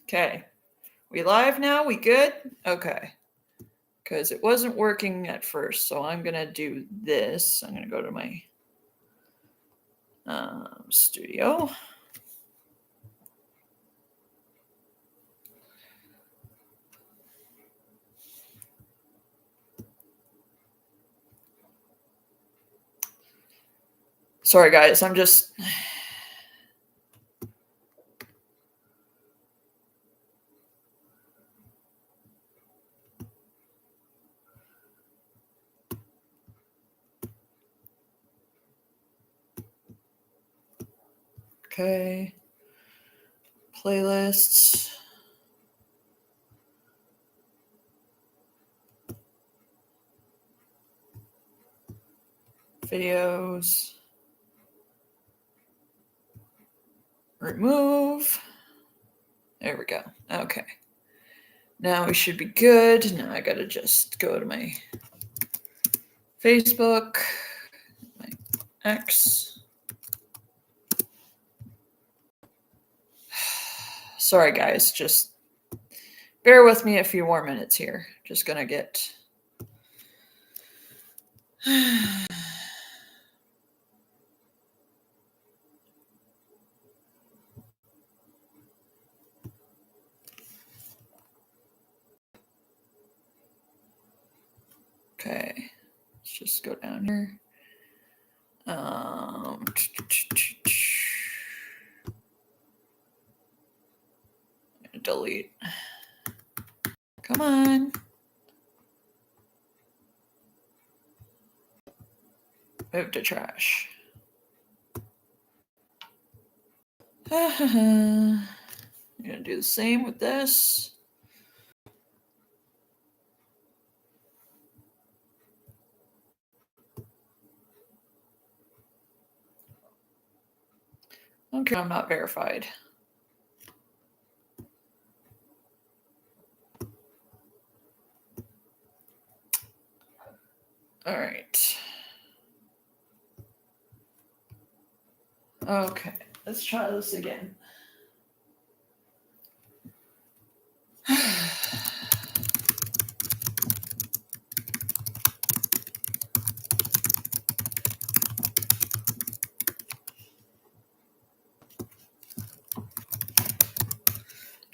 Okay. We live now? We good? Okay. Because it wasn't working at first, so I'm going to do this. I'm going to go to my studio. Sorry, guys. I'm just... Okay. Playlists. Videos. Remove. There we go. Okay. Now we should be good. Now I gotta just go to my Facebook, my X. Sorry, guys. Just bear with me a few more minutes here. Just gonna get... Okay, let's just go down here. Delete. Come on. Move to trash. I'm gonna do the same with this. Okay, I'm not verified. All right. Okay, let's try this again.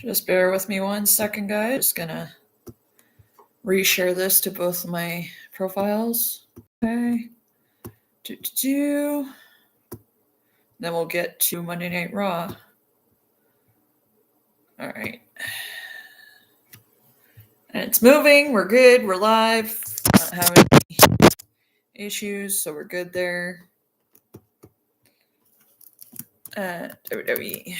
Just bear with me 1 second, guys. Just gonna reshare this to both of my profiles. Okay. Then we'll get to Monday Night Raw. All right. And it's moving. We're good. We're live. Not having any issues, so we're good there. WWE.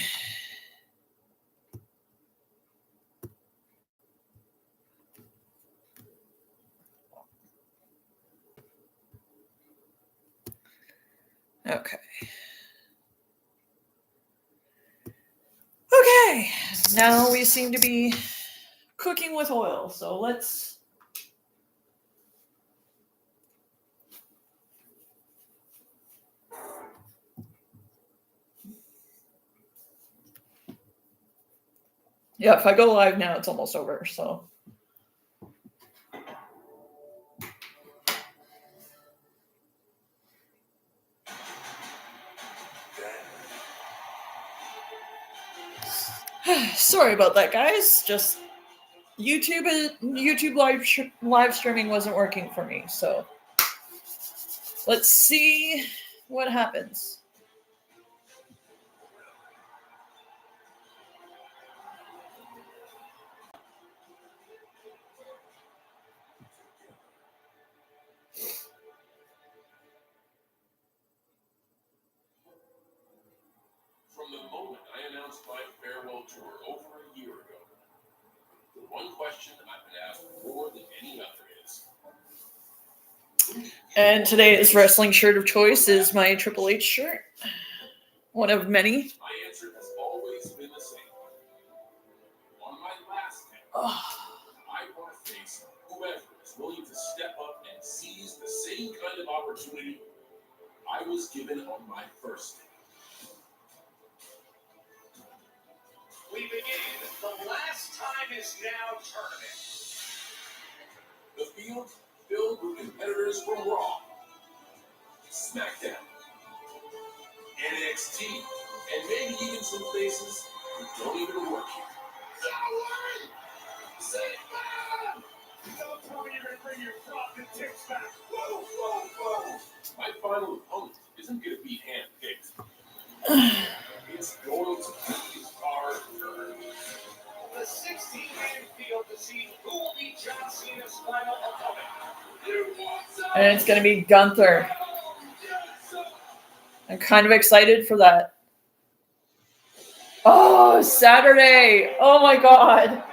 Okay. Okay. Now we seem to be cooking with oil, so let's... Yeah, if I go live now, it's almost over, so... Sorry about that, guys. Just YouTube live streaming wasn't working for me, so let's see what happens. From the moment I announced my farewell tour over a year ago, the one question I've been asked more than any other is... And today's wrestling shirt of choice is my Triple H shirt. One of many. My answer has always been the same. On my last match, I want to face whoever is willing to step up and seize the same kind of opportunity I was given on my first day. We begin the is now tournament. The field filled with competitors from Raw, SmackDown, NXT, and maybe even some faces who don't even work here. Don't tell me you're going to bring your frosted tips back. Whoa, whoa, whoa. My final opponent isn't going to be handpicked. It's going to be hard earned. The 16-man field to see who will be John Cena's final opponent. And it's going to be Gunther. I'm kind of excited for that. Oh, Saturday. Oh, my God.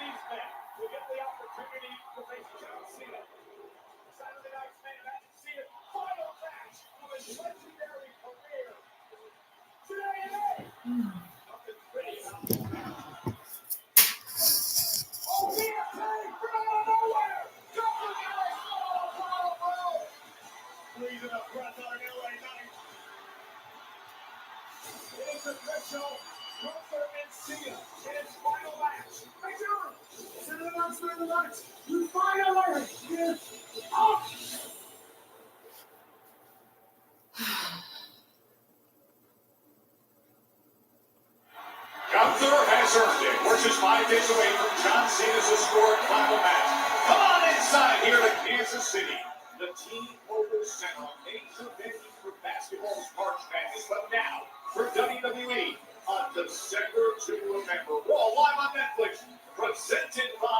Gunther has earned it. We're just 5 days away from John Cena's historic final match. Come on inside here to Kansas City. The T-Mobile Center, a major venue for basketball's March Madness. But now, for WWE, on December 2 November, Raw live on Netflix, presented by...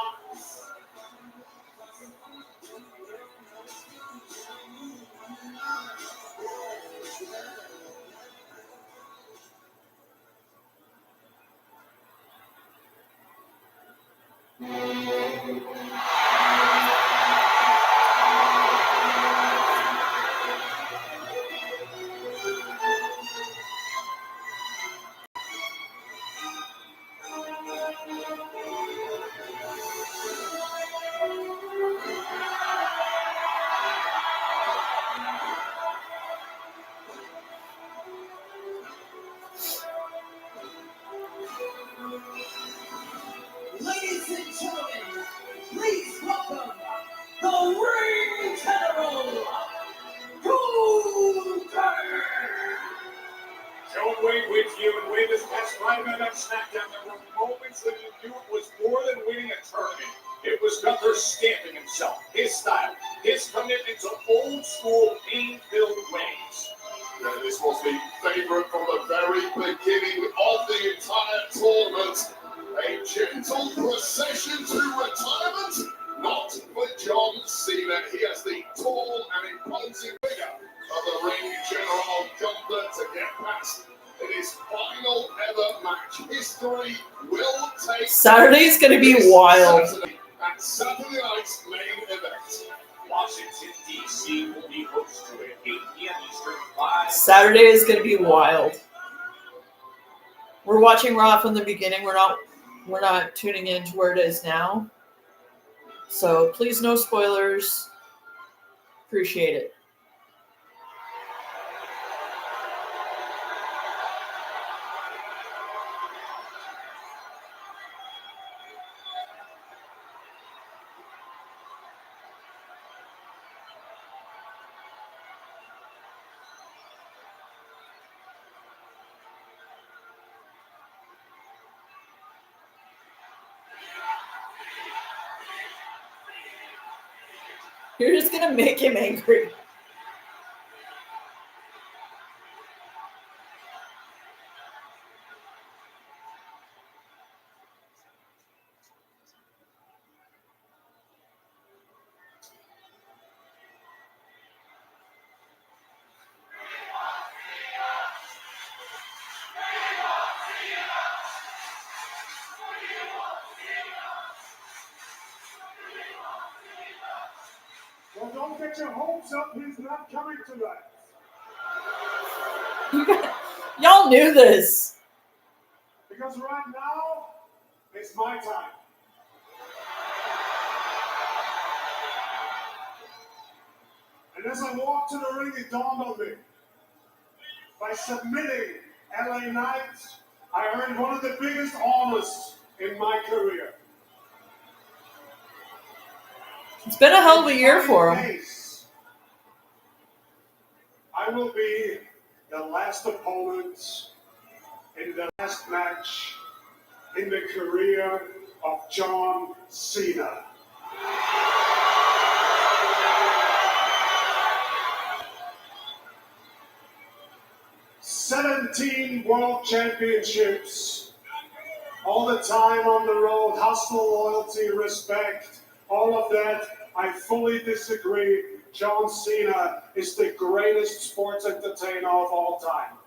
Ladies and gentlemen, please welcome the Ring General, Gunther! Joe Wade with you, and Wade this past 5 minutes on SmackDown, there were moments that you knew it was more than winning a tournament. It was Gunther stamping himself, his style, his commitment to old-school, pain-filled ways. Yeah, this was the favorite from the very beginning of the entire tournament. A gentle procession to retirement, not for John Cena. He has the tall and imposing figure of the Ring General Gunther to get past in his final ever match. History will take... Saturday's going to be wild. Saturday, at Saturday night's main event. Washington, D.C. will be host to it, 8 p.m. Eastern, 5. Saturday is going to be wild. We're watching Raw from the beginning. We're not tuning in to where it is now. So please, no spoilers. Appreciate it. You're just going to make him angry. Well, don't get your hopes up. He's not coming tonight. Y'all knew this. Because right now, it's my time. And as I walked to the ring, it dawned on me. By submitting LA Knight, I earned one of the biggest honors in my career. It's been a hell of a year for him. I will be the last opponent in the last match in the career of John Cena. "17 world championships, all the time on the road, hustle, loyalty, respect, all of that. I fully disagree. John Cena is the greatest sports entertainer of all time.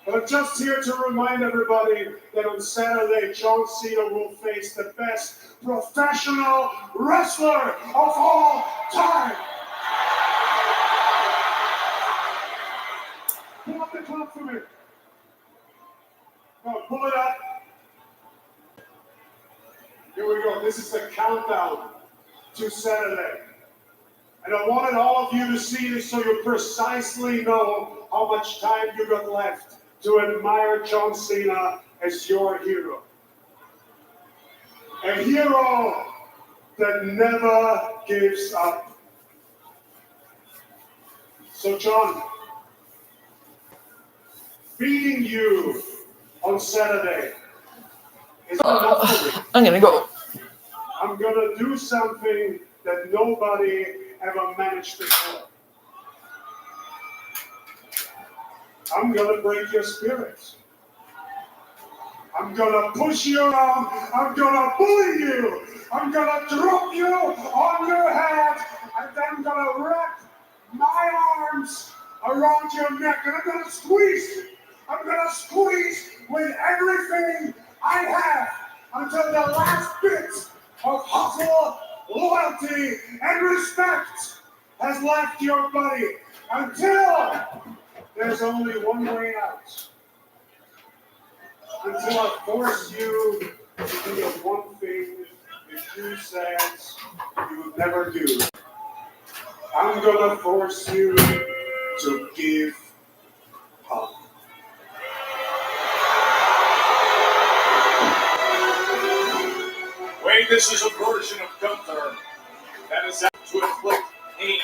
But I'm just here to remind everybody that on Saturday, John Cena will face the best professional wrestler of all time. Pull up the clock for me. No, pull it up. Here we go. This is the countdown to Saturday. And I wanted all of you to see this so you precisely know how much time you got left to admire John Cena as your hero. A hero that never gives up. So, John, beating you on Saturday is enough for me. I'm gonna go. I'm gonna do something that nobody ever managed before. I'm gonna break your spirits. I'm gonna push you around. I'm gonna bully you. I'm gonna drop you on your head, and then I'm gonna wrap my arms around your neck, and I'm gonna squeeze. I'm gonna squeeze with everything I have until the last bit of hustle, loyalty, and respect has left your body. Until there's only one way out. Until I force you to do the one thing that you said you would never do. I'm gonna force you to give up. Wait, this is a version of Gunther that is out to inflict pain,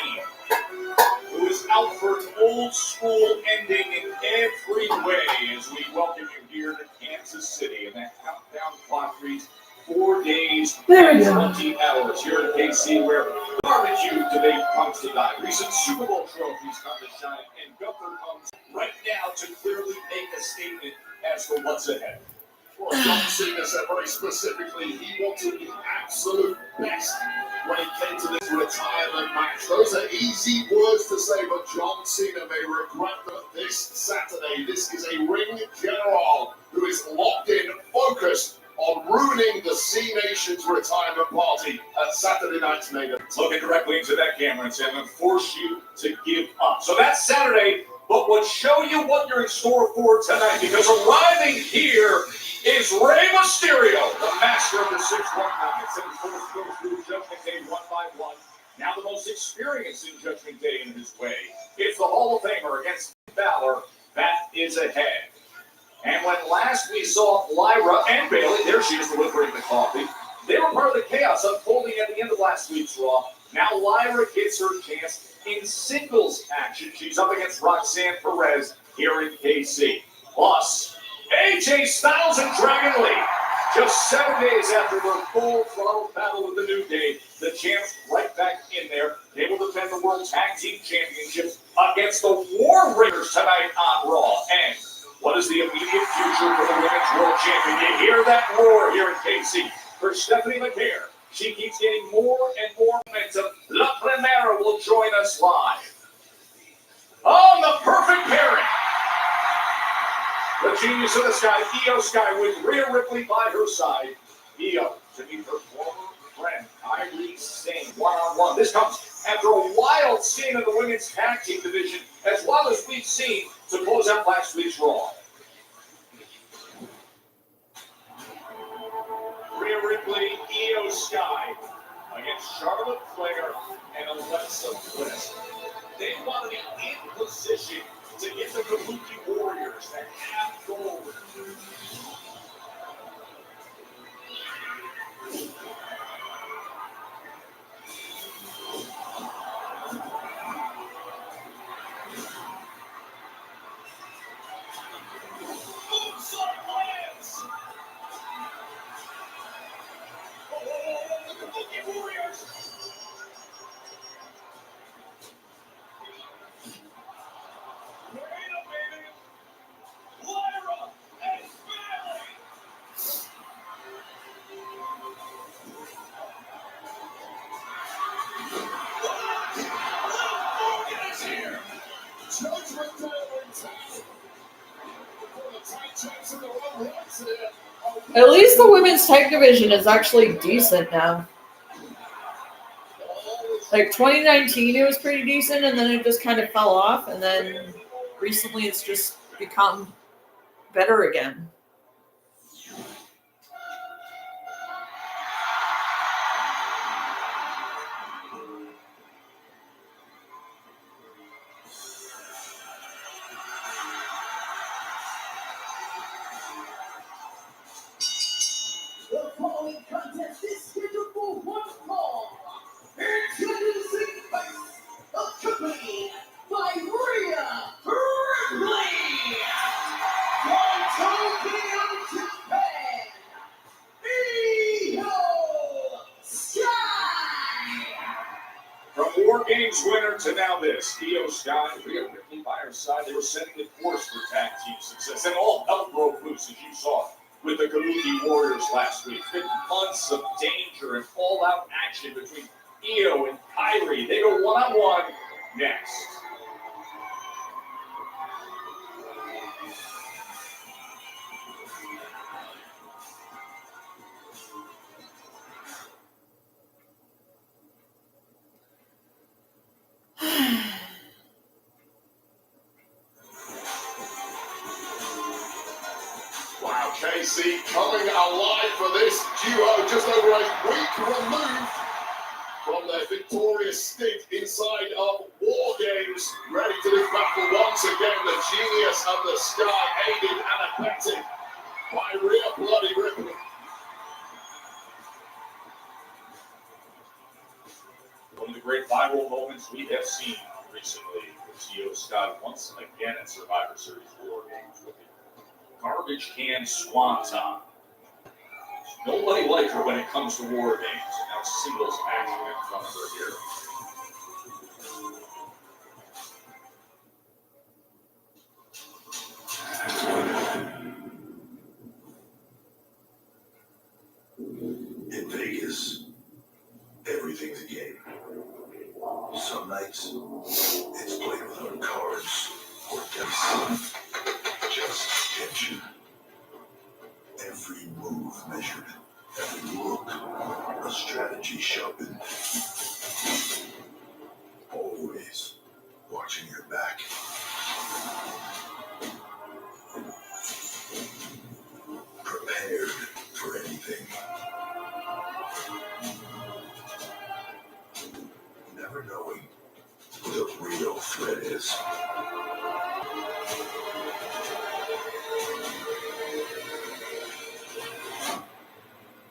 who is out for an old school ending in every way as we welcome you here to Kansas City. And that countdown clock reads 4 days and 20 hours here in KC, where barbecue debate comes to die. Recent Super Bowl trophies come to shine, and Gunther comes right now to clearly make a statement as to what's ahead. Well, John Cena said very specifically he wanted the absolute best when it came to this retirement match. Those are easy words to say, but John Cena may regret that this Saturday. This is a ring general who is locked in, focused on ruining the C Nation's retirement party at Saturday night's main event. Looking directly into that camera and saying, I'm going to force you to give up. So that's Saturday, but we'll show you what you're in store for tonight, because arriving here is Rey Mysterio, the master of the 6-1 nuggets, and forced to go through Judgment Day one by one. Now the most experienced in Judgment Day in his way. It's the Hall of Famer against Balor. That is ahead. And when last we saw Lyra and Bayley, there she is delivering the coffee, they were part of the chaos unfolding at the end of last week's Raw. Now Lyra gets her chance in singles action. She's up against Roxanne Perez here in KC. Plus, AJ Styles and Dragon Lee. Just 7 days after their full throttle battle with the New Day, the champs right back in there. They will defend the World Tag Team Championships against the War Raiders tonight on Raw. And what is the immediate future for the Women's World Champion? You hear that roar here in KC. For Stephanie McCare, she keeps getting more and more momentum. La Primera will join us live. Oh, the perfect pairing. The genius of the sky, Io Sky, with Rhea Ripley by her side. Io to meet her former friend, Kairi Sane, one-on-one. This comes after a wild scene in the women's tag team division, as well as we've seen to close out last week's Raw. Rhea Ripley, Io Sky against Charlotte Flair and Alexa Bliss. They want to be in position to get the Kabuki Warriors that have gold. At least the women's tag division is actually decent now. Like 2019, it was pretty decent, and then it just kind of fell off, and then recently it's just become better again. The following contest is scheduled for one fall. Introducing first, accompanied by Rhea Ripley. From Tokyo, Japan, Io Sky. From War Games winner to now this, Io Sky, Rhea Ripley by her side, they were setting the course for tag team success, and all hell broke loose, as you saw with the Kabuki Warriors last week. Been months of danger and all-out action between Io and Kyrie. They go one-on-one next. Wow, Casey coming alive for this duo just over a week removed from their victorious stint inside of War Games. Ready to do battle once again. The genius of the Sky, aided and abetted by Rhea Bloody Ripley. One of the great viral moments we have seen recently was Io Sky once again at Survivor Series War Games with the garbage can swanton. Nobody liked her when it comes to War Games. Now singles action in front of her here. In Vegas, everything's a game. Some nights, it's played without cards or dice. Just tension. Every move measured. Every look, a strategy sharpened. Always watching your back. Prepared for anything. Never knowing what the real threat is.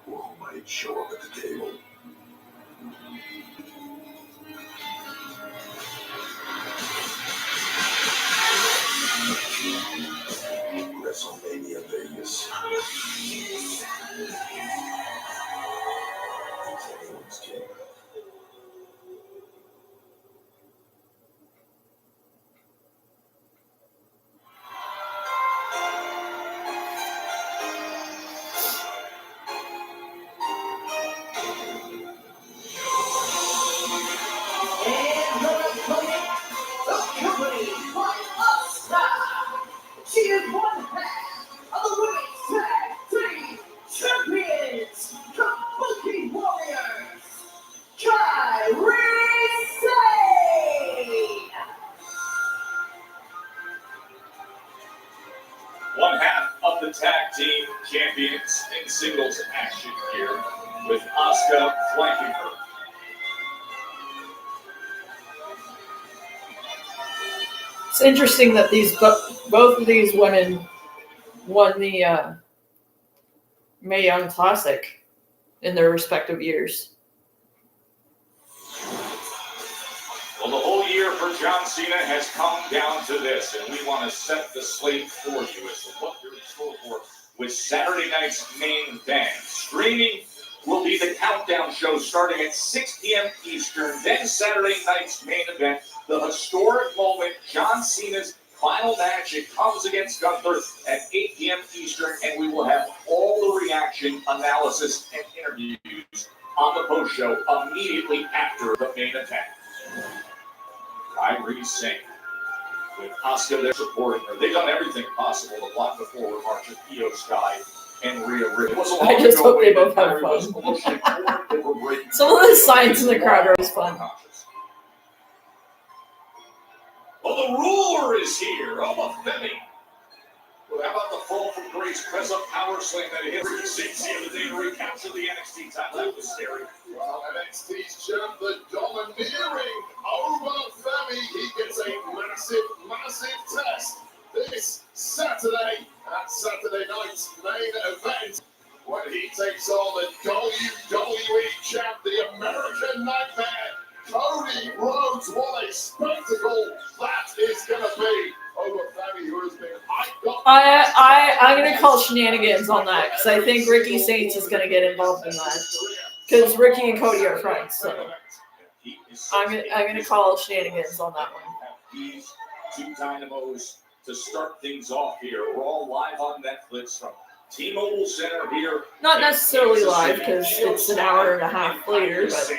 Or who might show up at the table. WrestleMania Vegas. It's anyone's game. And her opponent, accompanied by Asuka. She is one half of the women's tag team champions, Kabuki Warriors, Kyrie Sane. One half of the tag team champions in singles action here with Asuka flanking her. It's interesting that both of these women won the Mae Young Classic in their respective years. Well, the whole year for John Cena has come down to this, and we want to set the slate for you as to what you're in store for with Saturday night's main event. Streaming will be the countdown show starting at 6 p.m. Eastern. Then Saturday night's main event, the historic moment, John Cena's final match. It comes against Gunther at 8 p.m. Eastern, and we will have all the reaction, analysis, and interviews on the post show immediately after the main event. Kyrie Sane with Asuka there supporting her. They've done everything possible to plot the forward march of Io Sky and Rhea Ripley. I just hope they both have fun. Some of the signs in the crowd are always fun. Well, the ruler is here, Femi. Well, how about the fall from grace press up power slam that hit Ricky Six the other day to recapture the NXT title? That was scary. Well, NXT's champ, the domineering Femi, he gets a massive test this Saturday at Saturday night's main event when he takes on the WWE champ, the American Nightmare, Cody Rhodes. What a spectacle that is going to be over Femi, who has been hyped up. I'm going to call shenanigans on that because I think Ricky Saints is going to get involved in that. Because Ricky and Cody are friends, so I'm gonna call shenanigans on that one. These two dynamos to start things off here. We're all live on Netflix from T-Mobile Center here. Not necessarily live because it's an hour and a half later, but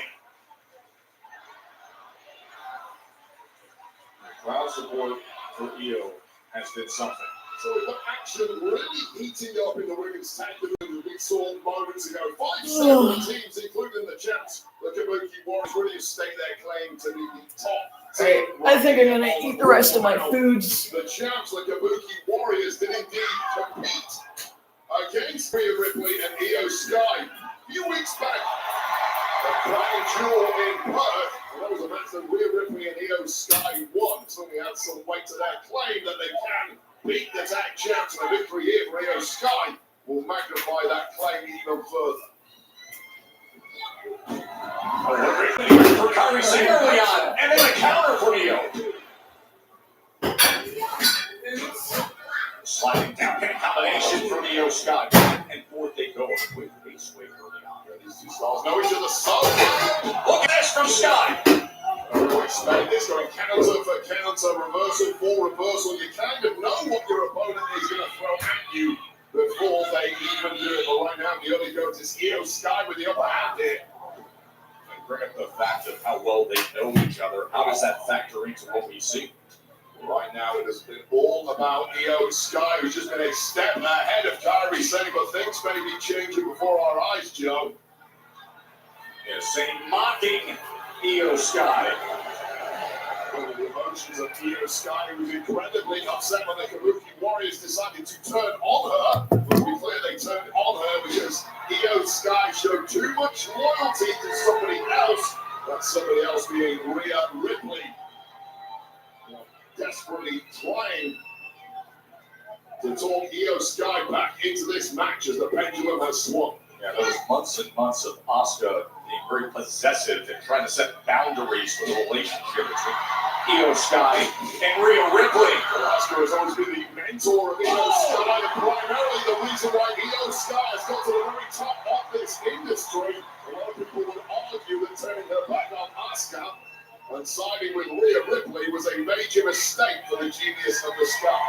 crowd support for Io has been something. So we've got action really heating up in the women's tag division we saw moments ago. 5 separate teams, including the champs, the Kabuki Warriors, really stake their claim to be the top team. I think I'm gonna eat the rest of my foods. The champs, the Kabuki Warriors, did indeed compete against Rhea Ripley and Io Sky a few weeks back. The crown jewel in Perth. That was a match that Rhea Ripley and Io Sky won. Certainly had some weight to their claim that they can beat the tag champs. A victory here for Io Sky will magnify that claim even further. For Kyrie Sane early on, and then a counter from Io. Sliding down, a combination from Io Sky. Back and forth they go. A quick base wave early on. These two stars know each other so well. Look at this from Sky. Expect this going counter for counter, reversal for reversal. You kind of know what your opponent is going to throw at you before they even do it. But right now, the early goes is Io Sky with the upper hand here. And bring up the fact of how well they know each other. How does that factor into what we see? Right now, it has been all about Io Sky, who's just been a step ahead of Kyrie Sane, but things may be changing before our eyes, Joe. Yeah, Sane mocking Io Sky. One of the emotions of Io Sky, who was incredibly upset when the Kabuki Warriors decided to turn on her. To be clear, they turned on her because Io Sky showed too much loyalty to somebody else. That somebody else being Rhea Ripley. Desperately trying to talk Io Sky back into this match as the pendulum has swung. Yeah, there was months and months of Asuka being very possessive and trying to set boundaries for the relationship between Io Sky and Rhea Ripley. Asuka has always been the mentor of Io Sky, and primarily the reason why Io Sky has got to the very top of this industry. A lot of people would argue that turning her back on Asuka and siding with Rhea Ripley was a major mistake for the genius of the Sky.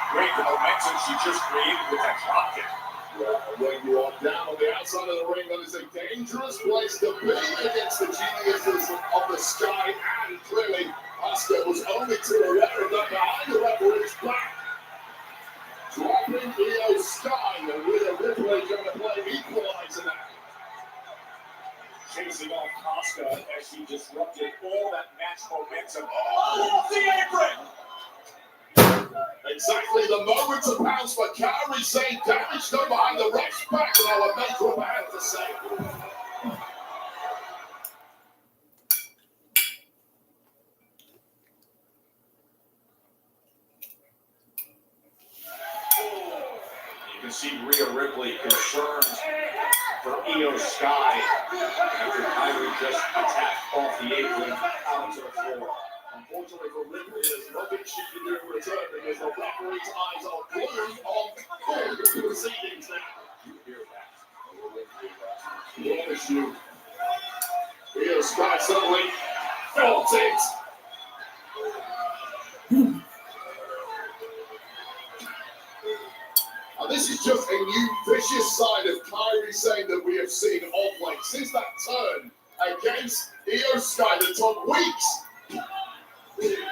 Great the momentum she just created with that dropkick. Yeah, when you are down on the outside of the ring, that is a dangerous place to be against the geniuses of the Sky, and clearly Asuka was only too aware of that behind the referee's back. Dropping Io Sky, and Rhea Ripley going to play equalizer now. Chasing off Asuka as she disrupted all that match momentum. Oh, the apron! Exactly the moment to pounce for Kyrie Sane. Damage done behind the ref's back, and I'll make what I have to say. You can see Rhea Ripley concerned for Io Sky after Kyrie just attacked off the apron onto the floor. Unfortunately for Ripley, there's nothing she can do in return because the referee's eyes are glued on all the proceedings now. You hear that? What is you? Io Sky suddenly felt it. And this is just a new vicious side of Kyrie Sane that we have seen of late. Since that turn against Io Sky that took weeks.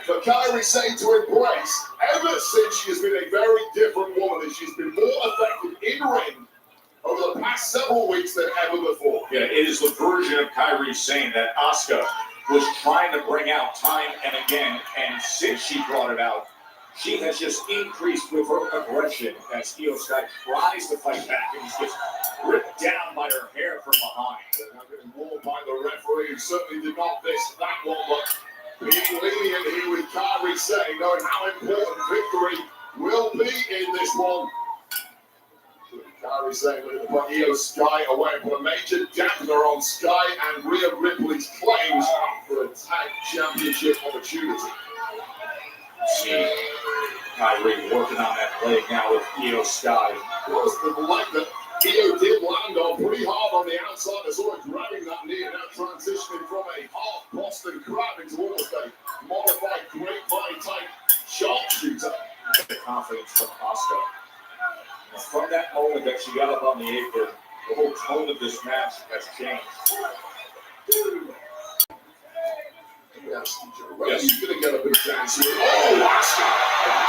for Kairi Sane to embrace. Ever since she has been a very different woman, and she's been more effective in ring over the past several weeks than ever before. Yeah, it is the version of Kairi Sane that Asuka was trying to bring out time and again, and since she brought it out, she has just increased with her aggression as Io Sky tries to fight back and she gets ripped down by her hair from behind. And now getting warned by the referee, who certainly did not miss that one, but being lenient here with Kairi Sane, knowing how important victory will be in this one. Kairi Sane looking to put Io Sky away and put a major dampener on Sky and Rhea Ripley's claims for a tag championship opportunity. See Kyrie working on that leg now with Io Sky. Was the leg that Io did land on pretty hard on the outside. I saw her grabbing that knee and now transitioning from a half Boston crab into almost a modified great body type sharpshooter. The confidence from Asuka. From that moment that she got up on the apron, the whole tone of this match has changed. Yes, he's going to get a big dance here. Oh, Asuka!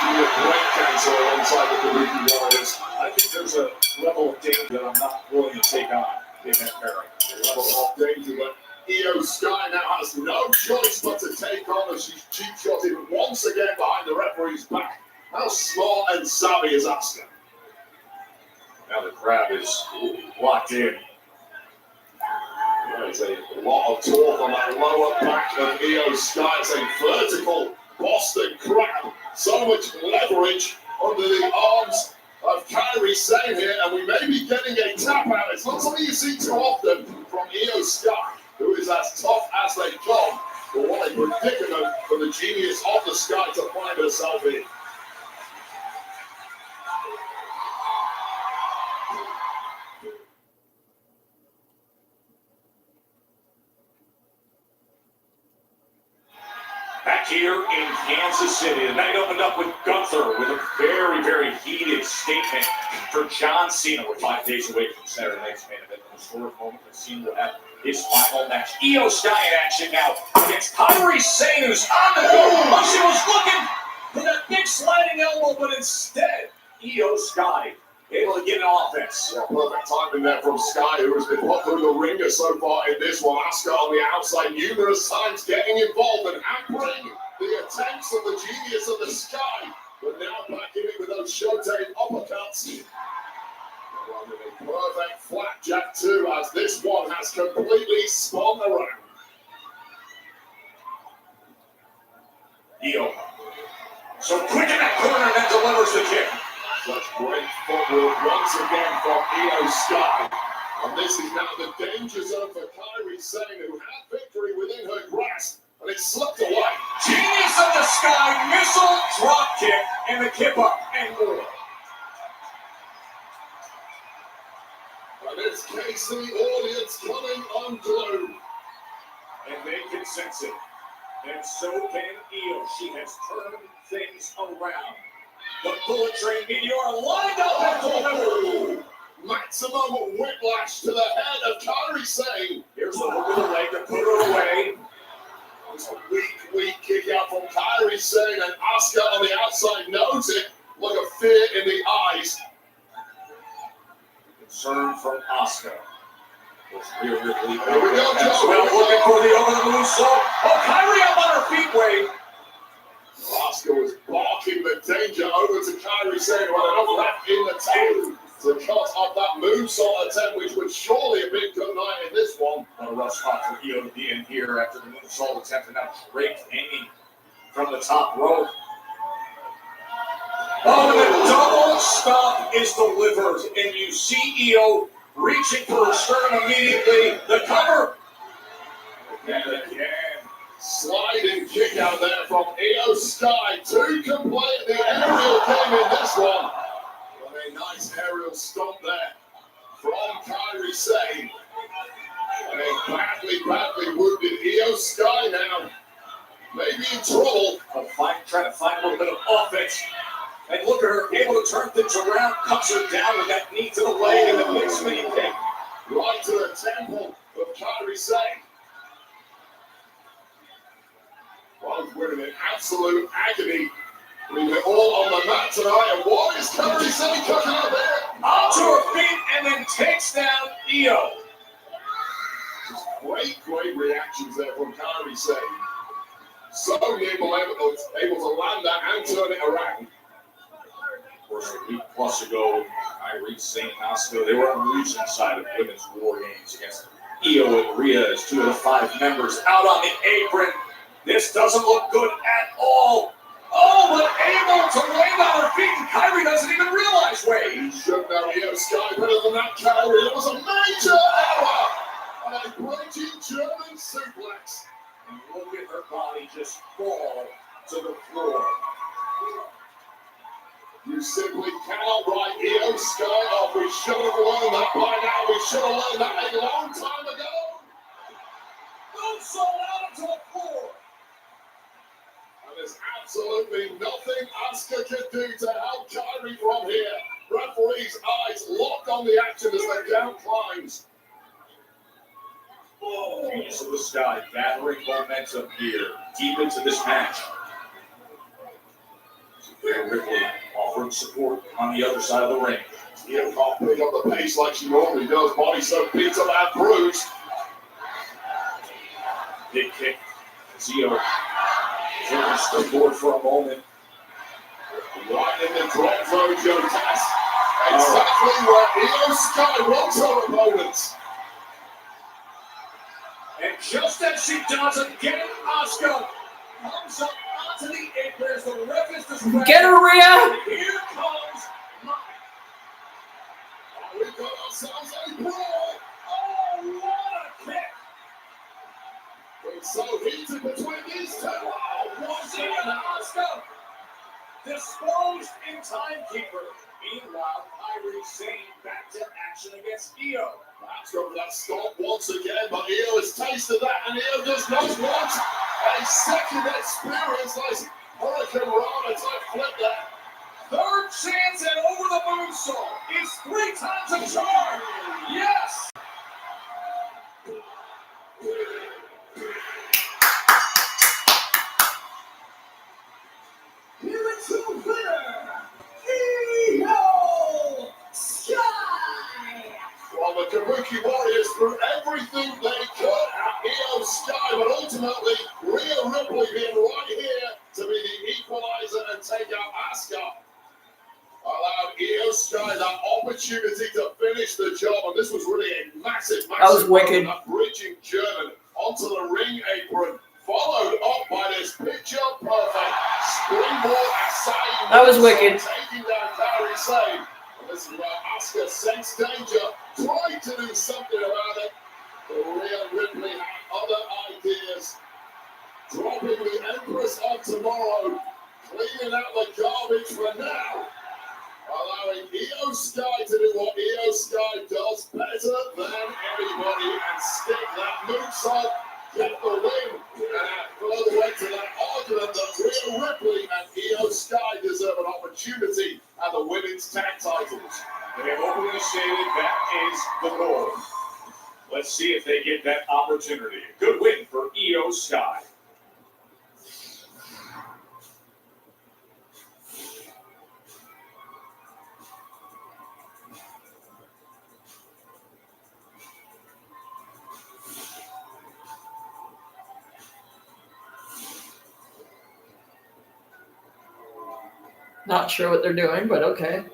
Be a great dancer alongside the Kabuki Warriors. I think there's a level of danger that I'm not willing to take on in that pairing. Level of danger, but Io Sky now has no choice but to take on as she's cheap shotted once again behind the referee's back. How smart and savvy is Asuka? Now the crab is locked in. There's a lot of torque on that lower back of Io Sky. It's a vertical Boston crab. So much leverage under the arms of Kairi Sane here, and we may be getting a tap out. It's not something you see too often from Io Sky, who is as tough as they come. But what a predicament for the genius of the Sky to find herself in. Back here in Kansas City, the night opened up with Gunther with a very, very heated statement for John Cena. We're 5 days away from Saturday night's main event. An historic moment that Cena will have his final match. Io Sky in action now against Kairi Sane, who's on the go. Oh, she was looking for that big sliding elbow, but instead, Io Sky able to get an offense. Yeah, perfect timing there from Sky, who has been put through the ringer so far in this one. Asuka on the outside numerous times getting involved and hampering the attempts of the genius of the Sky. But now back in it with those showtime uppercuts. Well, with a perfect flapjack too, as this one has completely spun around. Io. So quick in that corner and then delivers the kick. Such great footwork once again from Io Sky. And this is now the danger zone for Kairi Sane, who had victory within her grasp, and it slipped away. Genius of the Sky, missile, drop kick, and the kip up, and more. And it's KC audience coming unglued. And they can sense it. And so can Io. She has turned things around. The bullet train meteor lined up and delivered. Maximum whiplash to the head of Kairi Sane. Here's the hook of the leg to put her away. It's a weak kick out from Kairi Sane, and Asuka on the outside knows it. Look of fear in the eyes. Concern from Asuka. Rhea Ripley. Here we go, Joe. Well, looking for the over the moonsault. Oh, Kairi up on her feet, Wade. Asuka was barking the danger over to Kairi Sane, who had enough left in the tank to cut off that moonsault attempt, which would surely have been good night in this one. What a rough spot for Io to be in here after the moonsault attempt, and now Drake hanging from the top rope. Oh, and the double stomp is delivered, and you see Io reaching for her sternum immediately. The cover. And again. Sliding kick out there from Io Sky to complete the aerial game in this one. But a nice aerial stomp there from Kairi Sane. And a badly wounded Io Sky now. Maybe in trouble. Trying to find a little bit of offense. And look at her, able to turn things around, cuts her down with that knee to the leg and the big spinning kick. Right to the temple of Kairi Sane. Both We're in absolute agony. Leaving it all on the mat tonight. And what is Kairi Sane cooking up there? Onto her feet and then takes down Io. Great reactions there from Kairi Sane. So able to land that and turn it around. Of course, a week plus ago, Kairi Sane and Asuka, they were on the losing side of women's war games against Io and Rhea as 2 of the 5 members out on the apron. This doesn't look good at all. Oh, but able to land on her feet, and Kairi doesn't even realize, wait. You should know Io Sky better than that, Kairi. It was a major error. And a breaking German suplex. And look at her body just fall to the floor. You simply cannot write Io Sky off. We should have learned that by now. We should have learned that a long time ago. Moonsault out onto the floor. And there's absolutely nothing Asuka can do to help Kairi from here. Referee's eyes locked on the action as the count climbs. Genius of the Sky gathering momentum here deep into this match. Rhea Ripley offering support on the other side of the ring. Io can't pick up the pace like she normally does. Body so beat up and bruised. Big kick. Io turns springboard for a moment. Right in the drop zone, Joe Tess. Exactly where Io Sky wants her opponents. And just as she does again, Asuka comes up onto the apron as the ref is distracted. Get her, Rhea! Here comes Mike. We've got ourselves a brawl. Oh, what a kick! It's so heated between these two. Wow, once again, Asuka disposed in timekeeper. Meanwhile, Kairi Sane back to action against Io. That's over that stop once again, but Io has tasted that, and Io does not want a second experience like Hurricane Rana type flip there. Third chance and over the moonsault is 3 times a charm. Yes! Here is your winner, Io Sky. While the Kabuki Warriors threw everything they could at Io Sky, but ultimately Rhea Ripley being right here to be the equalizer and take out Asuka allowed Io Sky that opportunity to finish the job, and this was really a massive That was wicked. That bridging German onto the ring apron, followed up by this picture perfect springboard aside. That was wicked. Taking down Kairi Sane. And this is where Asuka sensed danger, tried to do something about it, but Rhea Ripley had other ideas. Dropping the Empress of Tomorrow, cleaning out the garbage for now, allowing Io Sky to do what Io Sky does better than anybody and stick that moonsault, get the win, and add further weight to that argument that Rhea Ripley and Io Sky deserve an opportunity at the women's tag titles. They have openly stated that is the goal. Let's see if they get that opportunity. Good win for Io Sky. Not sure what they're doing, but okay.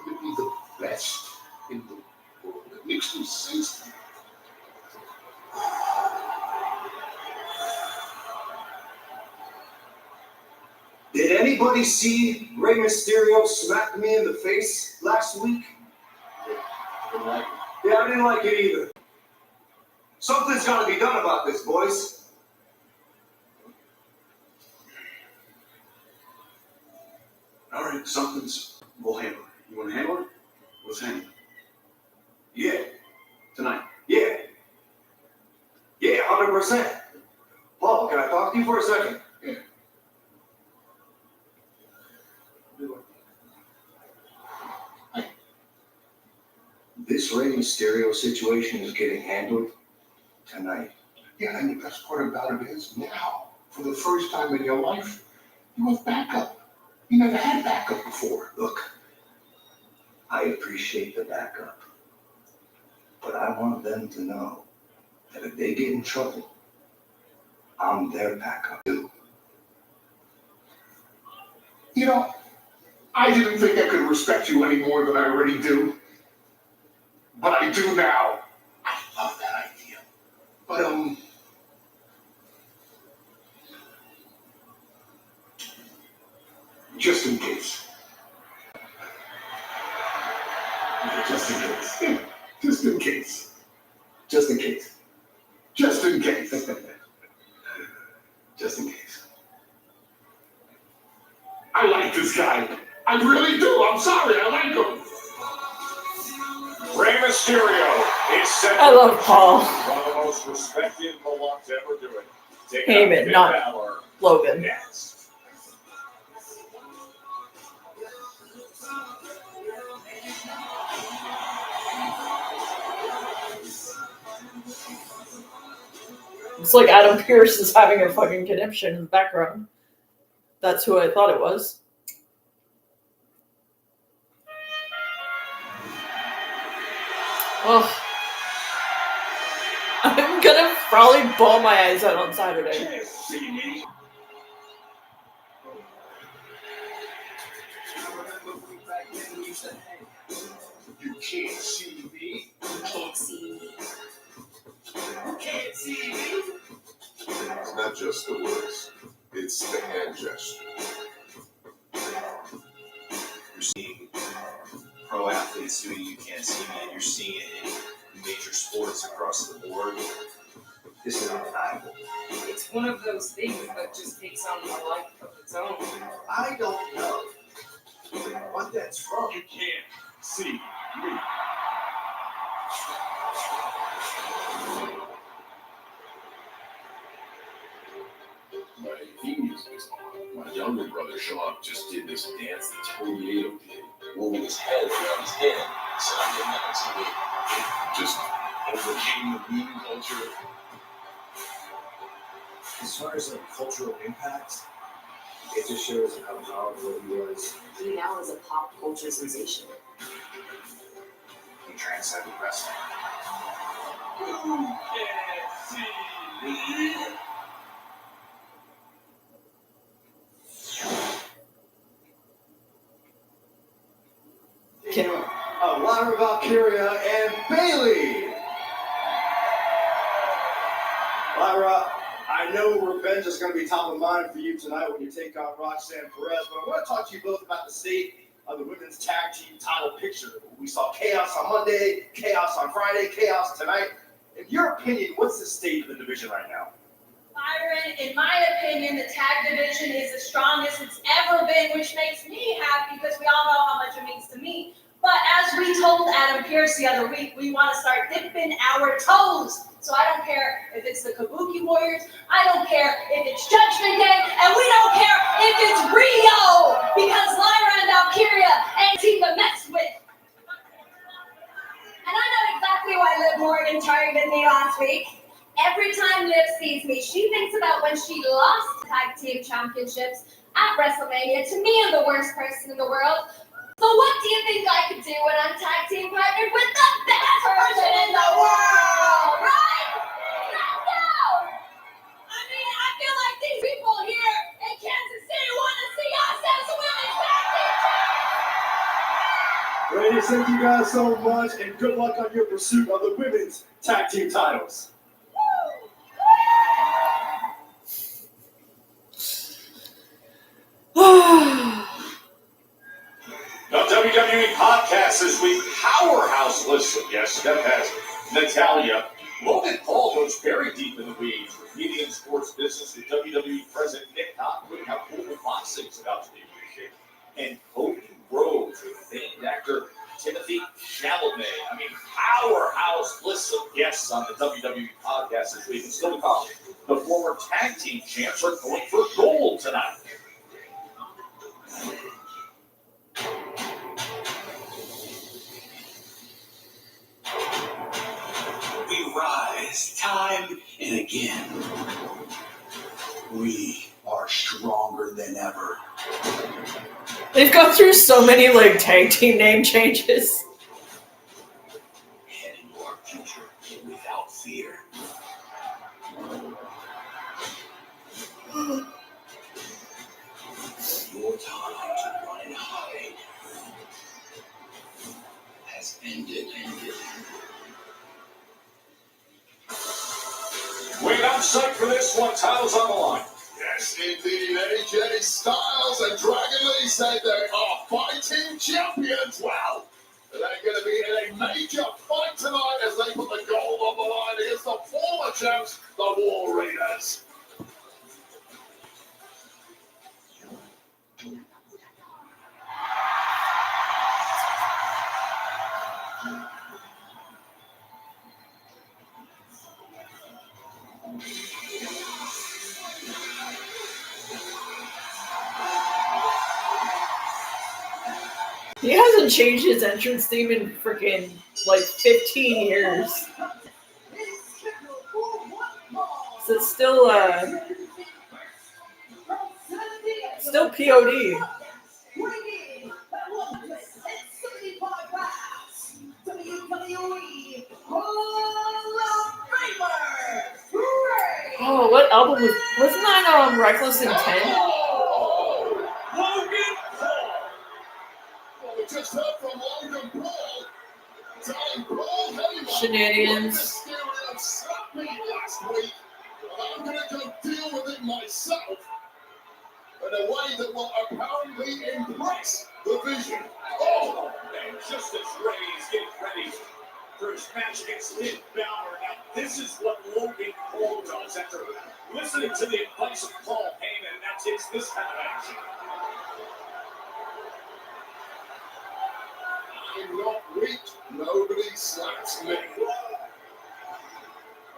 Maybe the best in the world. It makes no sense to me. Did anybody see Rey Mysterio smack me in the face last week? Yeah, I didn't like it either. Something's got to be done about this, boys. All right, we'll handle it. You want to handle it? Let's handle it. Yeah. Tonight. Yeah. Yeah, 100%. Paul, can I talk to you for a second? Yeah. This Rey Mysterio situation is getting handled tonight. Yeah, and the best part about it is now, for the first time in your life, you have backup. You never had backup before. Look, I appreciate the backup, but I want them to know that if they get in trouble, I'm their backup too. You know, I didn't think I could respect you any more than I already do. But I do now. I love that idea. But, just in case. Just in case. Yeah, just in case. Just in case. Just in case. Just in case. I like this guy. I really do. I'm sorry. I like him. Rey Mysterio is set I love Paul. one of the most respected Mohawks to ever do it. Take Heyman, out Finn not Balor Logan. next. It's like Adam Pearce is having a fucking conniption in the background. That's who I thought it was. Oh. I'm gonna probably bawl my eyes out on Saturday. Can't see me. You can't see me. Can't see me. You can't see me. It's not just the words, it's the hand gesture. You're seeing pro athletes doing "you can't see me," and you're seeing it in major sports across the board. This is undeniable. It's one of those things that just takes on a life of its own. I don't know what that's from. You can't see me. My theme music is on. My younger brother Sean just did this dance that Tony Ato did, moving his head around his head. So I'm getting that on TV. Just overcame the meme culture. As far as cultural impact, it just shows how powerful he was. He now is a pop culture sensation. He transcended wrestling. You can't see me. Lyra Valkyria and Bailey. Lyra, I know revenge is going to be top of mind for you tonight when you take on Roxanne Perez, but I want to talk to you both about the state of the women's tag team title picture. We saw chaos on Monday, chaos on Friday, chaos tonight. In your opinion, what's the state of the division right now? Byron, in my opinion, the tag division is the strongest it's ever been, which makes me happy because we all know how much it means to me. But as we told Adam Pearce the other week, we want to start dipping our toes. So I don't care if it's the Kabuki Warriors, I don't care if it's Judgment Day, and we don't care if it's Rio, because Lyra and Valkyria ain't a team to mess with. And I know exactly why Liv Morgan targeted me last week. Every time Liv sees me, she thinks about when she lost tag team championships at WrestleMania. To me, I'm the worst person in the world. So what do you think I could do when I'm tag team partnered with the best person in the world, right? No! I mean, I feel like these people here in Kansas City want to see us as women's tag team champions! Ladies, thank you guys so much, and good luck on your pursuit of the women's tag team titles. The WWE podcast this week, powerhouse list of guests. Steph has Natalia. Logan Paul goes very deep in the weeds with media and sports business. With WWE president Nick Khan putting out cool boxing's about to be appreciated. And Cody Rhodes with famed actor Timothy Chalamet. I mean, powerhouse list of guests on the WWE podcast this week. And still to come, the former tag team champs are going for gold tonight. We rise test time and again. We are stronger than ever. They've gone through so many like tag team name changes. Head into our future without fear. Your time to run and hide has ended. Wait on sight for this one. Titles on the line. Yes, indeed. AJ Styles and Dragon Lee said they are fighting champions. Well, they're going to be in a major fight tonight as they put the gold on the line against the former champs, the War Raiders. He hasn't changed his entrance theme in freaking like 15 years. So it's still POD. Oh, what album wasn't that Reckless Intent? Well, we just heard from Logan Paul telling Paul Heyman Shenanigans. Mysterio slapped me last week, and I'm going to go deal with it myself in a way that will apparently impress the Vision. Oh, and just as Rey's getting ready for his match against Finn Balor. Now, this is what Logan Paul does after listening to the advice of Paul Heyman, and that takes this kind of action. I'm not weak. Nobody slaps me.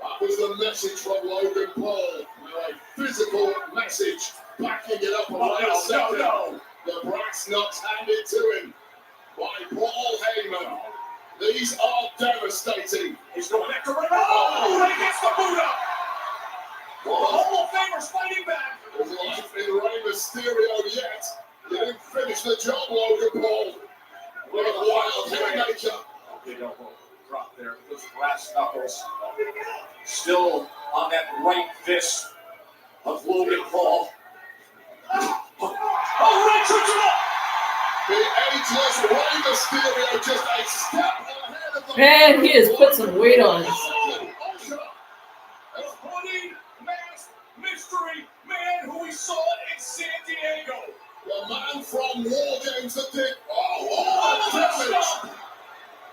That was the message from Logan Paul. A physical message backing it up. No. The brass nuts handed to him by Paul Heyman. These are devastating. He's going after Rey. Oh, Rey gets the boot up. The Hall of Famers fighting back. There's life in Rey Mysterio yet. You didn't finish the job, Logan Paul. What a wild haymaker. Big elbow drop there. Those brass knuckles still on that right fist of Logan Paul. Oh, Rey trips him up. The ageless Rey Mysterio just a step ahead of the Man, he has put some weight on. Hooded, masked, mystery man who we saw in San Diego. The man from War Games that did the damage.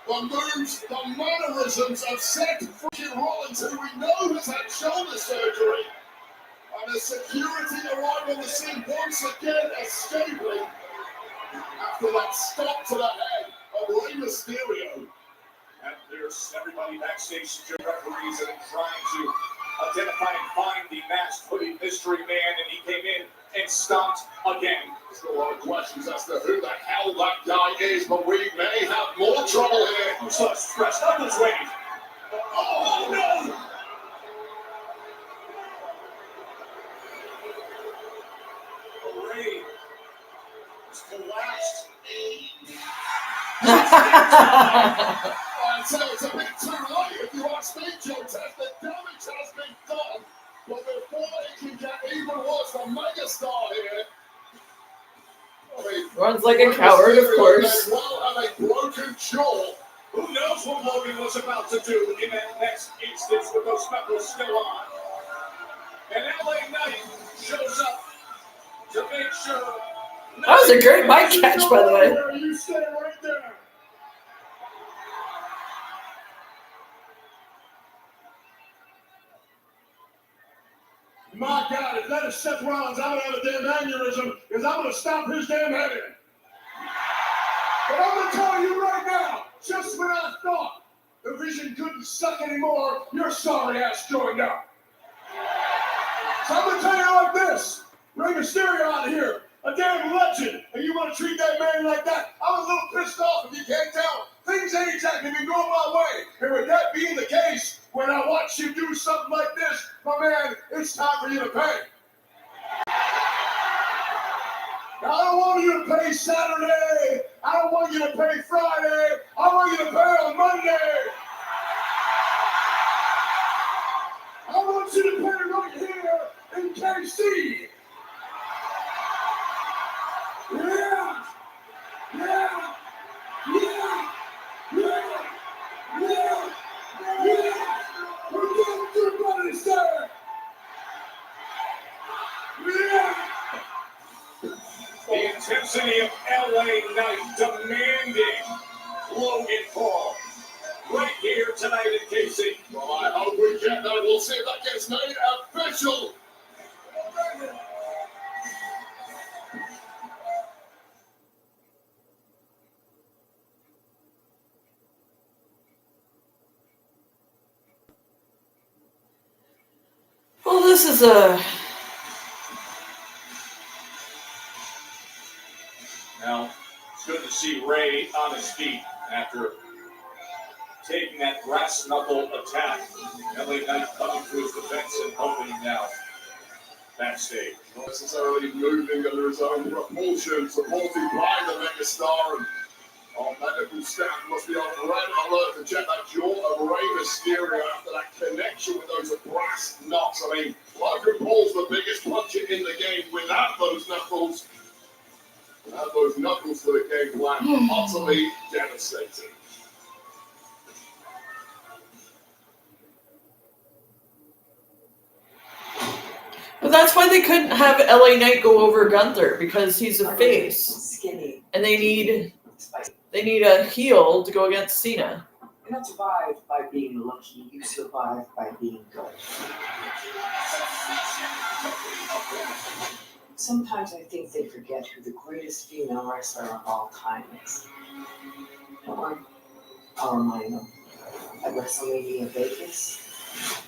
The moves, the mannerisms of Seth freaking Rollins, who we know has had shoulder surgery. And the security arrived on the scene once again, escaping after that stop to the head of Rey Mysterio. And there's everybody backstage, the referees, and trying to identify and find the masked hooded mystery man, and he came in and stomped again. There's a lot of questions as to who the hell that guy is, but we may have more trouble here. Who's so stressed out this way? Oh no! Rey is collapsed. I'd say it's a bit too late if you ask me, Joe Test. The damage has been done, but before it can get even worse, the megastar here. Runs like a coward, of course. Well, have a broken jaw. Who knows what Logan was about to do in that next instance with those knuckles still on. And LA Knight shows up to make sure. That was a great mic catch, by the way. You stay right there. My God, if that is Seth Rollins, I'm going to have a damn aneurysm because I'm going to stop his damn head in. But I'm going to tell you right now, just when I thought the Vision couldn't suck anymore, your sorry ass joined up. So I'm going to tell you like this. Rey Mysterio out of here, a damn legend, and you want to treat that man like that? I'm a little pissed off if you can't tell. Things ain't exactly been going my way. And with that being the case, When I watch you do something like this, my man, it's time for you to pay. Now, I don't want you to pay Saturday. I don't want you to pay Friday. I want you to pay on Monday. I want you to pay right here in KC. Yeah. Yeah. Yeah. Yeah. Yeah. Yeah. We're going through money, sir. Yeah. The intensity of LA Knight demanding Logan Paul right here tonight in KC. Well, I hope we get that. We'll see if that gets made official. Well, this is a... Now, it's good to see Ray on his feet after taking that brass knuckle attack. LA Knight coming to his defense and helping him now backstage. Not necessarily moving under his own propulsion, supported by the megastar, and our medical staff must be on red alert to check that jaw of Rey Mysterio after that connection with those brass knucks. I mean, Logan Paul's the biggest puncher in the game without those knuckles. Without those knuckles for the game plan, utterly devastating. But that's why they couldn't have LA Knight go over Gunther, because he's a face. Skinny. And they need a heel to go against Cena. You don't survive by being lucky, you survive by being good. Sometimes I think they forget who the greatest female wrestler of all time is. Don't worry, I'll remind them. At WrestleMania Vegas,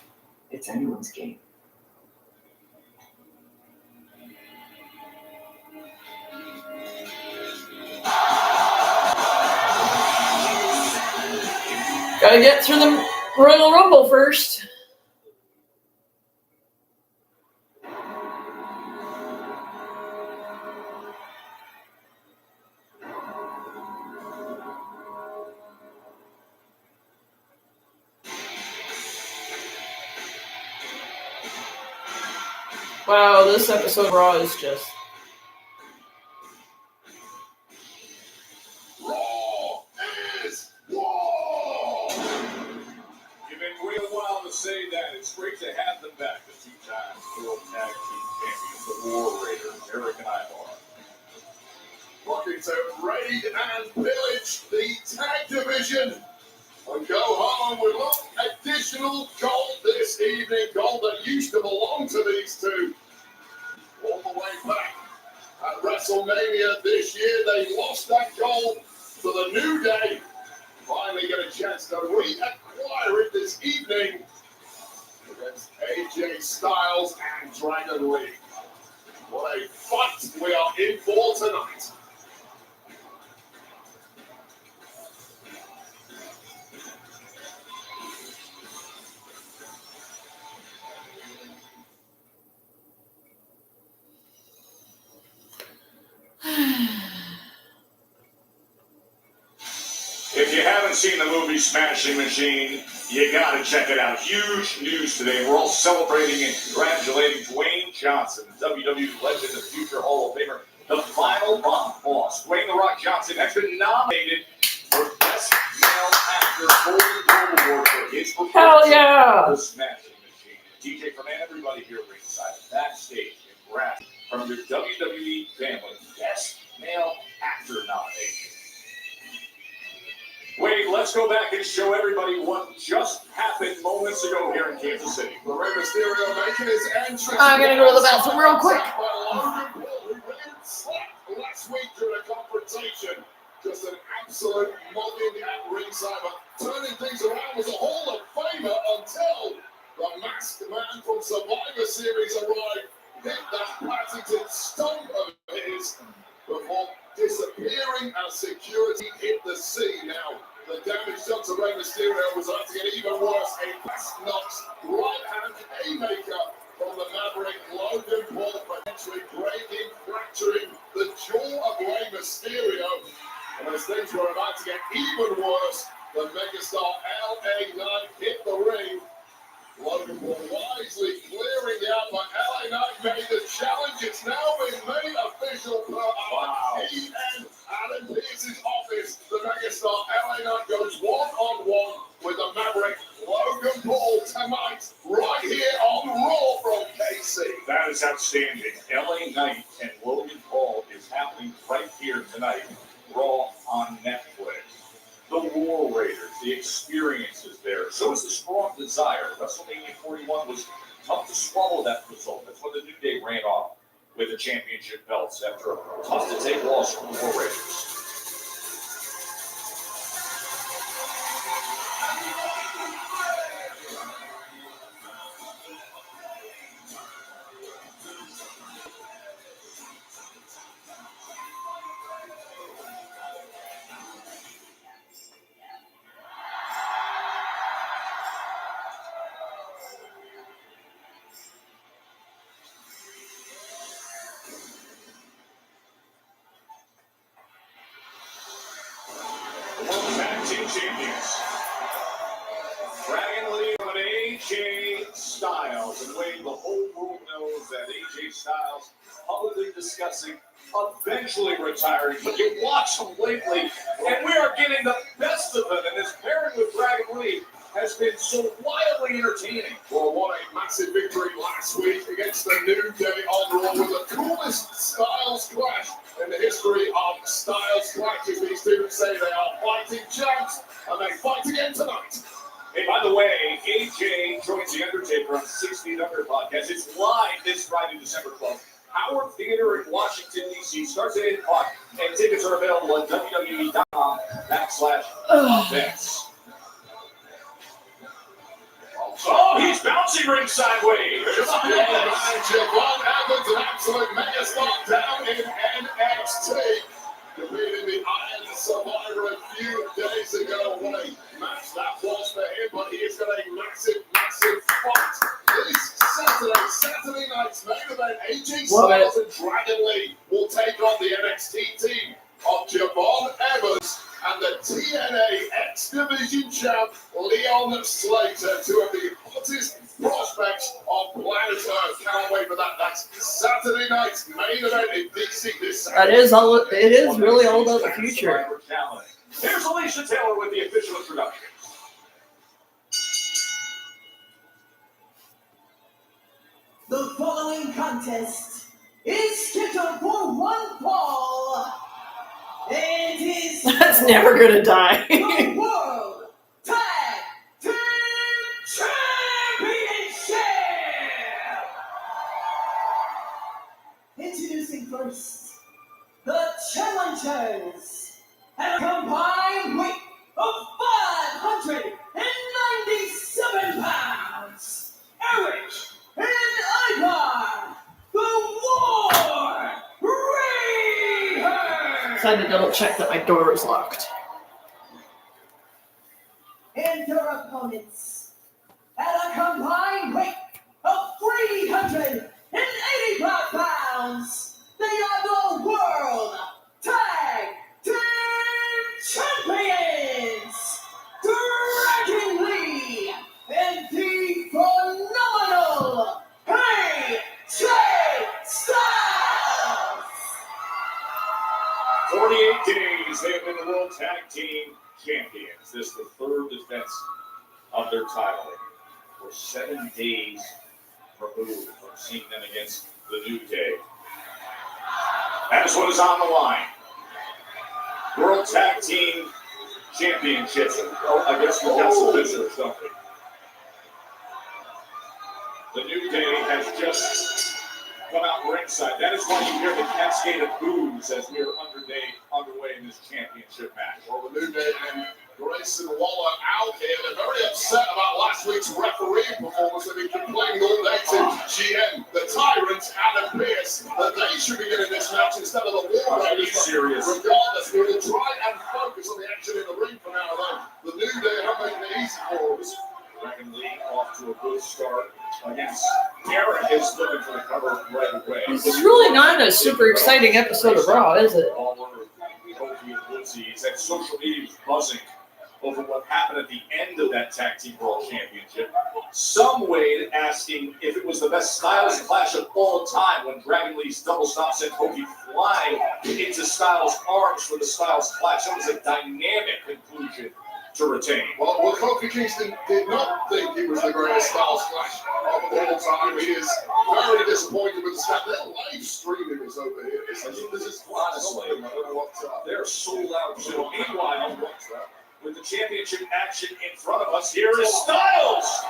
it's anyone's game. Gotta get through the Royal Rumble first. Wow, this episode of Raw is just... Raw is war! You've been waiting a while to say that. It's great to have them back, the two-time World Tag Team Champions, the War Raiders, Eric and Ivar. Looking to raid and pillage the tag division and go home with additional gold this evening. Gold that used to belong to these two. All the way back at WrestleMania this year, they lost that gold to the New Day. Finally get a chance to reacquire it this evening against AJ Styles and Dragon Lee. What a fight we are in for tonight. If you haven't seen the movie Smashing Machine, you gotta check it out. Huge news today. We're all celebrating and congratulating Dwayne Johnson, WWE legend and future Hall of Famer, the final boss. Dwayne "The Rock" Johnson has been nominated for Best Male Actor Golden Globe Award for his performance. Hell yeah! The Smashing Machine. DJ from everybody here ringside, backstage, and Brad from your WWE family. Best Male Actor nomination. Wait, let's go back and show everybody what just happened moments ago here in Kansas City. Rey Mysterio making his entrance. I'm gonna go to the bathroom real quick. Last week during a confrontation, just an absolute mugging at ringside, but turning things around was a Hall of Famer until the masked man from Survivor Series arrived, hit that patented stomp of his before disappearing as security hit the scene. Now, The damage done to Rey Mysterio was about to get even worse. A fast knocks right hand haymaker from the Maverick. Logan Paul potentially breaking, fracturing the jaw of Rey Mysterio. And as things were about to get even worse, the megastar LA Knight hit the ring. Logan Paul wisely clearing out, but LA Knight made the challenge. It's now been made official per TN Adam Pearce's office. The megastar LA Knight goes one-on-one with the Maverick Logan Paul tonight, right here on Raw from KC. That is outstanding. LA Knight and Logan Paul is happening right here tonight, Raw on Netflix. The War Raiders, the experience is there. So is the strong desire. WrestleMania 41 was tough to swallow that result. That's when the New Day ran off with the championship belts after a tough-to-take loss from the War Raiders. Champions. Dragon Lee and AJ Styles. And Wade, the whole world knows that AJ Styles publicly discussing eventually retiring. But you watch him lately, and we are getting the best of him. And this pairing with Dragon Lee has been so wildly entertaining. Well, what a massive victory last week against the New Day on Raw with the coolest Styles clash in the history of Styles clashes. These two say they are fighting champs, and they fight again tonight. Hey, by the way, AJ joins The Undertaker on 1600 podcast. It's live this Friday, December 12th. Howard Theater in Washington, D.C. starts at 8 o'clock, and tickets are available at WWE.com/events. Oh, he's bouncing ring sideways. Javon Evans, an absolute megastar down in NXT. Defeated the Iron Survivor a few days ago. What a match that was for him, but he's got a massive fight this Saturday night's main event. AJ Styles and Dragon Lee will take on the NXT team of Javon Evans and the TNA X Division champ Leon Slater, two of the hottest prospects on planet Earth. Can't wait for that. That's Saturday night's main event in DC this Saturday. It is really all about the future. Here's Alicia Taylor with the official introduction. The following contest is scheduled for one fall. It is That's never gonna die. the World Tag Team Championship. Introducing first, the challengers at a combined weight of 597 pounds. Eric and Ivar, the War Raiders. I had to double check that my door was locked. And your opponents at a combined weight of 385 pounds, they are the World Tag Team Champions, Dragon Lee and the phenomenal AJ Styles. 48 days they have been the World Tag Team Champions. This is the third defense of their title. We're 7 days removed from seeing them against the New Day. That is what is on the line. World Tag Team Championships. Oh, I guess we got some visitors, don't we? The New Day has just come out ringside. That is why you hear the cascade of boos as we are underway in this championship match. Well, the New Day and Grayson Waller out here. They're very upset about last week's refereeing performance. They've been complaining all day to GM, the Tyrant, Adam Pearce, that they should be getting this match instead of the War Raiders. Serious. Regardless, we will try and focus on the action in the ring for now, though. to a good start against Aaron is looking for the cover right away. This is really not a super exciting episode of Raw, is it? Is that social media was buzzing over what happened at the end of that Tag Team World Championship. Some Wade asking if it was the best Styles clash of all time when Dragon Lee's double stomp sent Kofi flying into Styles' arms for the Styles clash. That was a dynamic conclusion to retain. Well, Kofi Kingston did not think it was the greatest Styles clash of all time. He is very disappointed with the stat. They're live streaming this over here. This is Honestly, I don't know what they're sold out. So meanwhile, with the championship action in front of us, here is Styles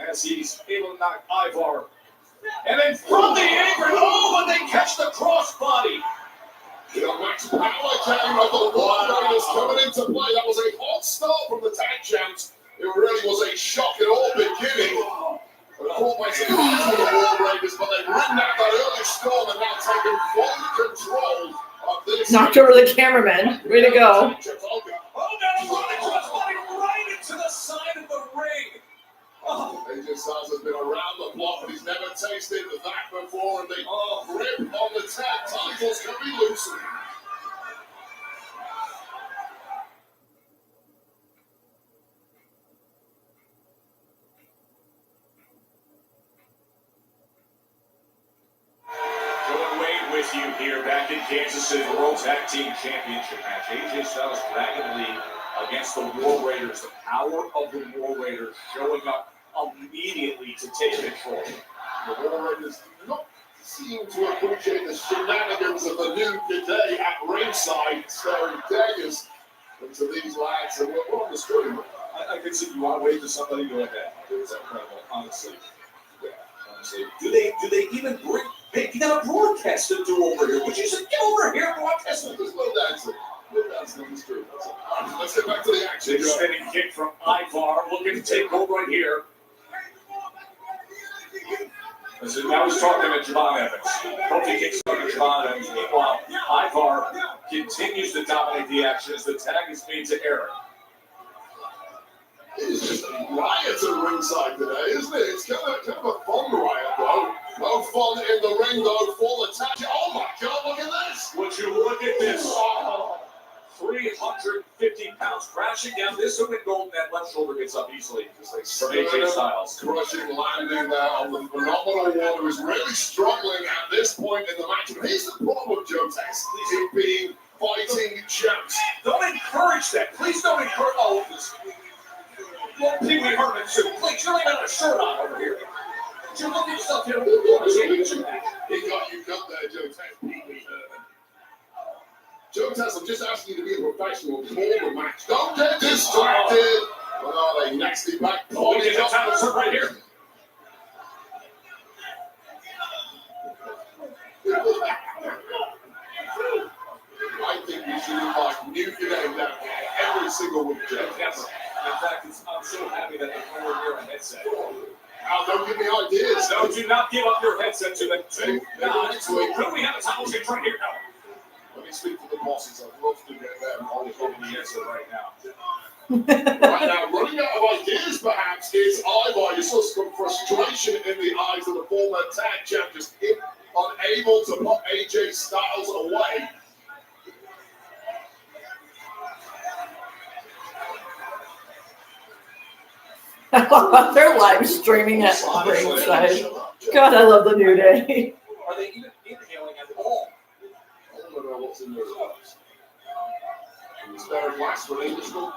as he's able to knock Ivar. And then from the apron, but they catch the crossbody. The max power game of the Warriors coming into play. That was a hot start from the tag champs. It really was a shock at all beginning. Caught by some of the War Raiders, but they ran out that early storm and now taking full control of this. Knocked over the cameraman. Way to go. Oh, no, running crossbody right into the side of the ring. Oh. AJ Styles has been around the block, but he's never tasted that before, and the grip on the tag titles can be loosened. Joe Wade with you here back in Kansas City, the World Tag Team Championship match. AJ Styles, Dragon Lee against the War Raiders. The power of the War Raiders showing up immediately to take control. The War Raiders do not seem to appreciate the shenanigans of the New Day at ringside, staring daggers into these lads, and we're on the screen. I can see you want to wait for somebody to go ahead. It's incredible, honestly. Yeah, honestly. Do they even bring? Hey, you got a broadcast to do over here. Would you say get over here and broadcast? Just little dancing. On the street. All right, let's get back to the action. Big spinning kick from Ivar, looking to take hold right here. Now he's talking to Javon Evans. Kofi kicks on Javon Evans. Meanwhile, Ivar continues to dominate the action as the tag is made to Aaron. It is just a riot at ringside today, isn't it? It's kind of a fun riot, though. No fun in the ring, though, for the tag. Oh, my God, look at this. Would you look at this? Oh, 350 pounds crashing down. This would have been golden. That left shoulder gets up easily. Just like from AJ Styles. Crushing landing there on the phenomenal one who is really struggling at this point in the match. And here's the problem with Joe Tex. He's being fighting champs. Don't encourage that. Please don't encourage all of this. Well, Pee Wee Herman, too. Please, you're not a shirt on over here. You look at yourself here. He got you cut there, Joe Tex. Pee Wee Herman. Joe Tess, I'm just asking you to be a professional before the match. Don't get distracted. Oh, they nasty back. Oh, we get the title shot right here. I think you should invite new game down every single week, Joe. Yes. In fact, I'm so happy that they're nowhere near a headset. Now, don't give me ideas. No, do not give up your headset to them. Maybe next week. Could we have a title shot right here? No. Let me speak to the bosses. I'd love to get them. I'll give the answer right now. Right now, running out of ideas, perhaps, is Ivar. You saw some frustration in the eyes of the former tag champ, just unable to put AJ Styles away. They're live streaming at ringside. God, I love the New Day. Are they even inhaling at all? I don't know what's in those cups. Is there a glass for English? The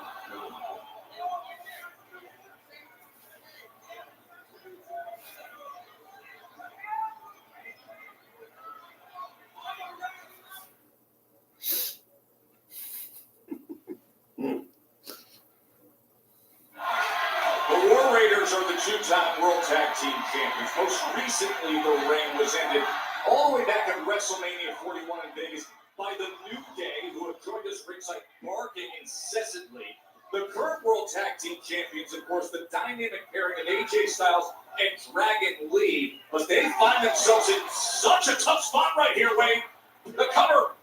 War Raiders are the two-time World Tag Team Champions. Most recently, the reign was ended all the way back at WrestleMania 41 in Vegas by the New Day, who have joined us ringside barking incessantly. The current World Tag Team Champions, of course, the dynamic pairing of AJ Styles and Dragon Lee, but they find themselves in such a tough spot right here, Wade. The cover.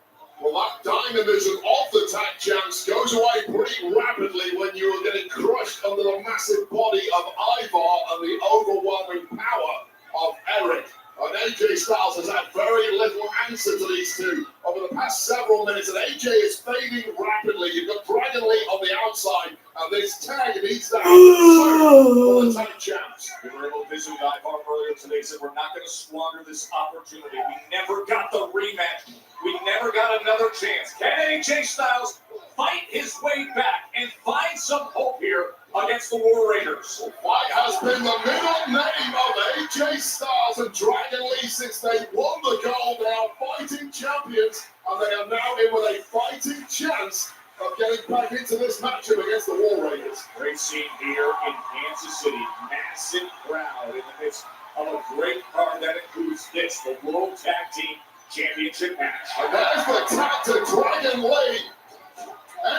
Well, that dynamism of the tag champs goes away pretty rapidly when you are getting crushed under the massive body of Ivar and the overwhelming power of Eric. And AJ Styles has had very little answer to these two over the past several minutes, and AJ is fading rapidly. You've got Dragon Lee on the outside, and this tag needs to happen for the tag champs. We were able to visit with Ivar earlier today, said we're not going to squander this opportunity. We never got the rematch. We never got another chance. Can AJ Styles fight his way back and find some hope here against the War Raiders? The fight has been the middle name of AJ Styles and Dragon Lee since they won the gold. They are fighting champions, and they are now in with a fighting chance of getting back into this matchup against the War Raiders. Great scene here in Kansas City. Massive crowd in the midst of a great card that includes this, the World Tag Team Championship match. And there's the tag to Dragon Lee.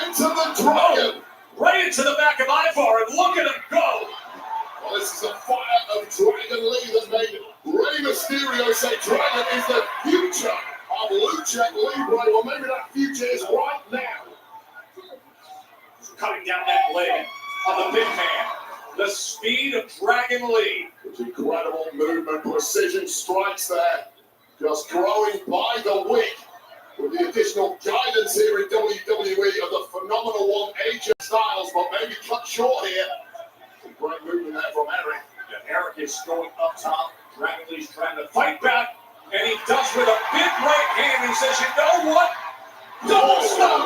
Into the Dragon. Right into the back of Ivar, and look at him go. Well, this is a fire of Dragon Lee that made Rey Mysterio say Dragon is the future of Lucha Libre. Well, maybe that future is right now. Cutting down that leg of the big man. The speed of Dragon Lee. With incredible movement, precision strikes there. Just growing by the week. With the additional guidance here in WWE of the phenomenal one, AJ Styles, but maybe cut short here. Some great movement there from Eric. And Eric is going up top. Dragon Lee's trying to fight back, and he does with a big right hand. He says, you know what? Double stop.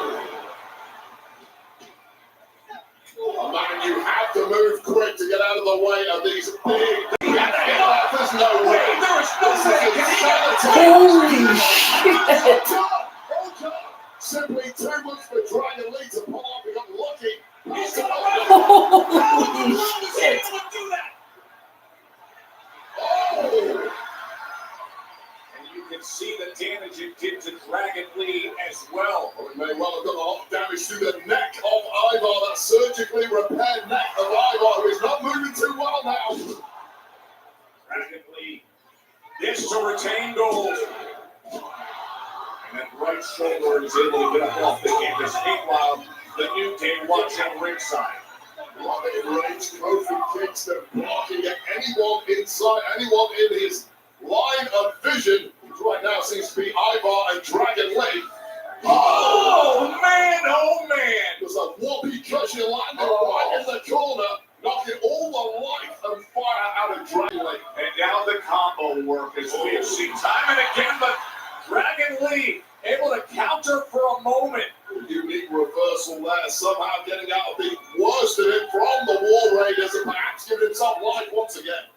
Man, you have to move quick to get out of the way of these big. There's no way. There is no way. Holy shit! Simply too much for Dragon Lee to pull off. He got lucky. Holy shit! Oh! And you can see the damage it did to Dragon Lee as well. Well, he may well have done a lot of damage to the neck of Ivar, that surgically repaired neck of Ivar, who is not moving too well now. Dragon Lee, this to retain gold. And that right shoulder is able to get up off the canvas. Meanwhile, the New Day watching ringside. Loving range Kofi kicks that blocking at anyone inside, anyone in his line of vision. Which right now seems to be Ivar and Dragon Lee. Oh man! There's a whoopee cushion landing right in the corner, knocking all the life and fire out of Dragon Lee. And now the combo work, as we have seen time and again, but Dragon Lee able to counter for a moment. A unique reversal there, somehow getting out of the worst of it from the War Raiders and perhaps giving himself life once again.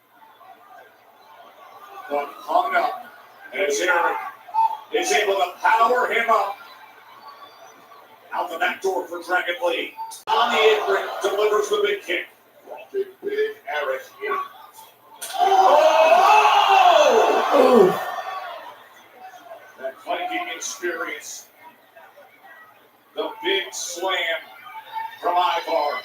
But hung up as Eric is able to power him up. Out the back door for Dragon Lee. On the apron, delivers the big kick. Rocking big Eric. Oh! That Viking experience. The big slam from Ivar.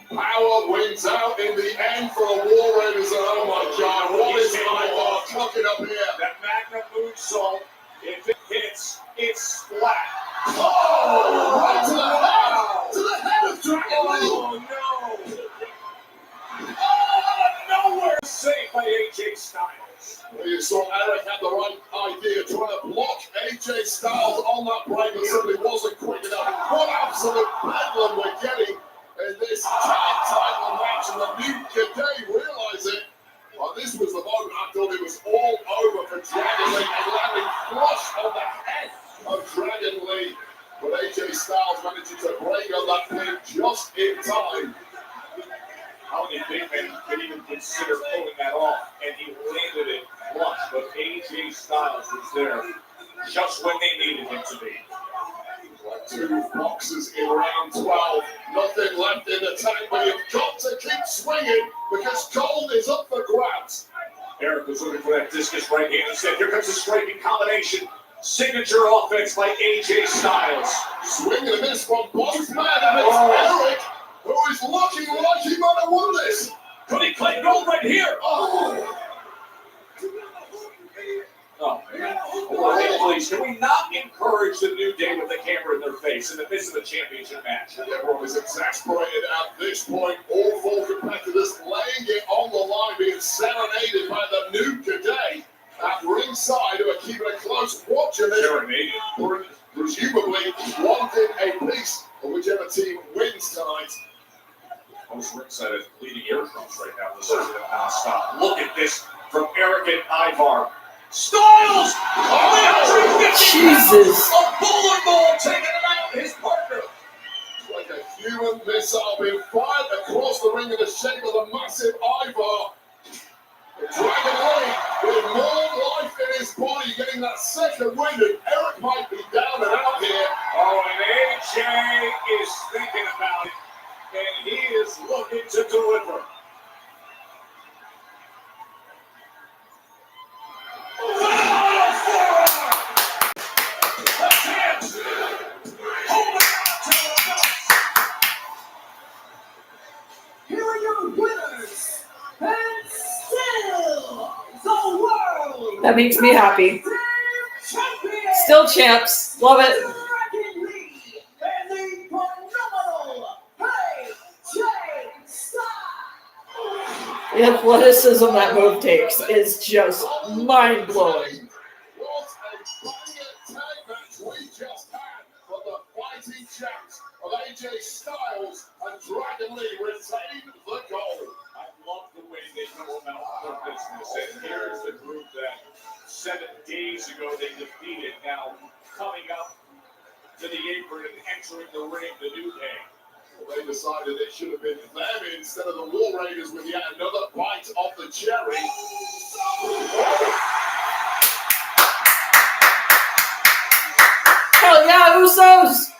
Power wins out in the end for the War Raiders. And oh my God, what is Ivar cooking up here? That Magnum moonsault, if it hits, it's flat. Oh, right to the head of Dragon Lee. Oh no! Oh, out of nowhere, saved by AJ Styles. Well, you saw Eric had the right idea, trying to block AJ Styles on that break, but simply wasn't quick enough. What absolute bedlam we're getting in this tag title match, and the New Day realize it. Well, this was the moment I thought it was all over for Dragon Lee, and landing flush on the head of Dragon Lee. But AJ Styles managing to break on that pin just in time. How many big men could even consider pulling that off? And he landed it flush, but AJ Styles was there just when they needed him to be. Like 2 boxes in round 12. Nothing left in the tank, but you've got to keep swinging because gold is up for grabs. Eric was looking for that discus right hand. Instead, here comes a striking combination. Signature offense by AJ Styles. Swing and a miss from both men, and it's Eric who is looking like he might have won this. Could he claim gold right here? Oh! Oh, man. Please, can we not encourage the New Day with the camera in their face in the midst of a championship match? Everyone is exasperated at this point. All four competitors laying it on the line, being serenaded by the New Day at ringside, who are keeping a close watch on it. Serenaded. Presumably wanting a piece of whichever team wins tonight. Most ringside is bleeding eardrums right now. This isn't non-stop. Look at this from Eric and Ivar. Styles! Jesus. A bowling ball taking it out his partner. It's like a human missile being fired across the ring in the shape of the massive Ivar. The Dragon Lee with more life in his body, getting that second wind, and Eric might be down and out here. Oh, and AJ is thinking about it, and he is looking to deliver. Here are your winners, and still the world. That makes me happy. Champion. Still champs. Love it. Dragon Lee and the phenomenal AJ Styles. The athleticism that move takes is just mind blowing. What a banger tag match we just had for the fighting champs of AJ Styles and Dragon Lee retain the gold. I love the way they go about their business. And here's the group that 7 days ago they defeated. Now coming up to the apron and entering the ring, the New Day. Well, they decided it should have been them instead of the War Raiders with yet another bite of the cherry. Hell yeah, Usos!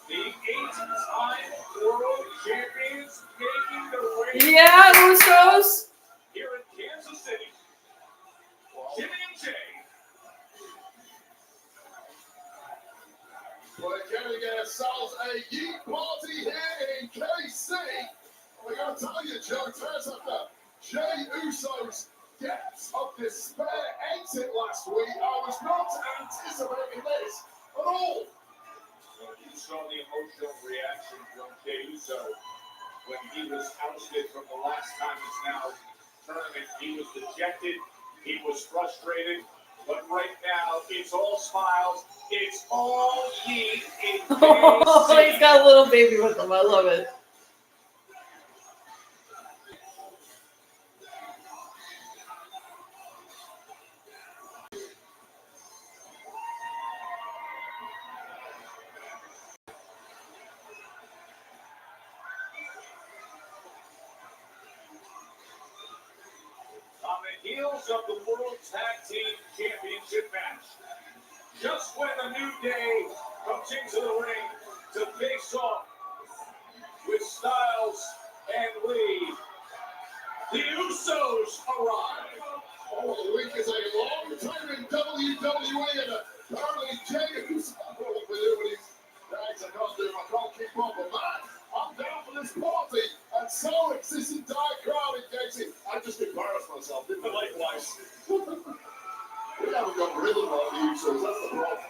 The 8-time world champions making their way Yeah, Usos! here in Kansas City. Jimmy and Jay. We're going to get ourselves a yeet party here in KC. We're going to tell you, Joe, turns after Jay Uso's depths of despair exit last week, I was not anticipating this at all. You saw the emotional reaction from Jey Uso when he was ousted from the last time his now tournament. He was dejected, he was frustrated, but right now it's all smiles, it's all heat in Oh, he's got a little baby with him. I love it. On the heels of the World Tag Team Championship match, just when the New Day comes into the ring to face off with Styles and Lee, the Usos arrive. Oh, the week is a long time in WWE, and apparently Jey Uso will be doing his tags. I can't keep up with that. I'm down for this party, and so it's this entire crowd in KC. I just embarrassed myself, didn't I? Likewise. We haven't got rhythm like the Usos, that's the problem.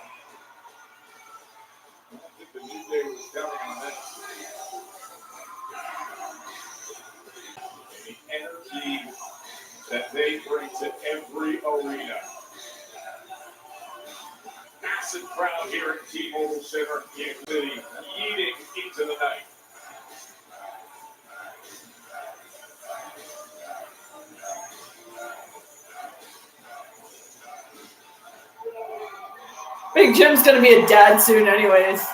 I think the New Day was counting on that. The energy that they bring to every arena. Massive crowd here at T-Mobile Center in Kansas City, yeeting into the night. Big Jim's gonna be a dad soon, anyways.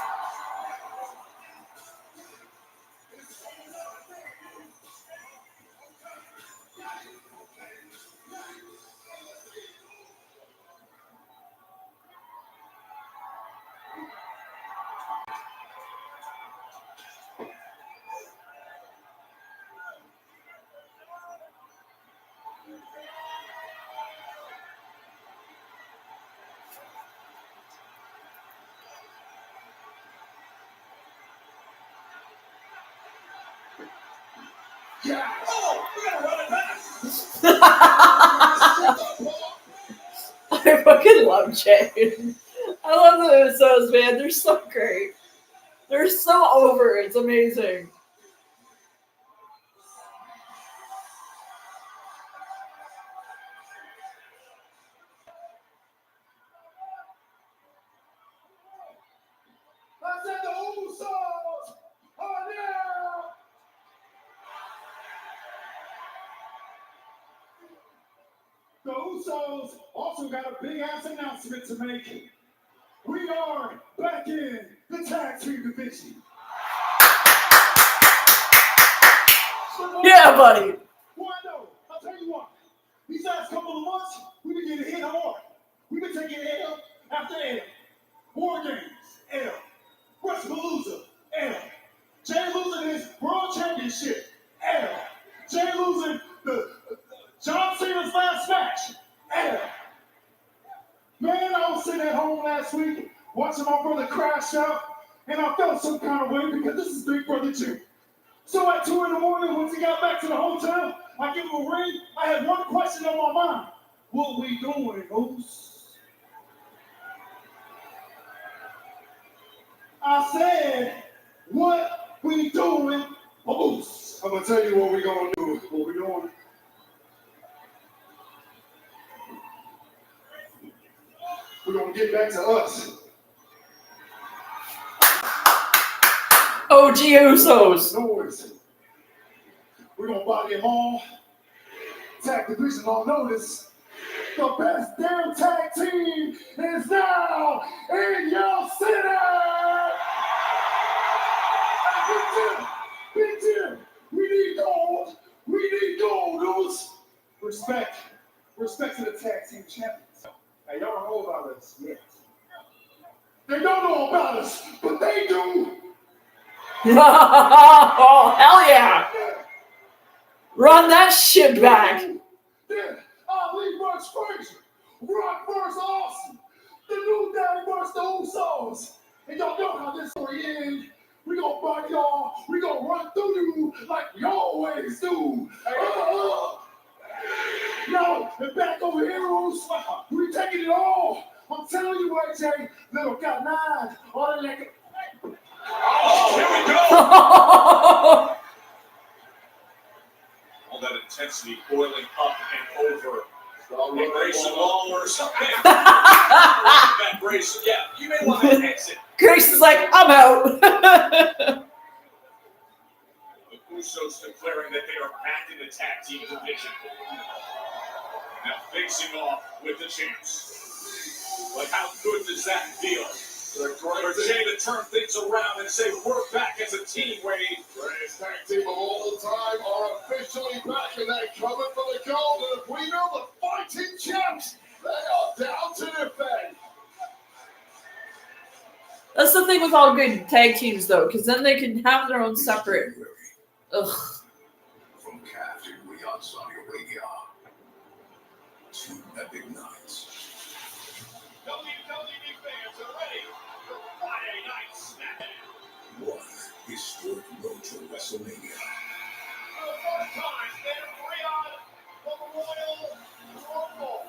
Yeah. Oh, we gotta run it back. I fucking love Jane. I love the Usos, man. They're so great. They're so over. It's amazing. I said the Usos are now. The Usos also got a big ass announcement to make. We are back in the tag team division. Yeah, buddy. Well, I know. I'll tell you what. These last couple of months, we've been getting hit hard. We've been taking L after L. War Games, L. Wrestlepalooza, L. Jay losing his World Championship, L. Jay losing the John Cena's last match, L. Man, I was sitting at home last week watching my brother crash out, and I felt some kind of way because this is Big Brother 2. So at 2 in the morning, once he got back to the hotel, I give him a ring. I had one question on my mind. What we doing, Moose? I said, what we doing, Moose? I'm gonna tell you what we gonna do. What we doing? We're gonna get back to us. OG Usos. Noise. We're gonna body them all. Tag division on notice. The best damn tag team is now in your city! Big Jim, we need gold. We need gold, dudes. Respect to the tag team champions. Hey, y'all don't know about us yet. They don't know about us, but they do. Oh, hell yeah. Run that shit back. Then Ali vs. Frazier, Rock vs. Austin, the new daddy vs. the Usos. And y'all know how this story ends. We gonna body y'all. We gonna run through you like we always do. No, and back over heroes, we taking it all. I'm telling you, AJ, little got 9 on the leg. Oh, here we go. All that intensity boiling up and over. And Grayson Waller or something. That Grayson, yeah, you may want to exit. Grace is like, I'm out. The Usos declaring that they are back in the tag team division. Now facing off with the champs. But how good does that feel? For Jay to turn things around and say, we're back as a team, Wade. Greatest tag team of all time are officially back, and they're coming for the gold. And if we know the fighting champs, they are down to defend. That's the thing with all good tag teams, though, because then they can have their own separate. Ugh. From Captain Riyadh Saudi Arabia. 2 epic nights. WWE fans are ready for Friday Night SmackDown. 1 historic road to WrestleMania. For the first time in Riyadh, the Royal Rumble.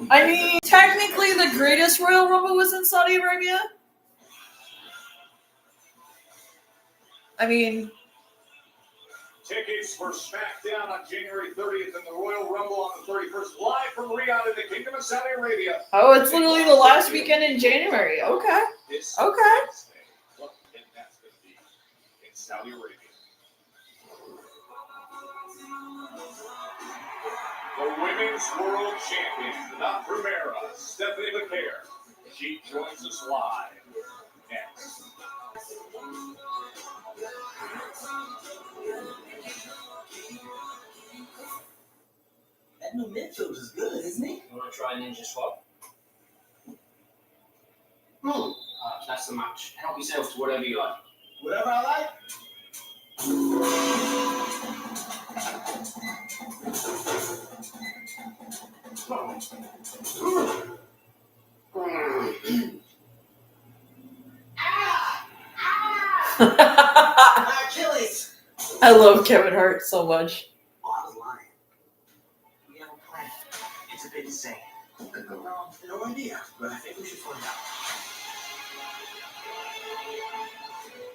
I mean, technically, the greatest Royal Rumble was in Saudi Arabia. I mean, Tickets for SmackDown on January 30th and the Royal Rumble on the 31st, live from Riyadh in the Kingdom of Saudi Arabia. oh, it's literally the last weekend in January. Okay. This Okay. Wednesday. Look, and that's going to be in Saudi Arabia. The Women's World Champion, not Primera, Stephanie McCare. She joins us live next. That new midfield is good, isn't it? You want to try Ninja Swap? That's the match. Help yourself to whatever you like. Whatever I like. My Achilles. I love Kevin Hart so much. Oh, I was lying. We have a plan. It's a bit insane. could go wrong? No idea, but I think we should find out.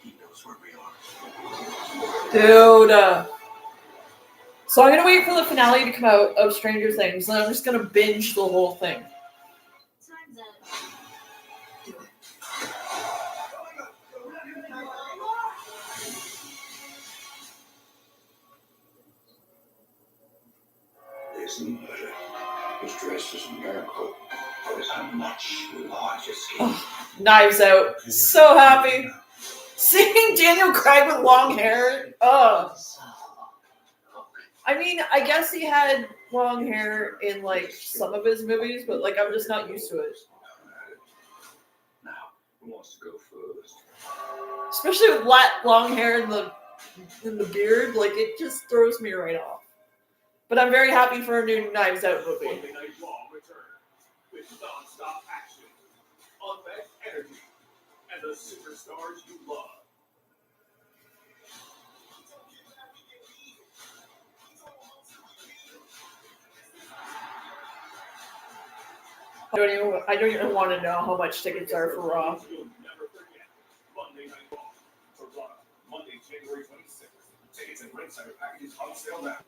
He knows where we are. Dude. So I'm going to wait for the finale to come out of Stranger Things, and I'm just going to binge the whole thing. Time's up. This new letter was dressed as a miracle, but it's a much larger scheme. Knives Out. So happy. Seeing Daniel Craig with long hair. I mean, I guess he had long hair in like some of his movies, but like I'm just not used to it. Now, who wants to go first? Especially with long hair in the beard, like it just throws me right off. But I'm very happy for a new Knives Out movie. Monday Night Raw returns with non-stop action, unmatched energy, and the superstars you love. I don't even want to know how much tickets are for Raw. You'll never forget Monday Night Raw for Raw, Monday, January 26th. Tickets and ringside packages on sale now.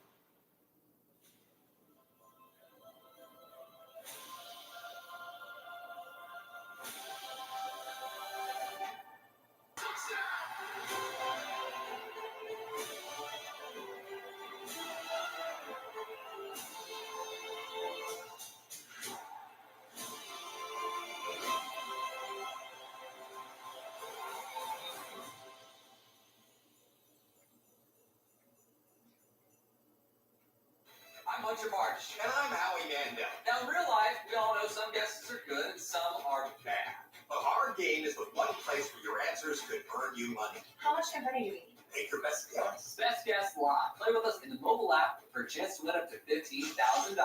I'm Hunter March. And I'm Howie Mandel. Now, in real life, we all know some guesses are good and some are bad. But our game is the one place where your answers could earn you money. How much money do we need? Make your best guess. Best Guess Live. Play with us in the mobile app for a chance to win up to $15,000.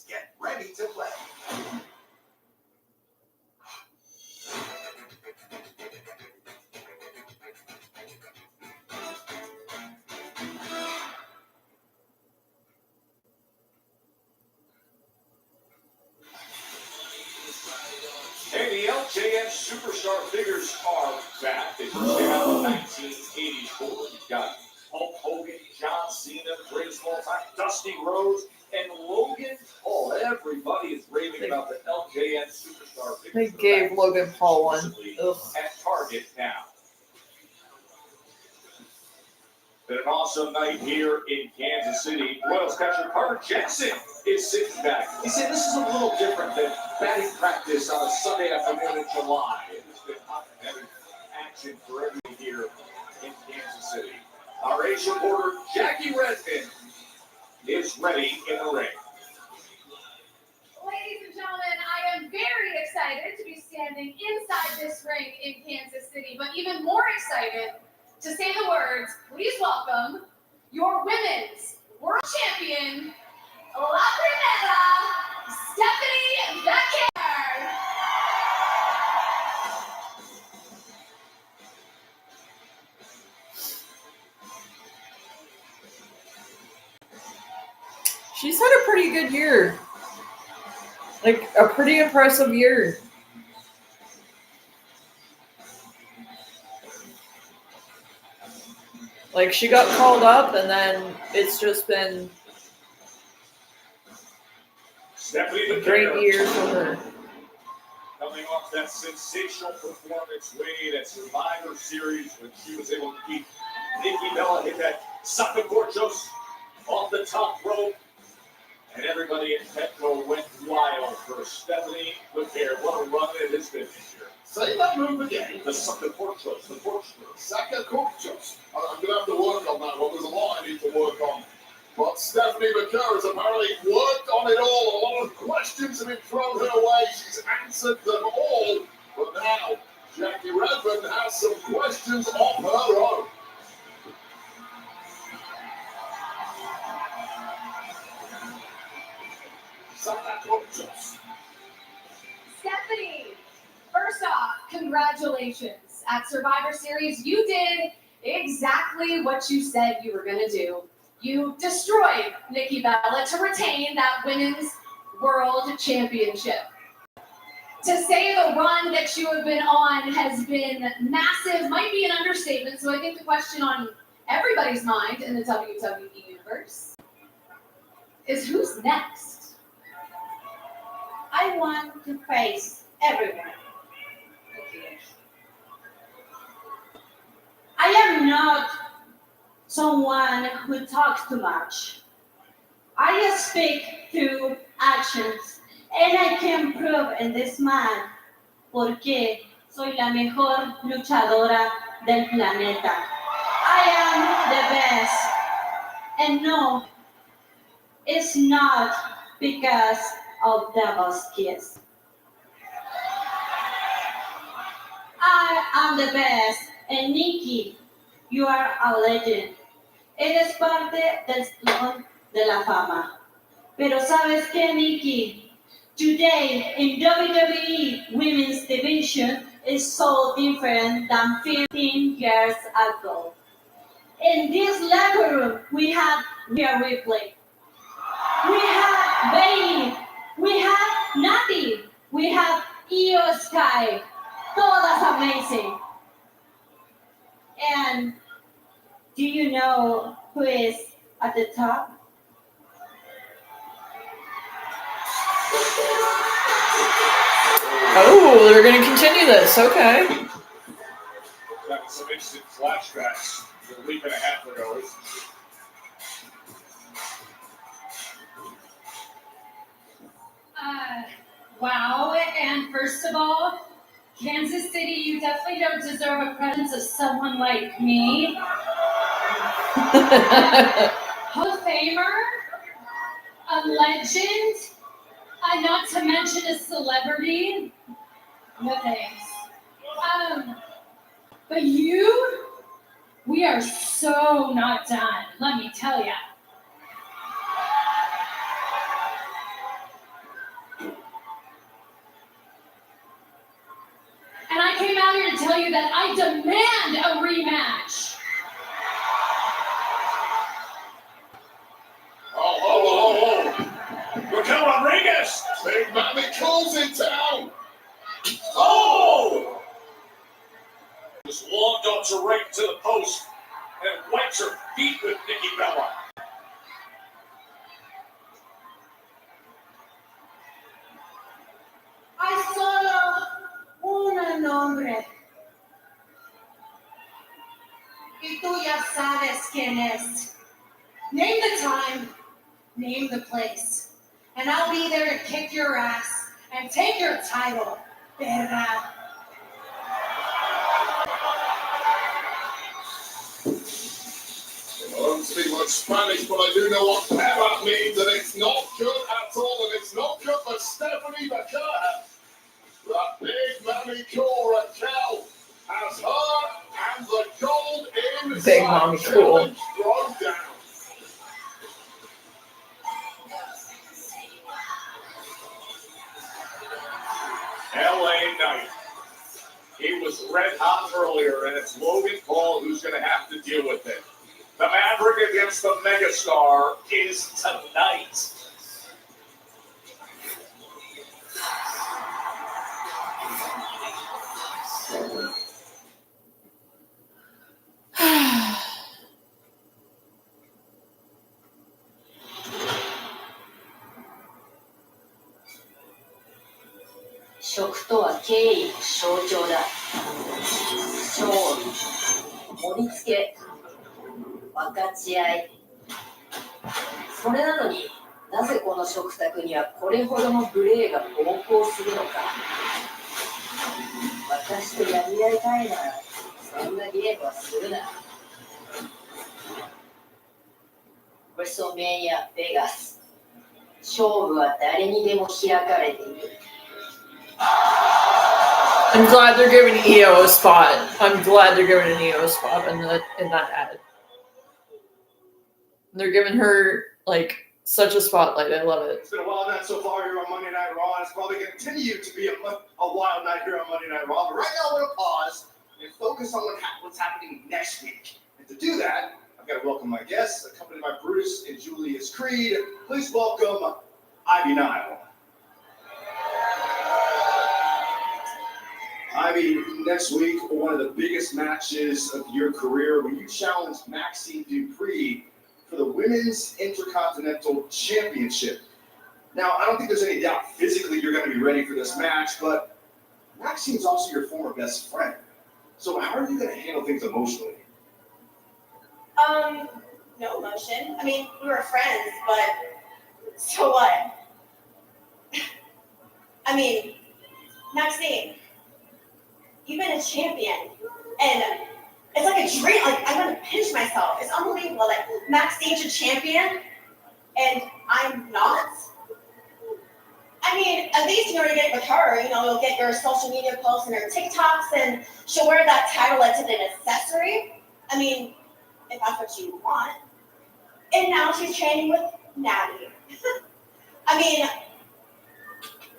Get ready to play. Hey, the LJN Superstar figures are back. They first came out in 1984. You've got Hulk Hogan, John Cena, greatest of all time, Dusty Rhodes, and Logan Paul. Everybody is raving about the LJN Superstar figures. They gave Logan Paul one. Ugh. At Target now. Been an awesome night here in Kansas City. Royals catcher Carter Jackson is sitting back. He said this is a little different than batting practice on a Sunday afternoon in July. It's been hot and heavy action for everybody here in Kansas City. Our ace reporter Jackie Redmond is ready in the ring. Ladies and gentlemen, I am very excited to be standing inside this ring in Kansas City, but even more excited to say the words, please welcome your women's world champion, La Primera, Stephanie Becker. She's had a pretty good year. Like, a pretty impressive year. Like, she got called up, and then it's just been a great year for her. Coming off that sensational performance way at Survivor Series when she was able to keep Nikki Bella hit that Sacacorchos off the top rope. And everybody in Petco went wild for Stephanie Becker. What a run it has been this year. Say that move again. The Sacacorchos, the Portuguese. Sacacorchos. I'm going to have to work on that one. There's a lot I need to work on. But Stephanie Becker has apparently worked on it all. A lot of questions have been thrown her way. She's answered them all. But now, Jackie Redmond has some questions of her own. Sacacorchos. Stephanie, first off, congratulations. At Survivor Series, you did exactly what you said you were going to do. You destroyed Nikki Bella to retain that women's world championship. To say the run that you have been on has been massive might be an understatement. So I think the question on everybody's mind in the WWE universe is who's next? I want to face everyone. Okay. I am not someone who talks too much. I speak through actions, and I can prove in this man porque soy la mejor luchadora del planeta. I am the best, and no, it's not because of Devil's Kiss. I am the best, and Nikki, you are a legend. Eres parte del Salón de la Fama. Pero sabes qué, Nikki? Today in WWE Women's Division is so different than 15 years ago. In this locker room, we have Rhea Ripley, we have Bailey, we have Natty, we have Io Sky. Todas amazing. And do you know who is at the top? Oh, they're going to continue this. Okay. Got some instant flashbacks a week and a half ago. Wow, and first of all, Kansas City, you definitely don't deserve a presence of someone like me. Hall of Famer, a legend, not to mention a celebrity. No thanks. But you, we are so not done, let me tell ya. And I came out here to tell you that I demand a rematch. Oh. Raquel Rodriguez! Big Mammy Cole's in town! Oh! Just walked up to right to the post and wipes her feet with Nikki Bella. Hay solo un nombre. Y tú ya sabes quién es. Name the time, name the place. And I'll be there to kick your ass and take your title, perra. I don't speak much Spanish, but I do know what perra means, and it's not good at all, and it's not good for Stephanie McCarr. That big Mammy Cool Raquel has her and the gold in Big Mommy Cool. Thrown down. LA Knight. He was red hot earlier, and it's Logan Paul who's going to have to deal with it. The Maverick against the Megastar is tonight.食とは敬意の象徴だ。勝利、盛り付け、分かち合い。それなのになぜこの食卓にはこれほどの無礼が横行するのか。私とやり合いたいならそんなゲームはするな。WrestleMania Vegas。勝負は誰にでも開かれている。I'm glad they're giving EO a spot. I'm glad they're giving an EO a spot in that ad. They're giving her like such a spotlight. I love it. It's been a wild night so far here on Monday Night Raw, and it's probably going to continue to be a wild night here on Monday Night Raw. But right now, I want to pause and focus on what's happening next week. And to do that, I've got to welcome my guests, accompanied by Brutus and Julius Creed. Please welcome Ivy Nile. Ivy, next week, one of the biggest matches of your career when you challenged Maxine Dupree for the Women's Intercontinental Championship. Now, I don't think there's any doubt physically you're going to be ready for this match, but Maxine's also your former best friend. So how are you going to handle things emotionally? No emotion. I mean, we were friends, but so what? I mean, Maxine, you've been a champion, and it's like a dream. Like, I'm gonna pinch myself. It's unbelievable. Like, Maxine's a champion, and I'm not. I mean, at least you're gonna get with her. You know, you'll get your social media posts and her TikToks, and she'll wear that title like it's an accessory. I mean, if that's what you want. And now she's training with Natty. I mean,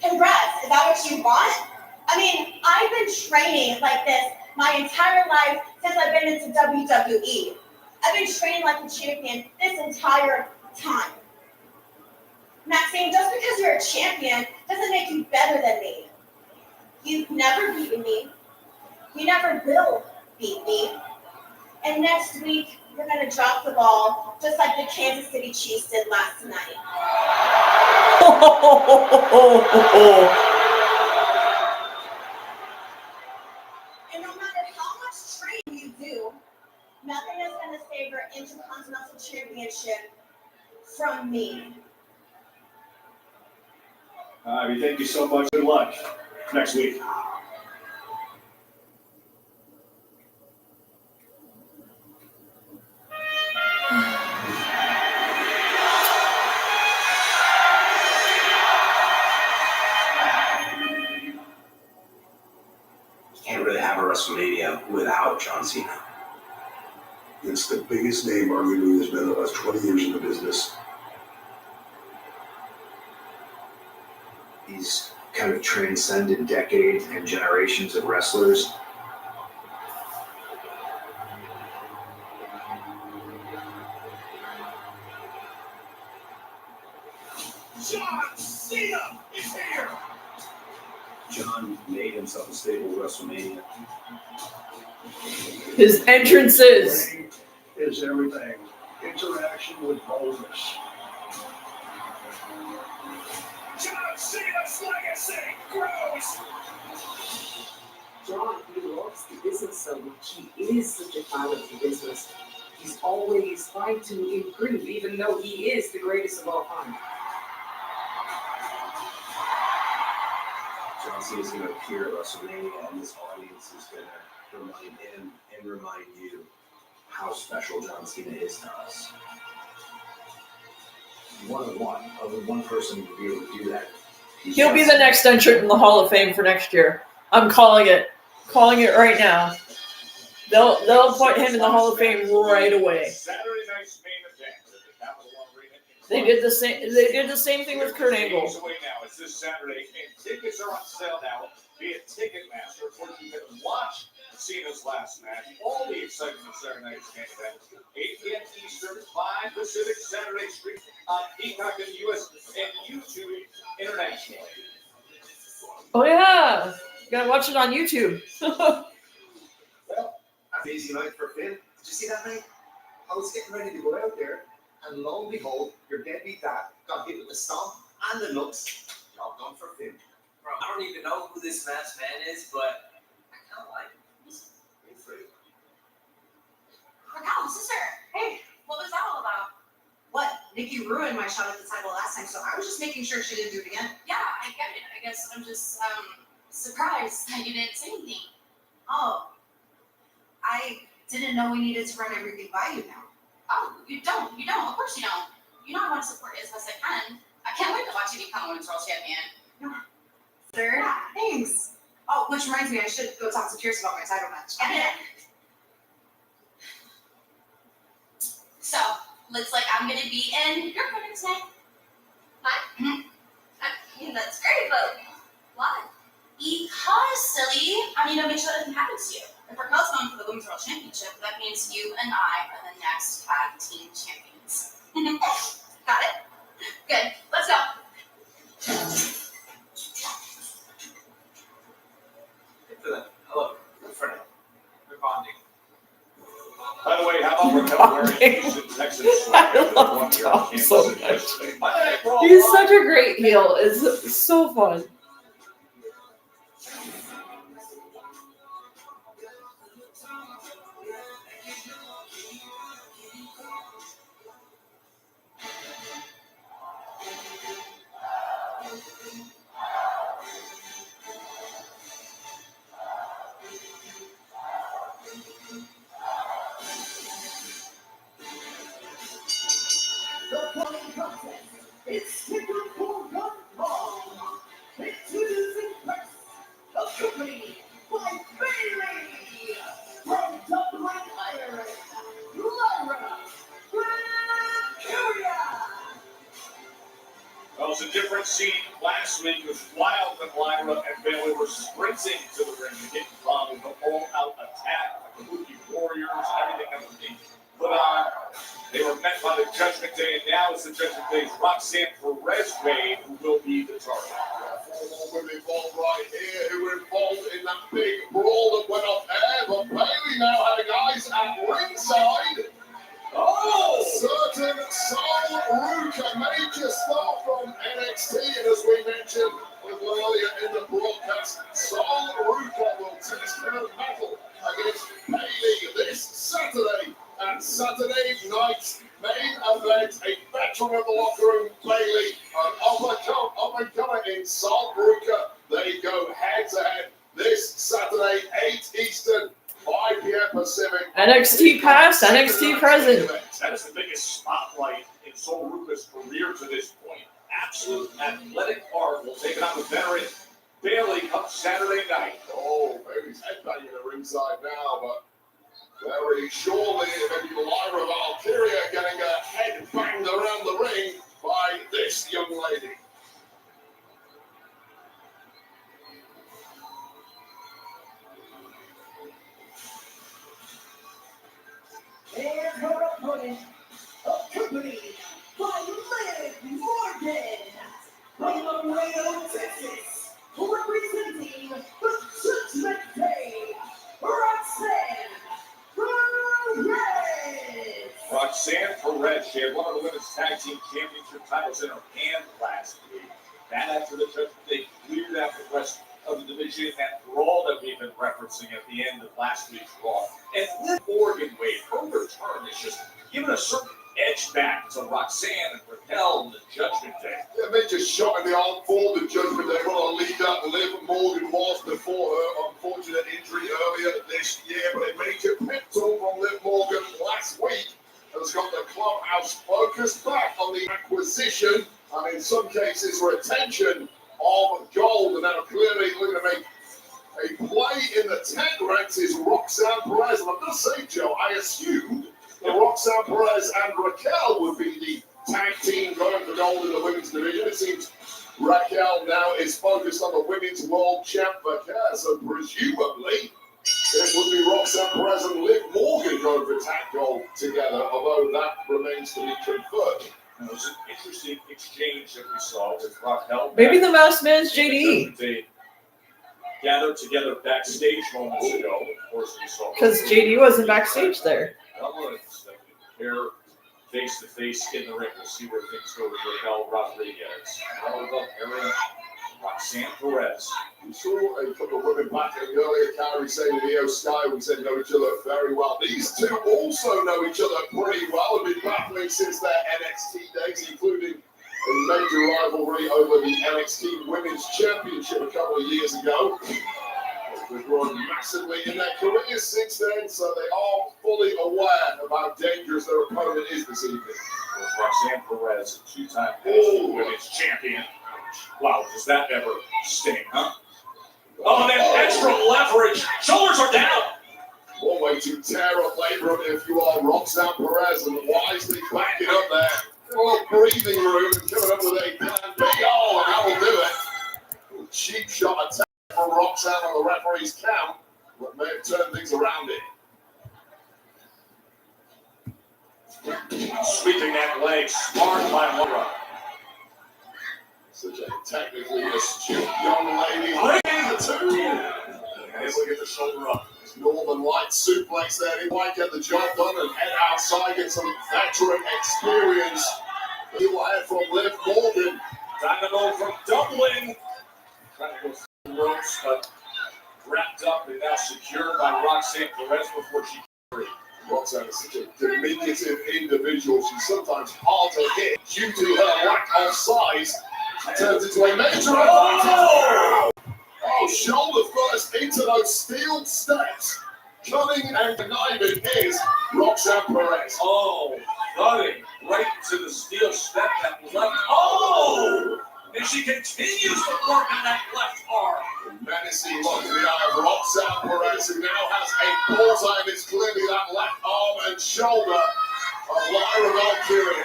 congrats. Is that what you want? I mean, I've been training like this my entire life since I've been into WWE. I've been training like a champion this entire time. Maxine, just because you're a champion doesn't make you better than me. You've never beaten me. You never will beat me. And next week, you're going to drop the ball just like the Kansas City Chiefs did last night. And no matter how much training you do, nothing is going to save your Intercontinental Championship from me. Ivy, thank you so much. Good luck next week. Can't really have a WrestleMania without John Cena. It's the biggest name arguably has been the last 20 years in the business. He's kind of transcended decades and generations of wrestlers. John Cena is here! John made himself a staple of WrestleMania. His entrances. Is everything. Interaction with boldness. John Cena's legacy grows! John, he loves the business so much. He is such a fan of the business. He's always trying to improve, even though he is the greatest of all time. John Cena's going to appear at WrestleMania, and this audience is going to remind him and remind you how special John Cena is to us. One-on-one. Only one person would be able to do that. He'll be the next entrant in the Hall of Fame for next year. I'm calling it. Calling it right now. They'll put him in the Hall of Fame right away. Saturday night's main event at the Capital One Arena. They did the same thing with Kurt Angle. Days away now. It's this Saturday, and tickets are on sale now via Ticketmaster. Of course, you can watch Cena's last match. All the excitement of Saturday night's main event. 8 p.m. Eastern, 5 Pacific, Saturday stream on Peacock in the U.S. and YouTube internationally. Oh yeah, you gotta watch it on YouTube. Well, amazing night for Finn. Did you see that night? I was getting ready to go out there, and lo and behold, your deadbeat dad got hit with the stomp and the nuts. Job done for Finn. Bro, I don't even know who this masked man is, but I kind of like him. Good for you. Raquel, sister, hey, what was that all about? What? Nikki ruined my shot at the title last time, so I was just making sure she didn't do it again. Yeah, I get it. I guess I'm just surprised that you didn't say anything. Oh. I didn't know we needed to run everything by you now. Oh, you don't. Of course you don't. You know I want to support you as best I can. I can't wait to watch you become Women's World Champion. Third? Yeah, thanks. Oh, which reminds me, I should go talk to Pierce about my title match. Okay. So, looks like I'm going to be in your corner tonight. What? I mean, that's great, but why? Because, silly, I need to make sure that doesn't happen to you. If Raquel's going for the Women's World Championship, that means you and I are the next tag team champions. Got it? Good. Let's go. Good for them. Hello, friend. We're bonding. By the way, how about Raquel wearing Houston Texans swag? I love Tom so much. He's such a great heel. It's so fun. The following contest is scheduled for one fall. Introducing first, accompanied by Bailey from Dublin, Ireland, Lyra Valkyria. Well, it's a different scene. Last week it was wild when Lyra and Bailey were sprinting to the ring to get involved with an all-out attack. Like the Kabuki Warriors and everything that was being put on. They were met by the Judgment Day, and now it's the Judgment Day's Roxanne Perez Wade who will be the target. Four more women involved right here who were involved in that big brawl that went off air, but Bailey now having eyes at ringside. Oh! Certain Sol Ruka major star from NXT, and as we mentioned a little earlier in the broadcast, Sol Ruka will test her mettle against Bailey this Saturday. And Saturday night's main event, a veteran of the locker room, Bailey, an up-and-comer in Sol Ruka. They go head-to-head this Saturday, 8 Eastern, 5 p.m. Pacific. NXT past, NXT present. That is the biggest spotlight in Sol Ruka's career to this point. Absolute athletic art will take it on the veteran Bailey come Saturday night. Oh, Bailey's headbanging the ringside now, but very surely maybe Lyra Valkyria getting her head banged around the ring by this young lady. And her opponent, accompanied by Liv Morgan from Laredo, Texas, representing the Judgment Day, Roxanne Perez. Roxanne Perez, she had one of the women's tag team championship titles in her hand last week. That after the Judgment Day cleared out the rest of the division, that brawl that we've been referencing at the end of last week's Raw. And Liv Morgan, Wade, her return is just giving a certain edge back to Roxanne and Raquel in the Judgment Day. Yeah, major shot in the arm for the Judgment Day. What a leader Liv Morgan was before her unfortunate injury earlier this year. But a major pep talk from Liv Morgan last week has got the clubhouse focused back on the acquisition and in some cases retention of gold. And now clearly looking to make a play in the tag ranks is Roxanne Perez. And I'm going to say, Joe, I assumed that Roxanne Perez and Raquel would be the tag team going for gold in the women's division. It seems Raquel now is focused on the women's world champ Vaquer, so presumably it would be Roxanne Perez and Liv Morgan going for tag gold together, although that remains to be confirmed. It was an interesting exchange that we saw with Raquel. Maybe the mouse man's JD. They gathered together backstage moments ago. Of course, we saw Because JD wasn't backstage there. Pair face to face in the ring. We'll see where things go with Raquel Rodriguez. How about Aaron Roxanne Perez? We saw a couple of women back in the earlier Kyrie saying to Io Sky, we said know each other very well. These two also know each other pretty well and been battling since their NXT days, including a major rivalry over the NXT Women's Championship a couple of years ago. They've grown massively in their careers since then, so they are fully aware of how dangerous their opponent is this evening. Roxanne Perez, a two-time women's champion. Wow, does that ever sting, huh? Oh, and then extra leverage. Shoulders are down. One way to tear up labrum if you are Roxanne Perez, and wisely backing up there. A little breathing room and coming up with a plan B. Oh, and that will do it. Cheap shot attack from Roxanne on the referee's count, but may have turned things around it. Sweeping that leg, smart by Laura. Such a technically astute young lady. Bringing the two. And to get the shoulder up. Northern Light suplex there. He might get the job done and head outside, get some veteran experience. He will head from Liv Morgan. Dynamo from Dublin. Trying to go through the ropes, but wrapped up and now secured by Roxanne Perez before she carried. Roxanne is such a diminutive individual. She's sometimes hard to hit due to her lack of size. She turns into a major advantage. Oh, shoulder first into those steel steps. Cunning and conniving is Roxanne Perez. Oh, running right to the steel step that was left. Oh! And she continues to work on that left arm. Menacing look in the eye of Roxanne Perez, who now has a bullseye, and it's clearly that left arm and shoulder of Lyra Valkyria.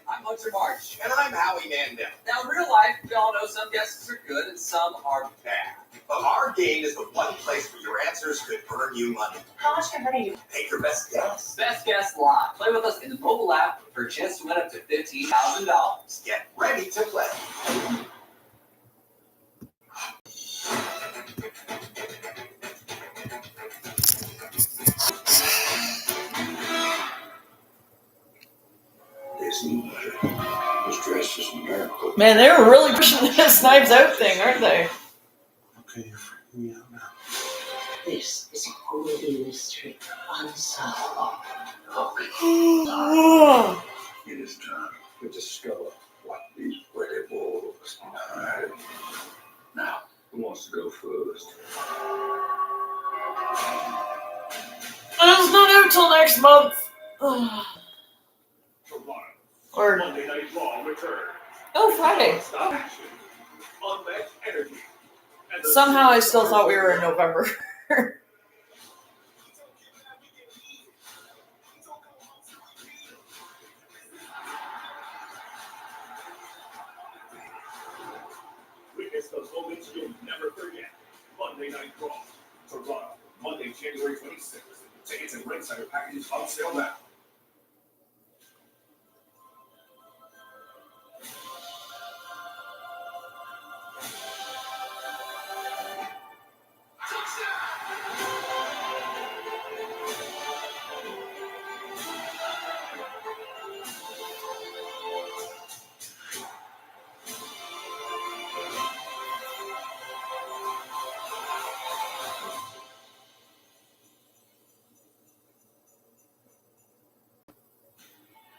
I'm Hunter March, and I'm Howie Mandel. Now, in real life, we all know some guesses are good and some are bad. But our game is the one place where your answers could earn you money. How much can I earn you? Take your best guess. Best Guess Live. Play with us in the mobile app for a chance to win up to $15,000. Get ready to play. This new letter was dressed as a miracle. Man, they were really pushing this Knives Out thing, aren't they? Okay, you're freaking me out now. This is a holy mystery unsolved. It is time to discover what these werewolves are. Now, who wants to go first? And it's not out till next month. Or Monday Night Raw return. oh, Friday. Action, unmatched energy. And the Somehow I still thought we were in November. witness those moments you'll never forget. Monday Night Raw, Toronto, Monday, January 26th. Tickets and ringside packages on sale now.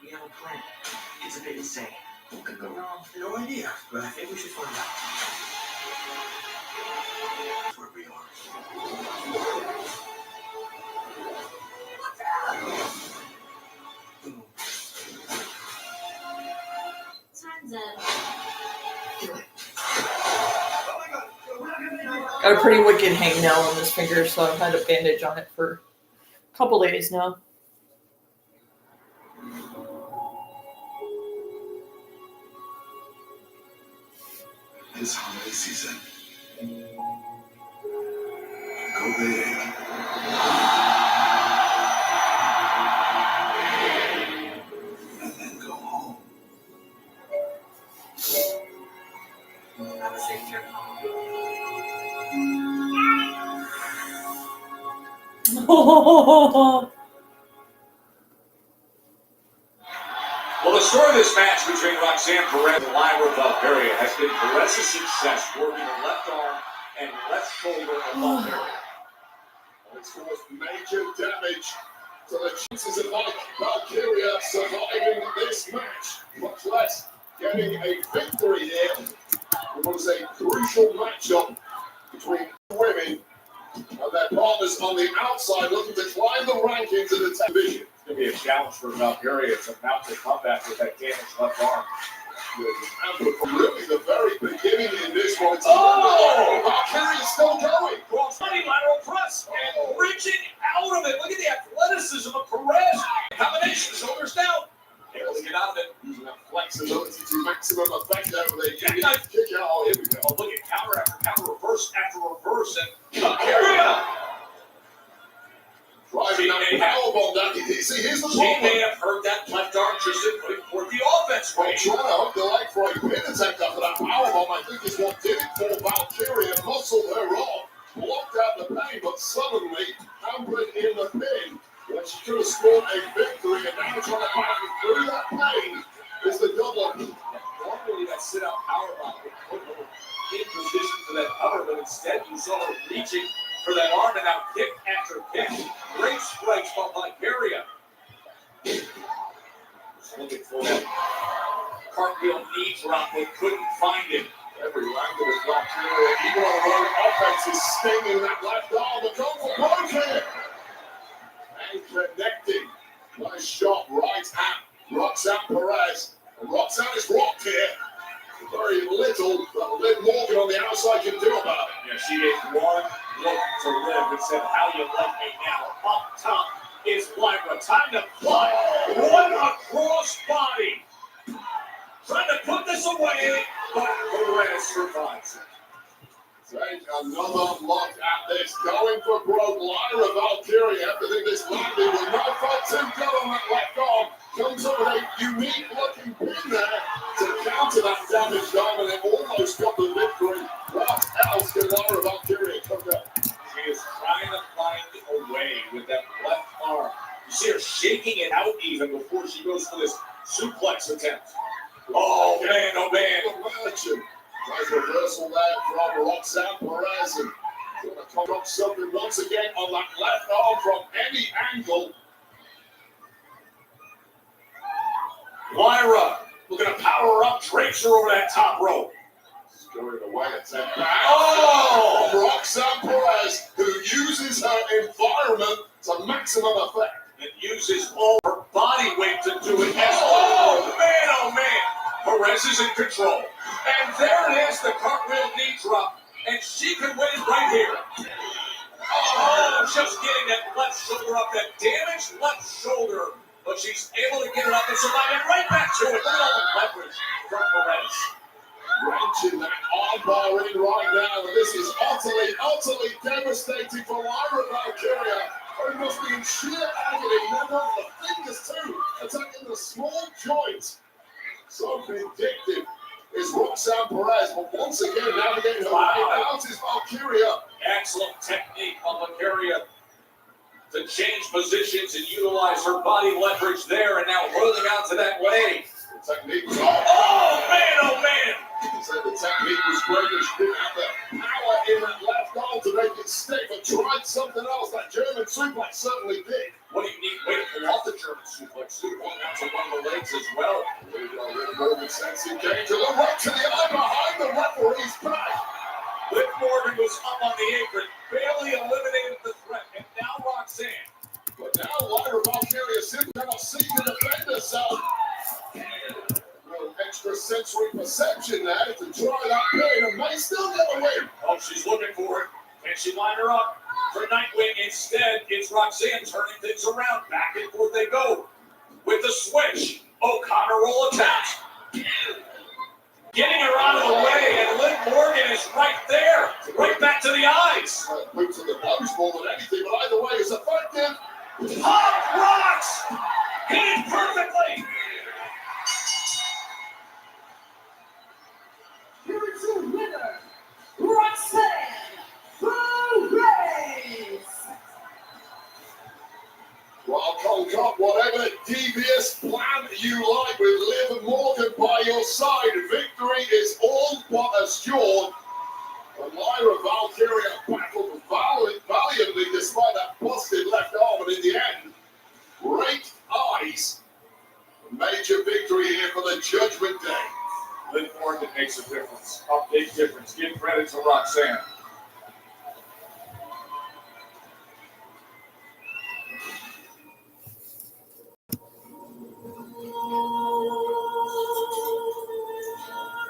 We have a plan. It's a bit insane. What could go wrong? No idea, but I think we should find out. That's where we are. Time's up. Got a pretty wicked hangnail on this finger, so I've had a bandage on it for a couple days now. It's holiday season. Go big. And then go home. Have a safe trip home. Well, the story of this match between Roxanne Perez and Lyra Valkyria has been Perez's success working the left arm and left shoulder of Valkyria. It's caused major damage to the chances of Valkyria surviving this match, much less getting a victory here. It was a crucial matchup between women and their partners on the outside looking to climb the rankings in the division. It's going to be a challenge for Valkyria to mount a comeback with that damaged left arm. And from really the very beginning in this one, Valkyria's still going. Funny lateral press and reaching out of it. Look at the athleticism of Perez. Combination, shoulders down. Able to get out of it. Using that flexibility to maximum effect over there. Kick Kick out. Oh, here we go. Oh, look at counter after counter, reverse after reverse, and Valkyria. Driving that powerbomb down. See, here's the She problem. may have heard that left arm just putting forth the offense. Well, trying to hook the leg for a pin attempt after that powerbomb. think is what did it for Valkyria. Muscled her off, blocked out the pain, but suddenly hampered in the pin when she could have scored a victory, and now trying to battle through that pain is the double. Normally that sit-out powerbomb would put her in position for that cover, but instead you saw her reaching for that arm, and now kick after kick. Great strikes from Valkyria. Just looking for that cartwheel knee drop, but couldn't find it. Every round of his Valkyria, even on the road, offense is stinging that left arm, but going for both here. And connecting. Nice shot right at Roxanne Perez. And Roxanne is rocked here. Very little that Liv Morgan on the outside can do about it. Yeah, she gave one look to Liv and said, "How you like me now?" Up top is Lyra. Time to fly. What a cross body. Trying to put this away, but Perez survives it. Take another look at this. Going for broke. Lyra Valkyria, after this landing with no fault to go on that left arm, comes up with a unique looking pin there to counter that damage done, and it almost got the victory. What else can Lyra Valkyria cook up? She is trying to find a way with that left arm. You see her shaking it out even before she goes for this suplex attempt. Oh man, oh man. Nice reversal there from Roxanne Perez, and going to come up something once again on that left arm from any angle. Lyra looking to power up, drapes her over that top rope. Going away at 10 pounds from Roxanne Perez, who uses her environment to maximum effect. And uses all her body weight to do it. Oh man, Perez is in control. And there it is, the cartwheel knee drop. And she can win it right here. Oh, just getting that left shoulder up, that damaged left shoulder. But she's able to get it up and survive it right back to it. Look at all the leverage from Perez. Wrenching that armbar in right now. And this is utterly devastating for Lyra Valkyria. Who must be in sheer agony. Never the fingers too, attacking the small joint. So vindictive is Roxanne Perez, but once again navigating her way out is Valkyria. Excellent technique on Valkyria to change positions and utilize her body leverage there, and now rolling out to that leg. The technique was oh man! So the technique was great, and she didn't have the power in that left arm to make it stick, but tried something else. That German suplex certainly did. What do you need? Wait to pull off the German suplex. Going out to one of the legs as well. Liv Morgan sensing danger. Look right to the eye behind the referee's back. Liv Morgan was up on the apron, barely eliminated the threat, and now Roxanne. But now Lyra Valkyria simply cannot see to defend herself. Extrasensory perception there to try that pin and may still get the win. Oh, she's looking for it. Can she line her up for Nightwing? Instead, it's Roxanne turning things around. Back and forth they go with the switch. O'Connor roll attempt. Getting her out of the way, and Liv Morgan is right there. Right back to the eyes. Move to the nose more than anything, but either way is effective. Pop rocks! Hit it perfectly! Here is your winner, Roxanne Perez. Well, Cup, whatever devious plan you like with Liv Morgan by your side, victory is all but assured. And Lyra Valkyria battled valiantly despite that busted left arm, and in the end, great eyes. A major victory here for the Judgment Day. Liv Morgan makes a difference, a big difference. Give credit to Roxanne.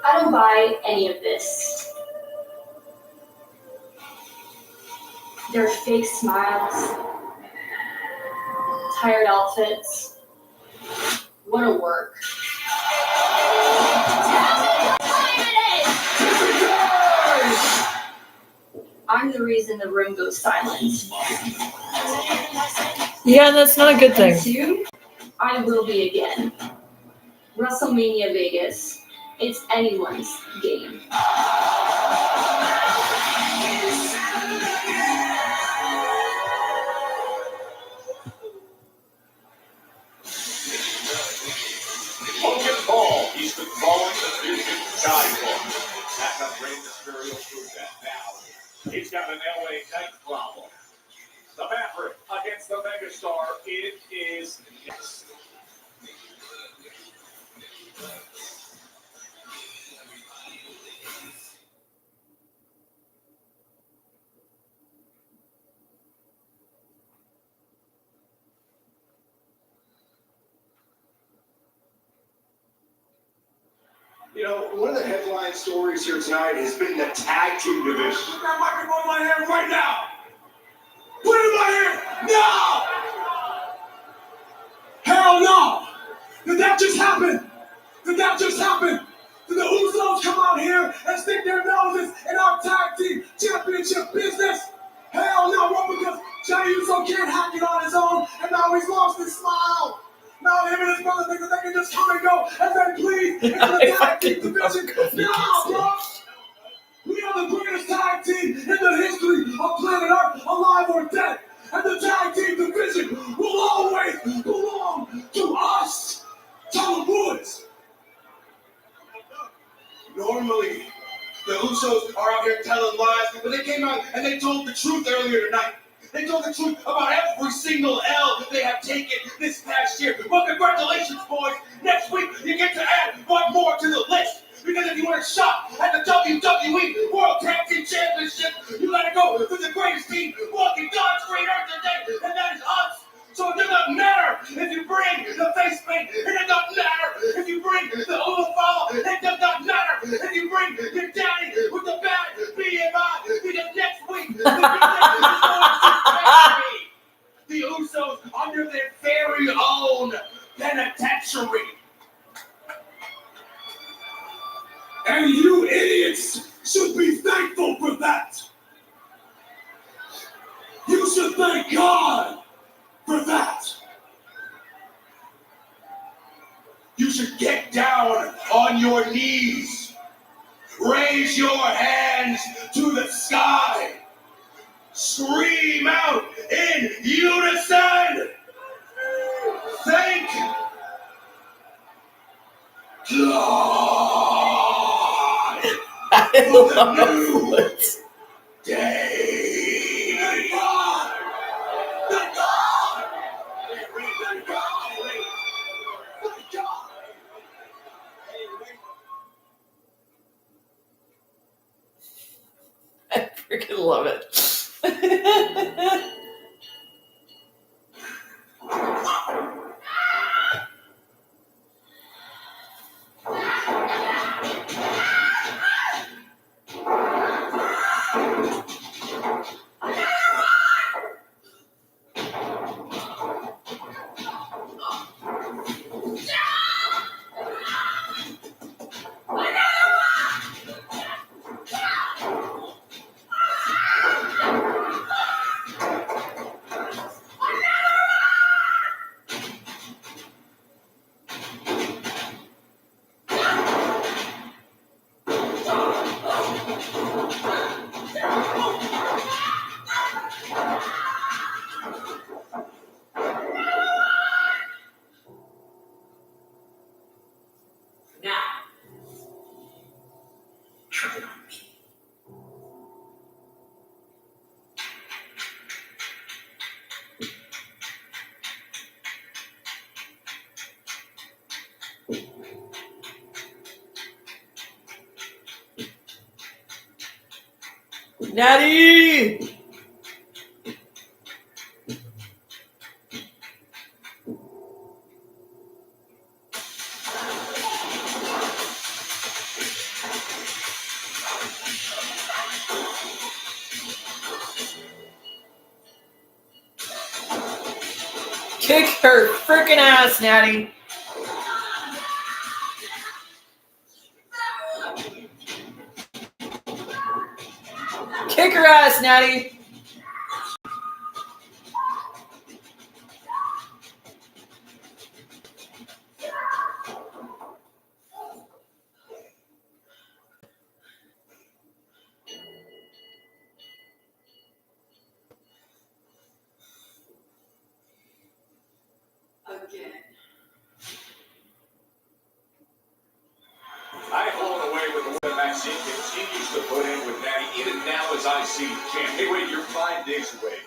I don't buy any of this. Their fake smiles, tired outfits. What a work. I'm the reason the room goes silent. Yeah, that's not a good thing. And two, I will be again. WrestleMania Vegas. It's anyone's game. Logan Paul, he's been following the vision dive bar. Backup Rey Mysterio proved that now. He's got an LA Knight problem. The Maverick against the Megastar. It is next. You know, one of the headline stories here tonight has been the tag team division. Put that microphone in my hand right now. Put it in my hand now. Hell no! Did that just happen? Did that just happen? Did the Usos come out here and stick their noses in our tag team championship business? Hell no, well, because Jey Uso can't hack it on his own, and now he's lost his smile. Now him and his brother think that they can just come and go and then please into the tag team division. No, bro! We are the greatest tag team in the history of planet Earth, alive or dead. And the tag team division will always belong to us. Tell the boys. Normally, the Usos are out here telling lies, but they came out and they told the truth earlier tonight. They told the truth about every single L that they have taken this past year. Well, congratulations, boys. Next week, you get to add one more to the list. Because if you want a shot at the WWE World Tag Team Championship, you gotta go to the greatest team walking God's green earth today, and that is us. So it does not matter if you bring the face paint, it does not matter if you bring the overfall, it does not matter if you bring your daddy with the bad BMI, because next week, the business is going to vary. The Usos under their very own penitentiary. And you idiots should be thankful for that. You should thank God for that. You should get down on your knees. Raise your hands to the sky. Scream out in unison. Thank God for the new day. Thank God. Thank God. Thank God. Thank God. I freaking love it. Natty! Kick her freaking ass, Natty. Kick her ass, Natty. to put in with Natty. Even now, as I see champ. Hey, wait, you're 5 days away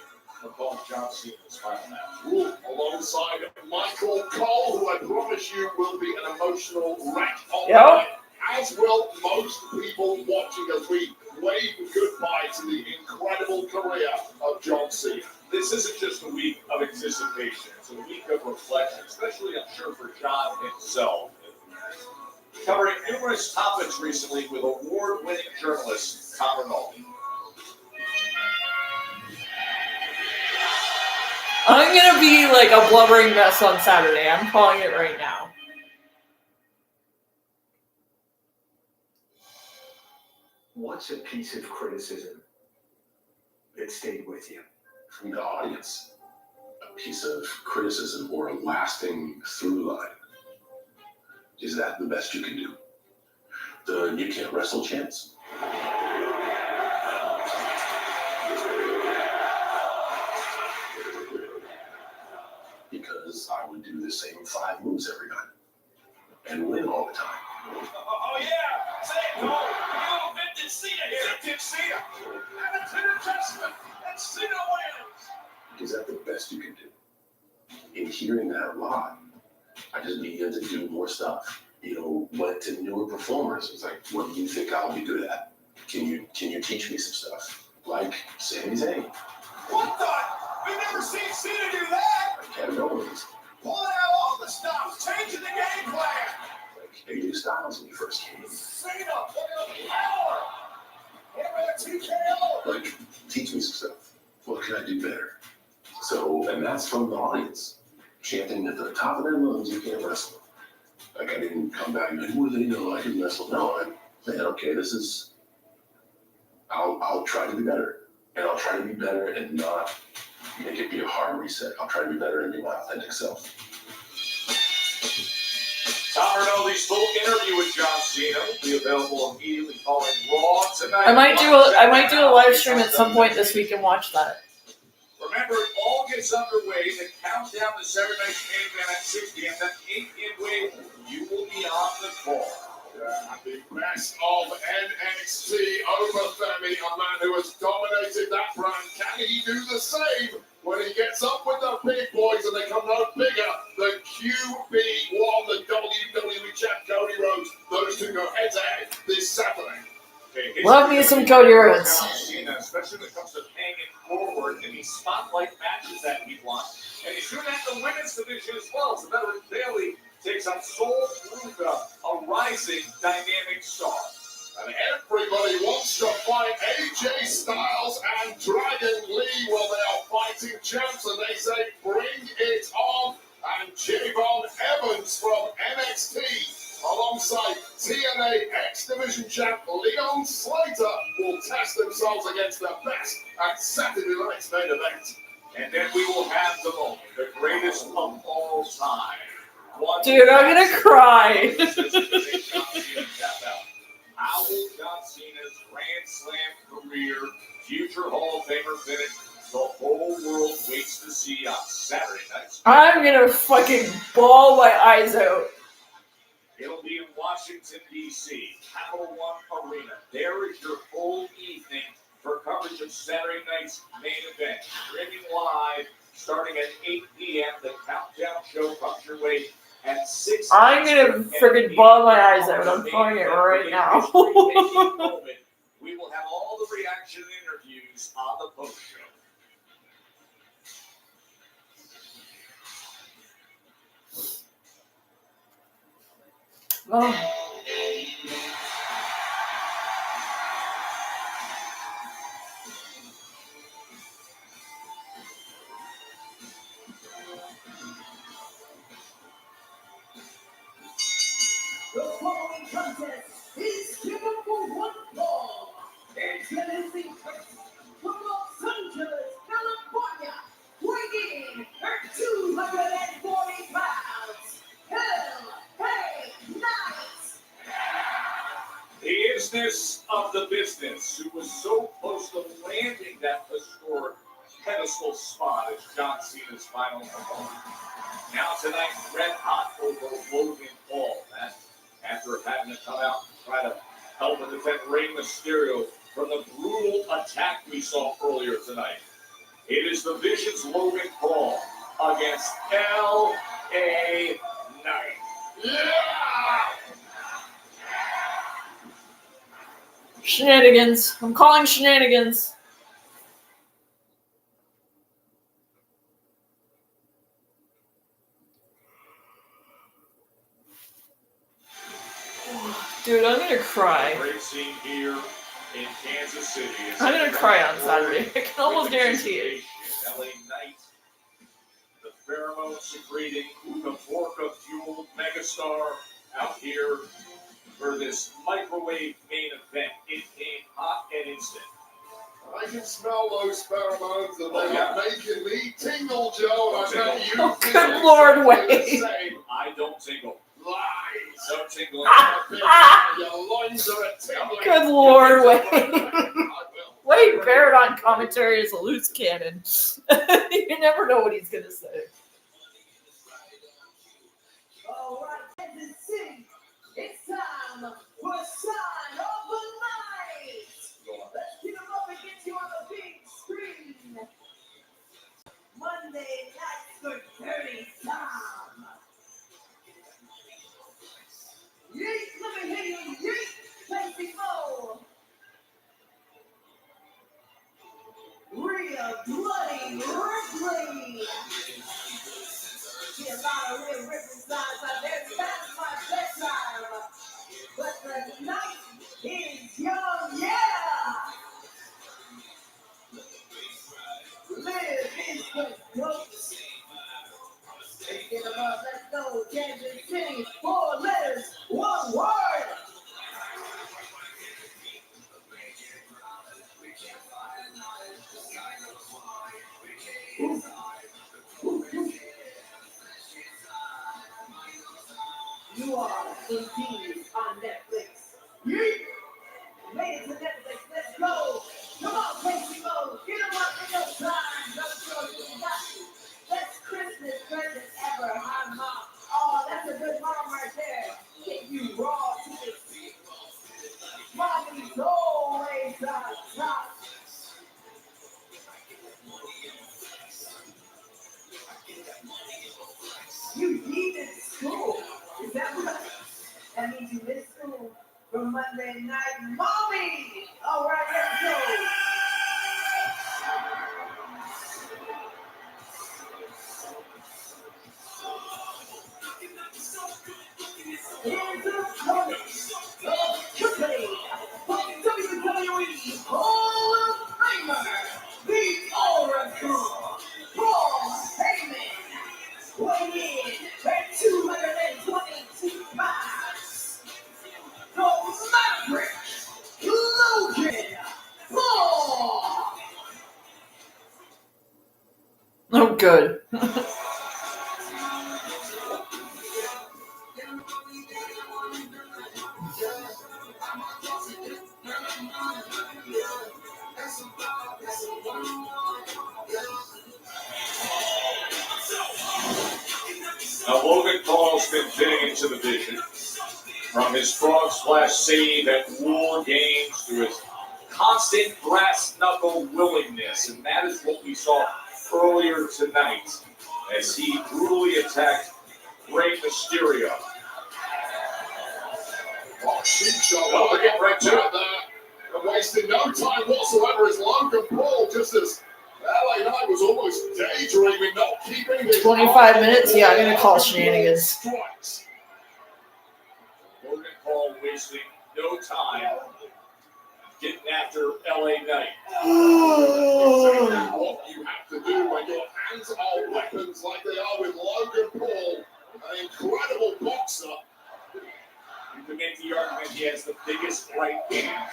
from calling John Cena's final match. Ooh, alongside Michael Cole, who I promise you will be an emotional wreck on Yep. as will most people watching as we wave goodbye to the incredible career of John Cena. This isn't just a week of anticipation. It's a week of reflection, especially, I'm sure, for John himself. Covering numerous topics recently with award-winning journalist Tom Rinaldi. I'm gonna be like a blubbering mess on Saturday. I'm calling it right now. What's a piece of criticism that stayed with you? From the audience, a piece of criticism or a lasting through line. Is that the best you can do? The you can't wrestle chance? Because I would do the same 5 moves every night and win all the time. Oh, yeah! Say it, Cole! You vintage Cena here! Vintage Cena! Attitude adjustment! And Cena wins! Is that the best you can do? In hearing that a lot, I just began to do more stuff. Went to newer performers. It's like, what do you think I'll be good at? Can you teach me some stuff? Like Sami Zayn. What the? We've never seen Cena do that! Kevin Owens. Pulling out all the stops, changing the game plan! Like AJ Styles when he first came. Cena, look at power! Him with a TKO! Like, teach me some stuff. What can I do better? So, and that's from the audience. Chanting at the top of their lungs, you can't wrestle. Like, I didn't come back and, what do they know? I can wrestle. No, I said, okay, this is, I'll try to be better. And I'll try to be better and not make it be a hard reset. I'll try to be better and be my authentic self. Tom Rinaldi's full interview with John Cena will be available immediately following Raw tonight. I might do a live stream at some point this week and watch that. Remember, it all gets underway. The countdown to Saturday night's main event at 6 p.m. That 8 p.m. wave, you will be on the call. And the best of NXT over Femi, a man who has dominated that brand. Can he do the same when he gets up with the big boys and they come no bigger than QB1, the WWE champ Cody Rhodes? Those two go head to head this Saturday. Love me some Cody Rhodes. Especially when it comes to paying it forward in these spotlight matches that he won. And he's doing that in the women's division as well. So Veteran Bailey takes on Soul Ruka, a rising dynamic star. And everybody wants to fight AJ Styles and Dragon Lee while they are fighting champs, and they say, bring it on. And Javon Evans from NXT, alongside TNA X-Division champ Leon Slater, will test themselves against the best at Saturday night's main event. And then we will have the moment, the greatest of all time. Dude, I'm gonna cry. How will John Cena's Grand Slam career, future Hall of Famer finish? The whole world waits to see on Saturday night. I'm gonna fucking bawl my eyes out. It'll be in Washington, D.C., Capital One Arena. There is your full evening for coverage of Saturday night's main event. Streaming live starting at 8 p.m. The countdown show comes your way at 6 p.m. I'm gonna freaking bawl my eyes out. I'm calling it right now. We will have all the reaction and interviews on the post show. Oh. The following contest is scheduled for one fall. Introducing first, from Los Angeles, California, weighing in at 240 pounds, Hell Hey Knights. The isness of the business, who was so close to landing that historic pedestal spot as John Cena's final opponent. Now tonight, red hot over Logan Paul. That after having to come out and try to helping defend Rey Mysterio from the brutal attack we saw earlier tonight. It is the Vision's Logan Paul against L.A. Knight. Shenanigans. I'm calling shenanigans. Dude, I'm gonna cry. Great scene here in Kansas City. I'm gonna cry on Saturday. I can almost guarantee it. LA Knight, the pheromone secreting, Kavorka fueled megastar out here for this microwave main event. It came hot and instant. I can smell those pheromones and they yeah. are making me tingle, Joe, and I bet you Oh, good Lord, the Wade. same. I don't tingle. Lies. No tingling. Your lines are a tingling. Good Lord, Wade. Wade Barrett on commentary is a loose cannon. You never know what he's gonna say. All right, Kansas City, it's time for Sign of the Night. Let's get them up and get you on the big screen. Monday nights for dirty time. Yeet, let me hear you, yeet, Tracy Mo. Real bloody Ripley. See a lot of real Ripley signs out there. That's my bedtime. But the night is young, yeah. Live is the goat. Let's get them up, let's go. Kansas City, 4 letters, 1 word. You are indeed on Netflix. Yeet! Made it to Netflix. Let's go. Come on, Casey Mo. Get them up in your time. Let's go. You got you. Best Christmas present ever. Hi, Mom. Oh, that's a good mom right there. Get you raw tickets. Mommy's always on top. You needed school. Is that what? That means you missed school from Monday night. Mommy! All right, let's go. Here's the story of Triple from WWE Hall of Famer, the Oracle, Paul Heyman, weighing in at 222 pounds. The Maverick, Logan Paul. Oh, good. Now, Logan Paul's been fitting into the Vision. From his frog splash save at War Games to his constant brass knuckle willingness. And that is what we saw earlier tonight as he brutally attacked Rey Mysterio. Oh, sheep shot. Don't forget right to it. And wasting no time whatsoever as Logan Paul, just as LA Knight was almost daydreaming, not keeping his 25 minutes? Yeah, I'm gonna call shenanigans. Strikes. Logan Paul wasting no time getting after LA Knight. Exactly what you have to do when your hands are weapons like they are with Logan Paul, an incredible boxer. You can make the argument he has the biggest right hand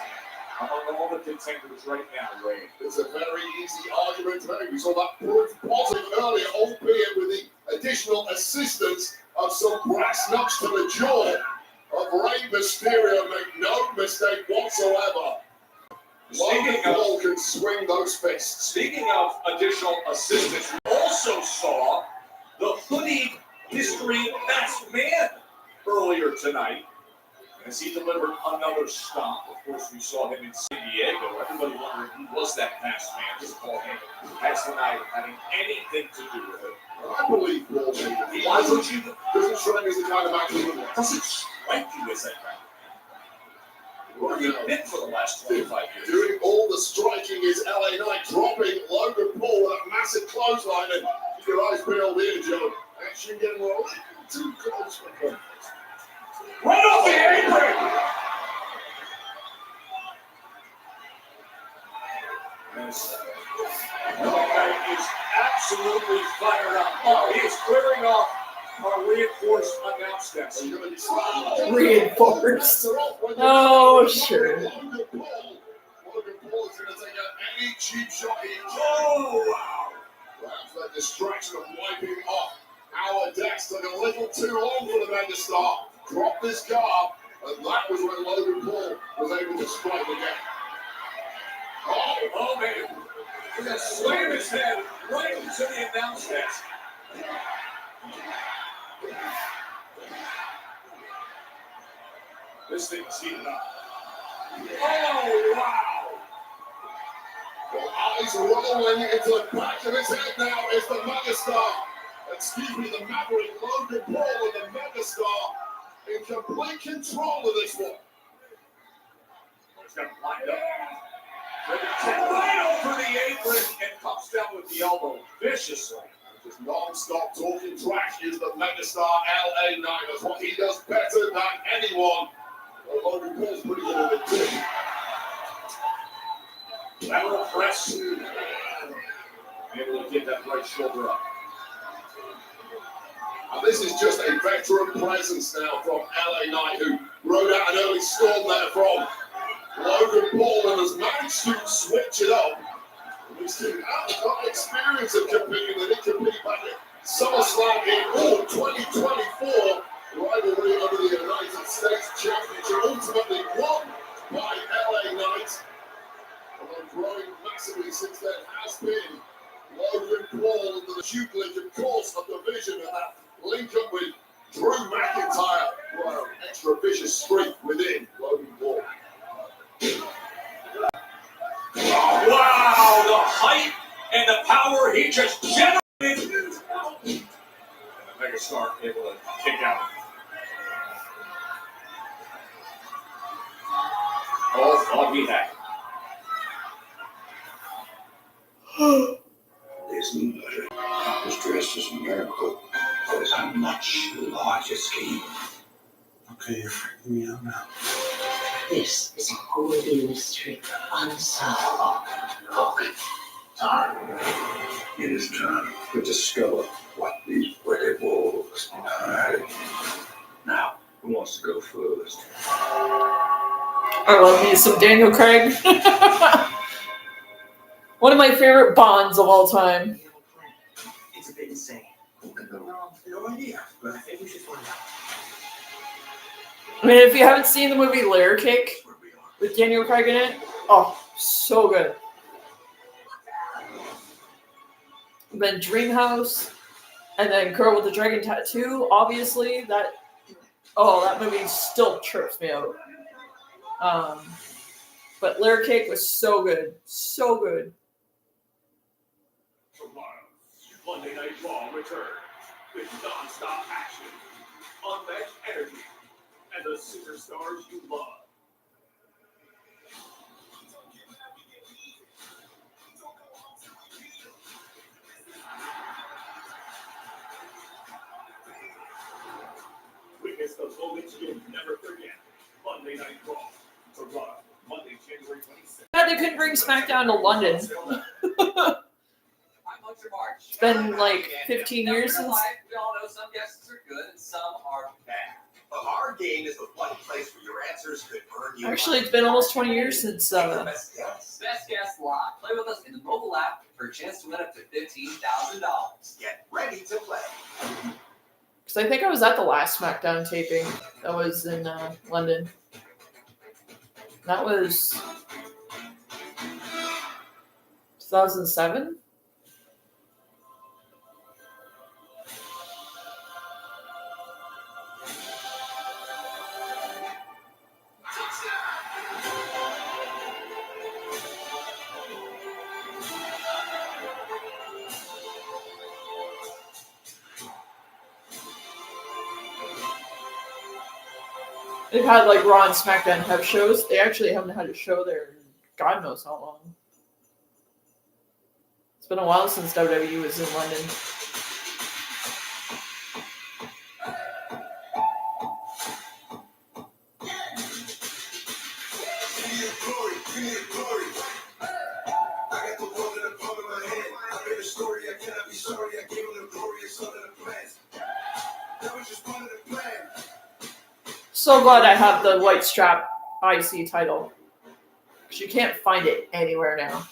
among all the contenders right now, Ray. It's a very easy argument to make. We saw that proof positive earlier, albeit with the additional assistance of some brass knucks to the jaw of Rey Mysterio. Make no mistake whatsoever. Logan Paul can swing those fists. Speaking of additional assistance, we also saw the hooded mystery masked man earlier tonight. As he delivered another stop, of course, we saw him in San Diego. Everybody wondering who was that masked man. Just Paul Heyman has denied having anything to do with it. I believe Paul Heyman. Why would you? Doesn't strike me as the kind of man who would want. Doesn't strike you as that kind of man. Where have you been for the last 25 years? Doing all the striking is LA Knight, dropping Logan Paul with a massive clothesline. And keep your eyes peeled here, Joe. Action getting a little too close for comfort. Right off the apron! Yes. Knight is absolutely fired up. Oh, he is clearing off our reinforced announce desk. Reinforced. Oh, sure. Logan Paul is going to take out any cheap shot he can. Oh, wow. Perhaps that distraction of wiping off our decks took a little too long for the megastar. Dropped this guard, and that was when Logan Paul was able to strike again. Oh, man. He's going to slam his head right into the announce desk. This thing's heating up. Oh, wow. The eyes rolling into the back of his head now is the megastar. Excuse me, the Maverick Logan Paul and the megastar in complete control of this one. He's got him lined up. Right over the apron and comes down with the elbow viciously. Just non-stop talking trash is the megastar LA Knight. That's what he does better than anyone. Well, Logan Paul's pretty good at it too. Lateral press. Able to get that right shoulder up. And this is just a veteran presence now from LA Knight, who rode out an early storm there from Logan Paul and has managed to switch it up. He's got experience of competing, and he competed back at SummerSlam in 2024 rivalry over the United States Championship, ultimately won by LA Knight. Although growing massively since then has been Logan Paul and the Duke League, of course, a division, and that link up with Drew McIntyre. Well, extra vicious streak within Logan Paul. Oh, wow, the height and the power he just generated. And the megastar able to kick out. All thought he had. This new letter was dressed as a miracle, but it's a much larger scheme. Okay, you're freaking me out now. This is a holy mystery, unsolvable. Look, time. It is time to discover what these wicked wolves are hiding. Now, who wants to go first? I love me some Daniel Craig. One of my favorite Bonds of all time. It's a bit insane. What could go wrong? No idea, but I think we should find out. I mean, if you haven't seen the movie Layer Cake with Daniel Craig in it, oh, so good. Then Dream House, and then Girl with the Dragon Tattoo, obviously, that movie still trips me out. But Layer Cake was so good. So good. Tomorrow, Monday Night Raw returns with non-stop action, unmatched energy, and the superstars you love. Witness the moments you'll never forget. Monday Night Raw. Tomorrow, Monday, January 26th. God, they couldn't bring SmackDown to London. It's been like 15 years since. We all know some guesses are good and some are bad. But our game is the one place where your answers could earn you. Actually, it's been almost 20 years since. Best guess live. Play with us in the mobile app for a chance to win up to $15,000. Get ready to play. Because I think I was at the last SmackDown taping that was in London. That was 2007? They've had like Raw and SmackDown have shows. They actually haven't had a show there in God knows how long. It's been a while since WWE was in London. So glad I have the white strap IC title. Because you can't find it anywhere now.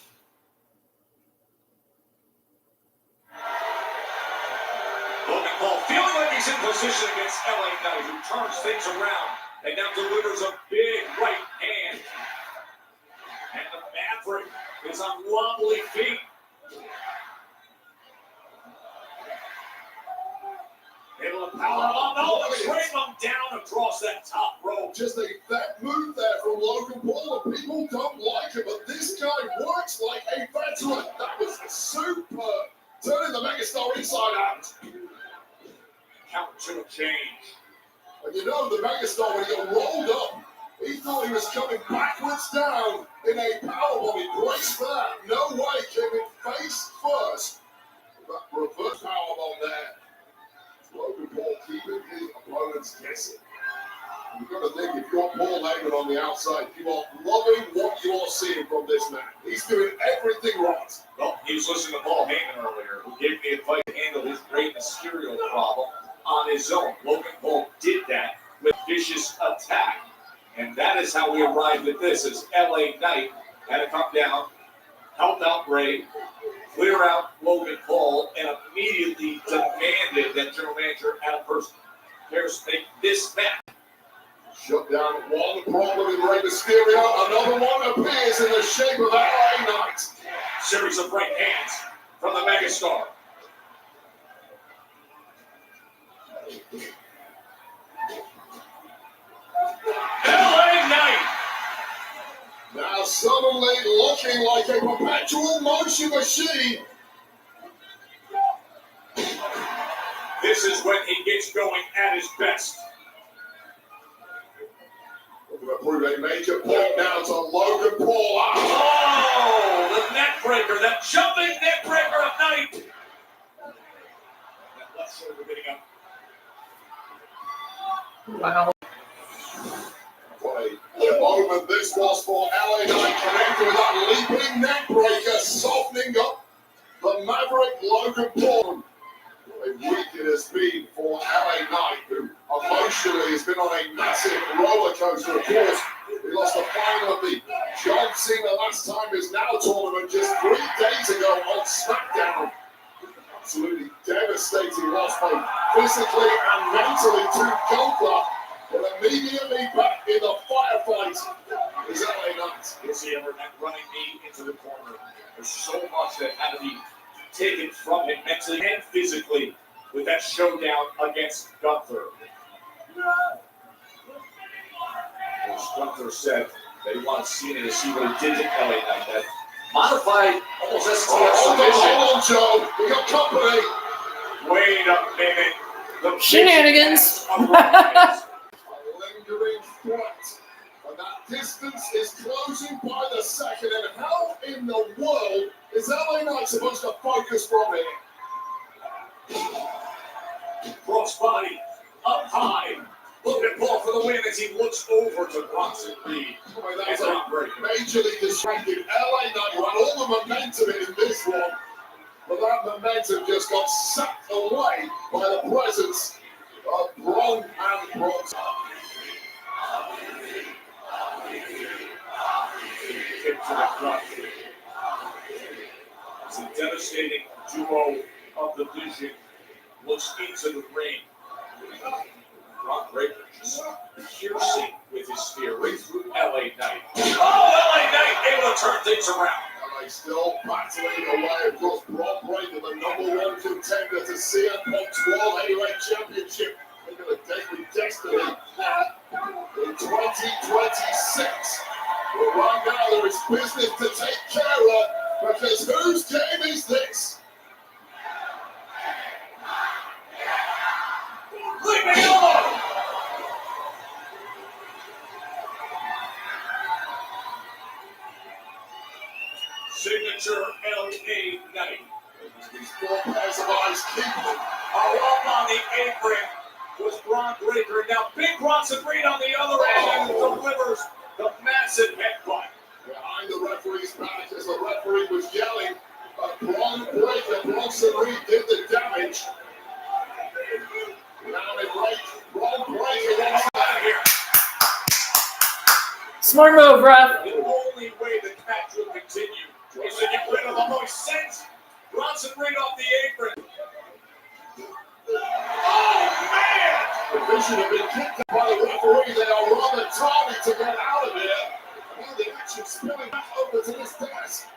Logan Paul feeling like he's in position against LA Knight, who turns things around and now delivers a big right hand. And the Maverick is on wobbly feet. Able to power on. No, bring him down across that top rope. Just a fat move there from Logan Paul, and people don't like it, but this guy works like a veteran. That was superb. Turning the megastar inside out. Count to change. And you know, the megastar, when he got rolled up, he thought he was coming backwards down in a powerbomb. He braced for that. No way, came in face first. That reverse powerbomb there. Logan Paul keeping his opponents guessing. You've got to think, if you're Paul Heyman on the outside, you are loving what you are seeing from this man. He's doing everything right. Well, he was listening to Paul Heyman earlier, who gave me advice to handle his Rey Mysterio problem on his own. Logan Paul did that with vicious attack. And that is how we arrived at this, as LA Knight had to come down, help out Rey, clear out Logan Paul, and immediately demanded that general manager Adam Pearce make this match. Shut down one problem in Rey Mysterio. Another one appears in the shape of LA Knight. Series of right hands from the megastar. LA Knight. Now suddenly looking like a perpetual motion machine. This is when he gets going at his best. We're going to prove a major point now to Logan Paul. Oh, the neck breaker, that jumping neck breaker of Knight. That left shoulder getting up. Wow. What a moment this was for LA Knight, connected with that leaping neck breaker, softening up the Maverick Logan Paul. What a week it has been for LA Knight, who emotionally has been on a massive roller coaster. Of course, he lost the final of the John Cena last time his now tournament just 3 days ago on SmackDown. Absolutely devastating loss, both physically and mentally to Gunther. But immediately back in the firefight is LA Knight. You'll see him running me into the corner. There's so much that had to be taken from him mentally and physically with that showdown against Gunther. As Gunther said that he wanted Cena to see what he did to LA Knight. That modified, almost STF submission. Hold on, Joe. We got company. Wait a minute. The Shenanigans. Lingering threat. And that distance is closing by the second. And how in the world is LA Knight supposed to focus from here? Crossbody up high. Logan Paul for the win as he looks over to Bronson Reed. That's a majorly distracted LA Knight who had all the momentum in this one. But that momentum just got sucked away by the presence of Braun and Bronson. Kick to the gut. It's a devastating duo of the Vision. Looks into the ring. Brock Breaker just piercing with his spear right through LA Knight. Oh, LA Knight able to turn things around. LA still battling away. Of course, Brock Breaker, the #1 contender to CM Punk's World Heavyweight Championship. They're going to take with destiny in 2026. But right now, there is business to take care of, because whose game is this? Leaping over! signature LA night. These four pairs of eyes keep them. Up on the apron was Braun Breaker. Now Big Bronson Reed on the other end and delivers the massive headbutt. Behind the referee's back as the referee was yelling, Braun Breaker, Bronson Reed did the damage. Now in right, Braun Breaker wants out of here. Smart move, ref. The only way the match will continue is to get rid of the most sense. Bronson Reed off the apron. Oh, man! The Vision have been kicked out by the referee. They are rather tardy to get out of here. Now the action spilling back over to this desk.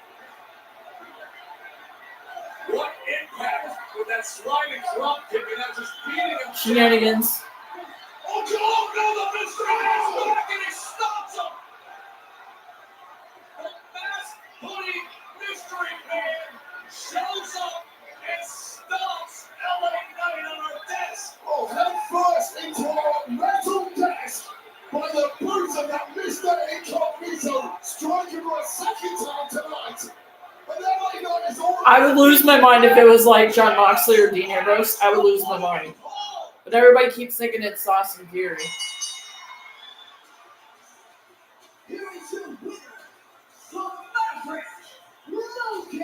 What impact with that sliding drop kick and that just beating him. Shenanigans. Oh, no, the mystery man's back and he stops him. The masked hoodie mystery man shows up and stomps LA Knight on our desk. Oh, head first into our metal desk by the boots of that Mr. Incognito, striking for a second time tonight. And LA Knight is already... I would lose my mind if it was like John Moxley or Dean Ambrose. I would lose my mind. But everybody keeps thinking it's Austin Theory. Here is your winner, the Maverick, Loki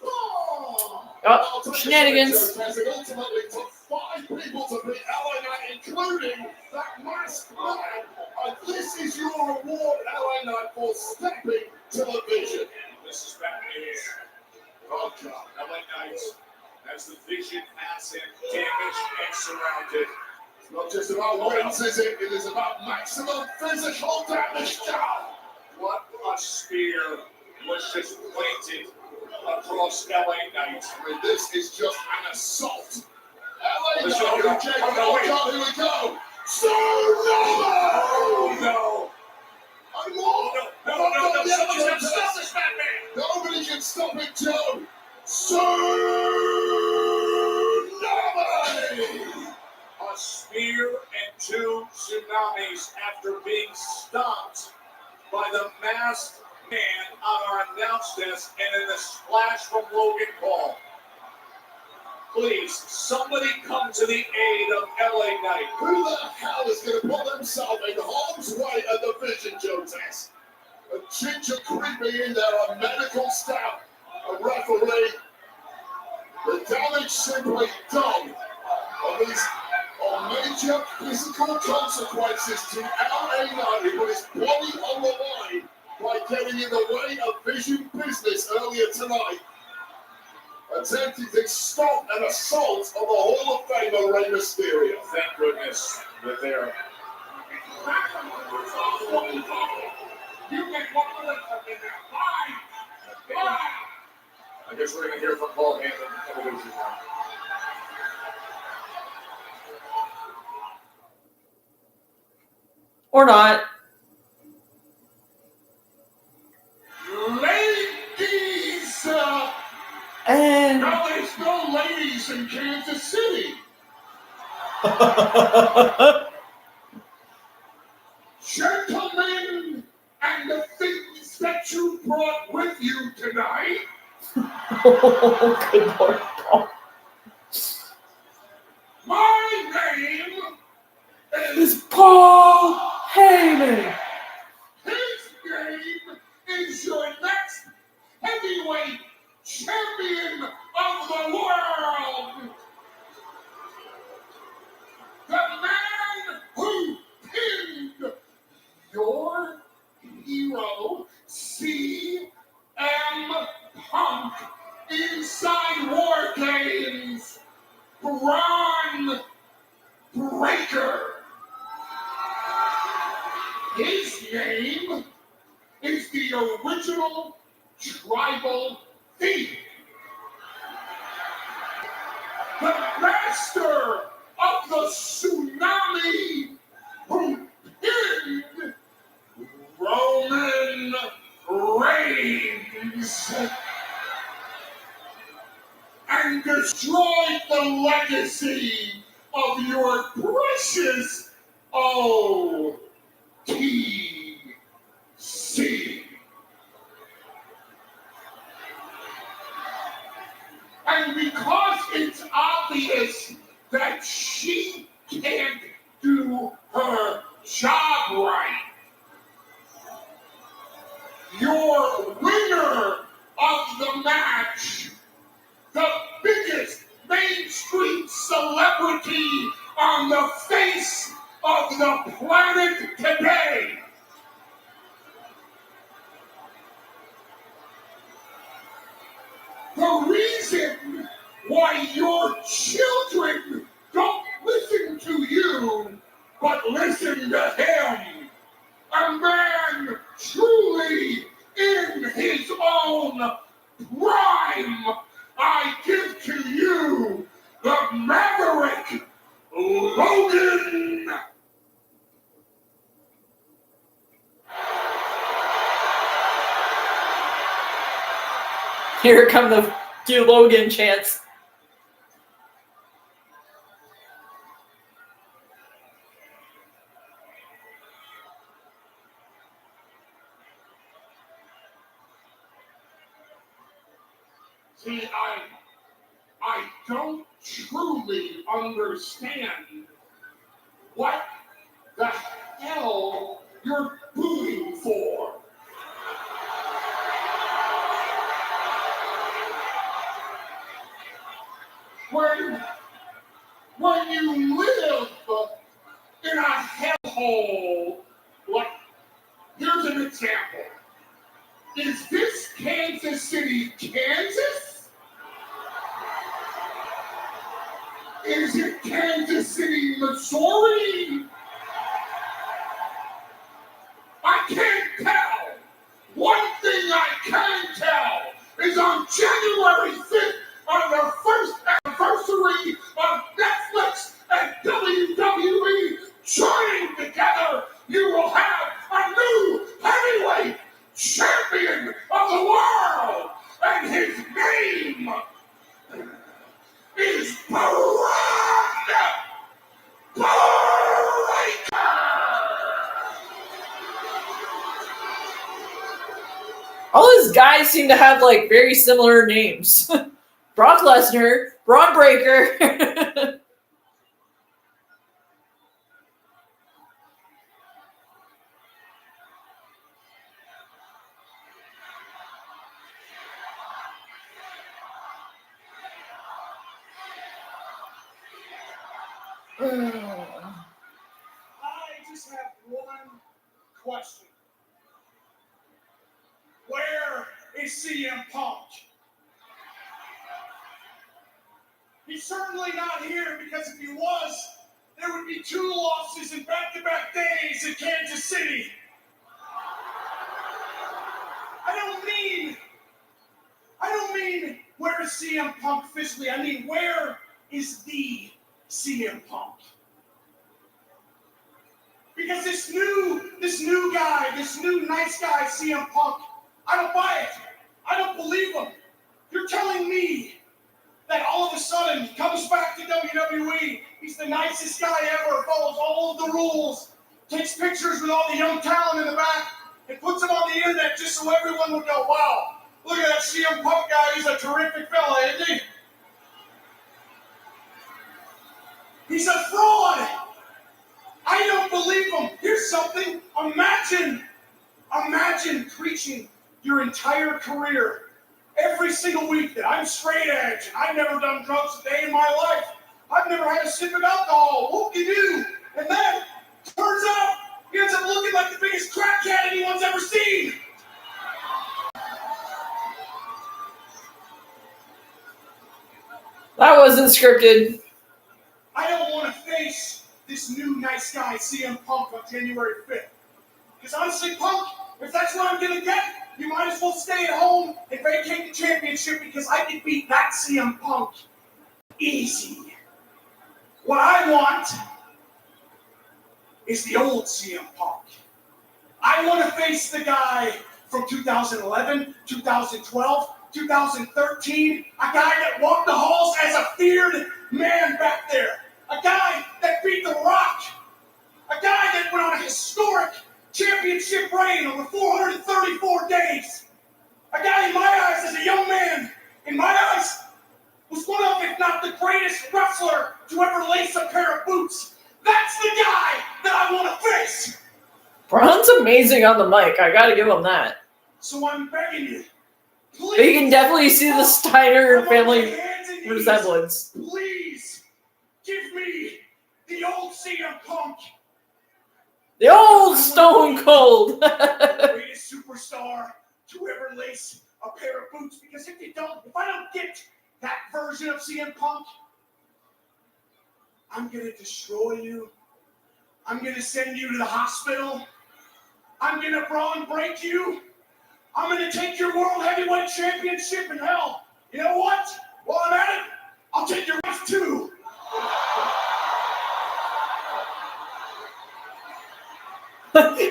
Paul. Oh, shenanigans. It ultimately took 5 people to beat LA Knight, including that masked man. And this is your reward, LA Knight, for stepping to the Vision. This is bad news. Oh, God. LA Knight has the Vision asset damaged and surrounded. It's not just about wins, is it? It is about maximum physical damage. What a spear was just planted across LA Knight. I mean, this is just an assault. LA Knight, Oh, here we go. Oh, no. And more. No. Someone's got to stop this madman. Nobody can stop it, Joe. Tsunami! A spear and 2 tsunamis after being stopped by the masked man on our announce desk and in the splash from Logan Paul. Please, somebody come to the aid of LA Knight. Who the hell is going to put themselves in harm's way at the Vision, Joe Tess? A ginger creeping in there, a medical staff, a referee. The damage simply done. And these are major physical consequences to LA Knight, who put his body on the line by getting in the way of Vision business earlier tonight. Attempting to stop an assault of the Hall of Famer Rey Mysterio. Thank goodness that they're... I guess we're going to hear from Paul Heyman in the division now. Or not. Ladies! And... Now there's no ladies in Kansas City. Gentlemen, and the things that you brought with you tonight. Oh, good Lord, Paul. My name is Paul Heyman. His name is your next heavyweight champion of the world. The man who pinned your hero, CM Punk, inside War Games, Braun Breaker. His name is the original tribal thief. The master of the tsunami who pinned Roman Reigns and destroyed the legacy of your precious OTC. because it's obvious that she can't do her job right. Your winner of the match, the biggest mainstream celebrity on the face of the planet today. The reason why your children don't listen to you, but listen to him. A man truly in his own prime. I give to you the Maverick Logan. Here come the do Logan chants. See, I don't truly understand what the hell you're booting for. When you live in a hellhole, like, here's an example. Is this Kansas City, Kansas? Is it Kansas City, Missouri? I can't tell. One thing I can tell is on January 5th, on the first anniversary of Netflix and WWE joining together, you will have a new heavyweight champion of the world, and his name is Braun Breaker. All these guys seem to have like very similar names. Brock Lesnar, Braun Breaker. I just have one question. Where is CM Punk? He's certainly not here, because if he was, there would be 2 losses in back-to-back days in Kansas City. I don't mean where is CM Punk physically. I mean, where is the CM Punk? Because this new guy, this new nice guy, CM Punk, I don't buy it. I don't believe him. You're telling me that all of a sudden he comes back to WWE, he's the nicest guy ever, follows all of the rules, takes pictures with all the young talent in the back, and puts them on the internet just so everyone would go, wow, look at that CM Punk guy, he's a terrific fella, isn't he? He's a fraud. I don't believe him. Here's something. Imagine preaching your entire career every single week that I'm straight edge and I've never done drugs a day in my life. I've never had a sip of alcohol. Whoop-de-doo. And then, turns out, he ends up looking like the biggest crackhead anyone's ever seen. That wasn't scripted. I don't want to face this new nice guy, CM Punk, on January 5th. Because honestly, Punk, if that's what I'm going to get, you might as well stay at home and vacate the championship, because I can beat that CM Punk easy. What I want is the old CM Punk. I want to face the guy from 2011, 2012, 2013, a guy that walked the halls as a feared man back there, a guy that beat The Rock, a guy that went on a historic championship reign over 434 days, a guy in my eyes as a young man, in my eyes, was one wrestler to ever lace a pair of boots. That's the guy that I want to face. Braun's amazing on the mic. I gotta give him that. So I'm begging you, But you can definitely see the Steiner family resemblance. please give me the old CM Punk. The old Stone Cold. The greatest superstar to ever lace a pair of boots. Because if I don't get that version of CM Punk, I'm gonna destroy you. I'm gonna send you to the hospital. I'm gonna Braun break you. I'm gonna take your World Heavyweight Championship, and hell, you know what? While I'm at it, I'll take your wife too.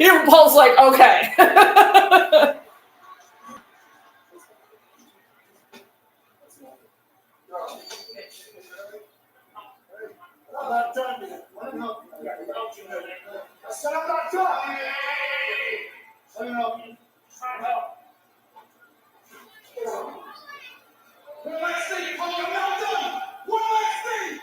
Even Paul's like, okay. I'm not done yet. I said I'm not done. One last thing, Paul, I'm not done. One last thing.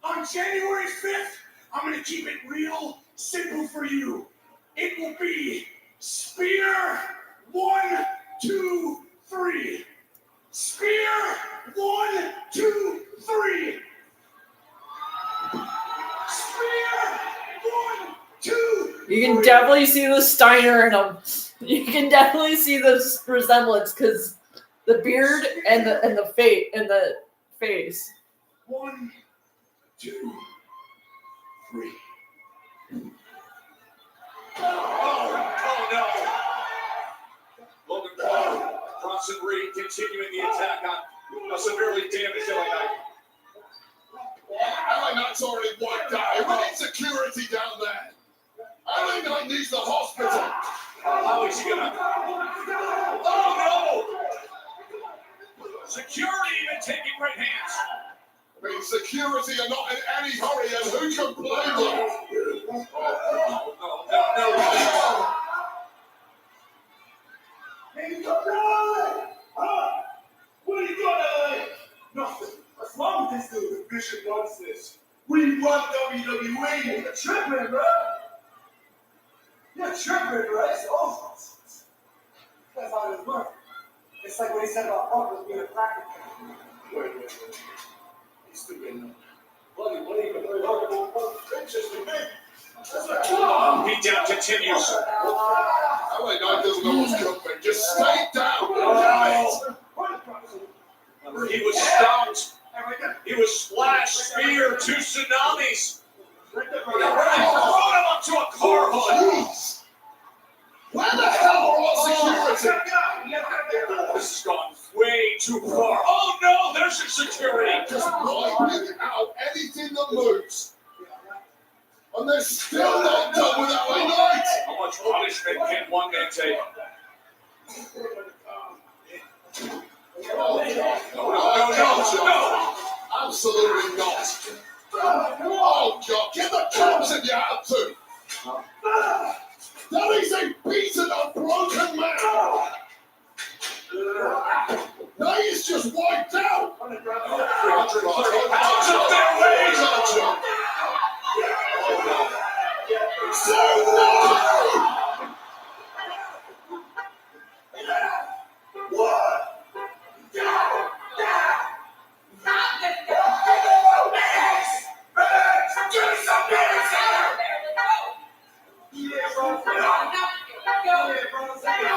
On January 5th, I'm going to keep it real simple for you. It will be Spear 1, 2, 3. Spear 1, 2, 3. Spear 1, 2. You can definitely see the Steiner in him. You can definitely see the resemblance because the beard and the face. 1, 2, 3. Oh no! Logan Paul, Bronson Reed continuing the attack on a severely damaged LA Knight. LA Knight's already wiped out. We need security down there. LA Knight needs the hospital. How is he gonna? Oh no! Security even taking right hands. I mean, security are not in any hurry, and who can blame them? No. Hey, come on! Huh? What are you doing, LA? Nothing. What's wrong with this dude? The Bishop wants this. We run WWE. You're tripping, bro. You're tripping, bro. It's awful. That's how it works. It's like what he said about Parker being a practice. Wait. He's still getting up. Bloody, very hard. It's just a big. Beatdown continues. LA Knight doesn't know what's coming. Just stay down. He was stopped. He was splashed. Spear. 2 tsunamis. They're throwing him up to a car hood. Jeez. Where the hell are all security? This has gone way too far. Oh no, there's your security. Just wiping out anything that moves. And they're still not done with LA Knight. How much punishment can one man take? No. Absolutely not. Oh, God, get the cops in your hand, too. That is a beaten and broken man. Now he's just wiped out. 330 pounds of their weight. So no! What?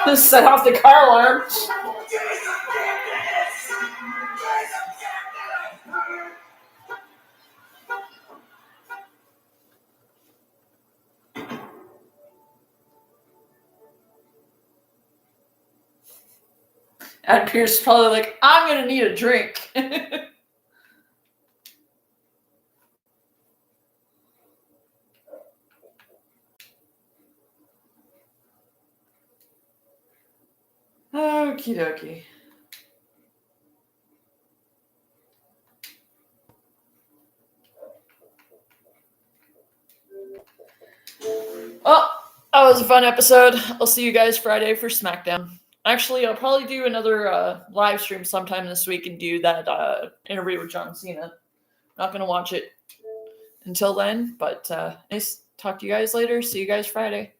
Just set off the car alarm. And Pierce is probably like, I'm gonna need a drink. Okie dokie. Well, that was a fun episode. I'll see you guys Friday for SmackDown. Actually, I'll probably do another live stream sometime this week and do that interview with John Cena. Not going to watch it until then, but nice talk to you guys later. See you guys Friday.